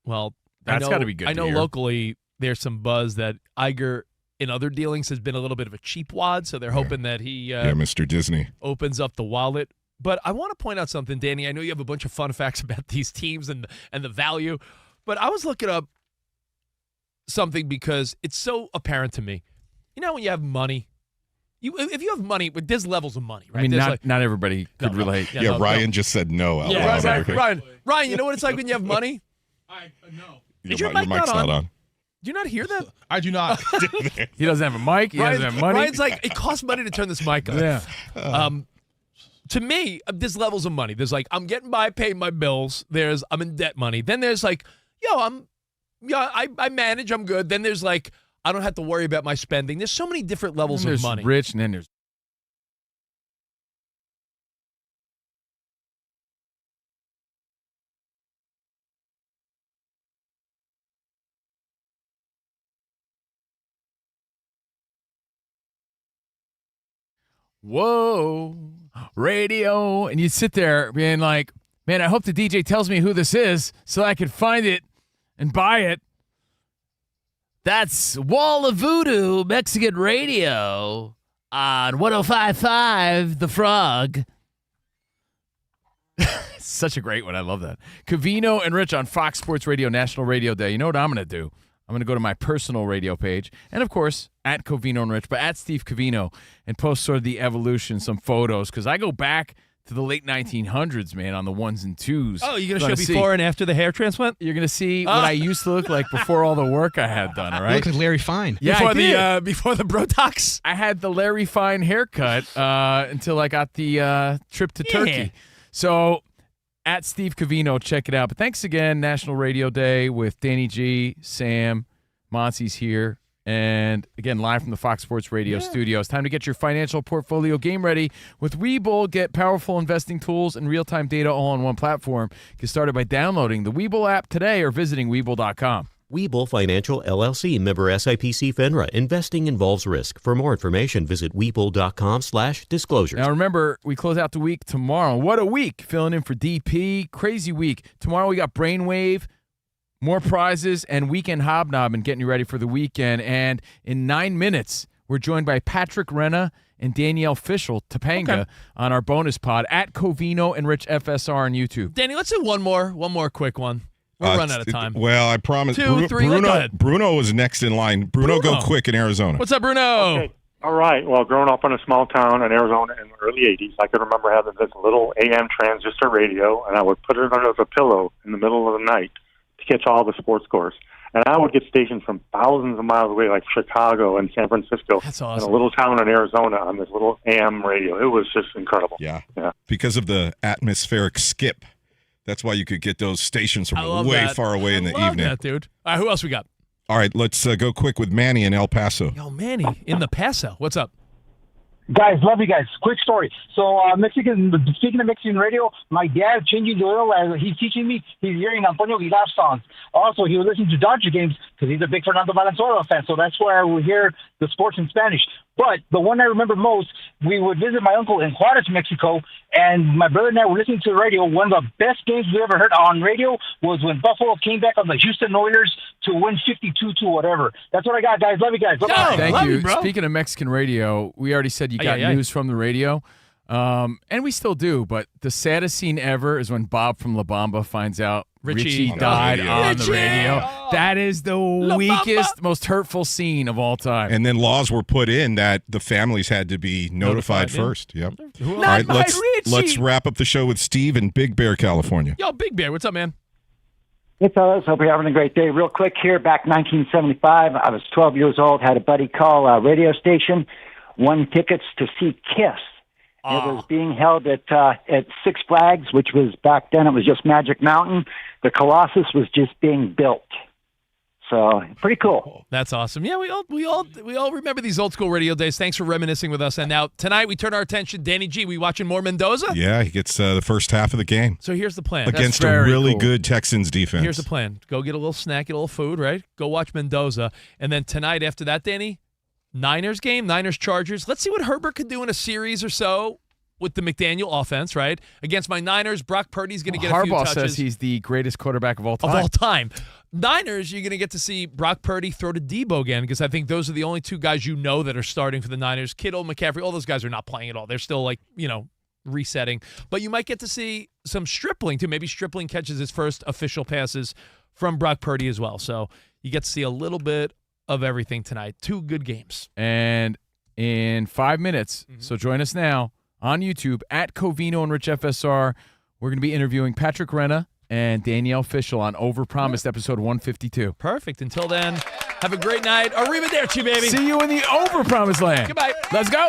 Well, that's got to be good. I know to hear. locally there's some buzz that Iger in other dealings has been a little bit of a cheap wad, so they're hoping that he Mr. Disney opens up the wallet. But I want to point out something, Danny. I know you have a bunch of fun facts about these teams and the value, but I was looking up something because it's so apparent to me. When you have money, if you have money, there's levels of money, right? I mean, There's not everybody could relate. Ryan just said no out loud. Ryan, you know what it's like when you have money? No. Is your mic's not on. Do you not hear that? I do not. He doesn't have a mic. He doesn't have money. Ryan's like, it costs money to turn this mic on. Yeah. To me, there's levels of money. There's like, I'm getting by, paying my bills. There's, I'm in debt money. Then there's like, I manage, I'm good. Then there's like, I don't have to worry about my spending. There's so many different levels of money. There's rich, and then there's whoa, radio. And you sit there being like, man, I hope the DJ tells me who this is so I can find it and buy it. That's Wall of Voodoo Mexican Radio on 105.5 The Frog. Such a great one. I love that. Covino and Rich on Fox Sports Radio National Radio Day. You know what I'm going to do? I'm going to go to my personal radio page, and of course, at Covino and Rich, but at Steve Covino, and post sort of the evolution, some photos, because I go back to the late 1900s, man, on the ones and twos. Oh, you're going to show before and after the hair transplant? You're going to see what I used to look like before all the work I had done, all right? You look like Larry Fine. Yeah, before the Botox? I had the Larry Fine haircut until I got the trip to Turkey. So at Steve Covino, check it out. But thanks again, National Radio Day with Danny G, Sam, Monse's here. And again, live from the Fox Sports Radio studios. Time to get your financial portfolio game ready with Webull. Get powerful investing tools and real-time data all on one platform. Get started by downloading the Webull app today or visiting Webull.com. Webull Financial LLC, member SIPC FINRA. Investing involves risk. For more information, visit Webull.com/disclosures. Now remember, we close out the week tomorrow. What a week! Filling in for DP. Crazy week. Tomorrow we got Brainwave, more prizes, and Weekend Hobnob, and getting you ready for the weekend. And in 9 minutes, we're joined by Patrick Renna and Danielle Fishel, Topanga, on our bonus pod at Covino and Rich FSR on YouTube. Danny, let's do one more quick one. We're running out of time. Well, I promise. 2, 3, go ahead. Bruno was next in line. Bruno, go quick in Arizona. What's up, Bruno? Okay. All right. Well, growing up in a small town in Arizona in the early 80s, I can remember having this little AM transistor radio, and I would put it under the pillow in the middle of the night to catch all the sports scores. And I would get stations from thousands of miles away, like Chicago and San Francisco, That's awesome. in a little town in Arizona on this little AM radio. It was just incredible. Yeah. Because of the atmospheric skip. That's why you could get those stations from way far away in the evening. That, dude. All right, who else we got? All right, let's go quick with Manny in El Paso. Yo, Manny in the Paso. What's up? Guys, love you guys. Quick story. So, speaking of Mexican radio, my dad changing the oil as he's teaching me. He's hearing Antonio Aguilar songs. Also, he was listening to Dodger games because he's a big Fernando Valenzuela fan. So that's where I would hear the sports in Spanish. But the one I remember most, we would visit my uncle in Juarez, Mexico, and my brother and I were listening to the radio. One of the best games we ever heard on radio was when Buffalo came back on the Houston Oilers to win 52 to whatever. That's what I got, guys. Love you guys. Bye-bye. Thank you. Speaking of Mexican radio, we already said you got news from the radio. And we still do, but the saddest scene ever is when Bob from La Bamba finds out Richie Richie died died. on the Richie! radio. That is the weakest, most hurtful scene of all time. And then laws were put in that the families had to be notified yeah. first. Yep. Not All right, my let's Richie! wrap up the show with Steve in Big Bear, California. Yo, Big Bear, what's up, man? Hey, fellas. Hope you're having a great day. Real quick here, back 1975, I was 12 years old, had a buddy call a radio station, won tickets to see Kiss. It was being held at Six Flags, which was back then, it was just Magic Mountain. The Colossus was just being built. So pretty cool. That's awesome. Yeah, we all remember these old school radio days. Thanks for reminiscing with us. And now tonight we turn our attention. Danny G, we watching more Mendoza? Yeah, he gets the first half of the game. So here's the plan. Against a really good Texans defense. Here's the plan. Go get a little snack, get a little food, right? Go watch Mendoza. And then tonight after that, Danny, Niners game, Niners-Chargers. Let's see what Herbert could do in a series or so with the McDaniel offense, right? Against my Niners, Brock Purdy's going to get a few touches. Harbaugh says he's the greatest quarterback of all time. Of all time. Niners, you're going to get to see Brock Purdy throw to Debo again because I think those are the only two guys you know that are starting for the Niners. Kittle, McCaffrey, all those guys are not playing at all. They're still resetting. But you might get to see some Stripling too. Maybe Stripling catches his first official passes from Brock Purdy as well. So you get to see a little bit of everything tonight. Two good games. And in 5 minutes, so join us now on YouTube at Covino and Rich FSR. We're going to be interviewing Patrick Renna and Danielle Fishel on Overpromised episode 152. Perfect. Until then, have a great night. Arrivederci, baby. See you in the Overpromised land. Goodbye. Let's go.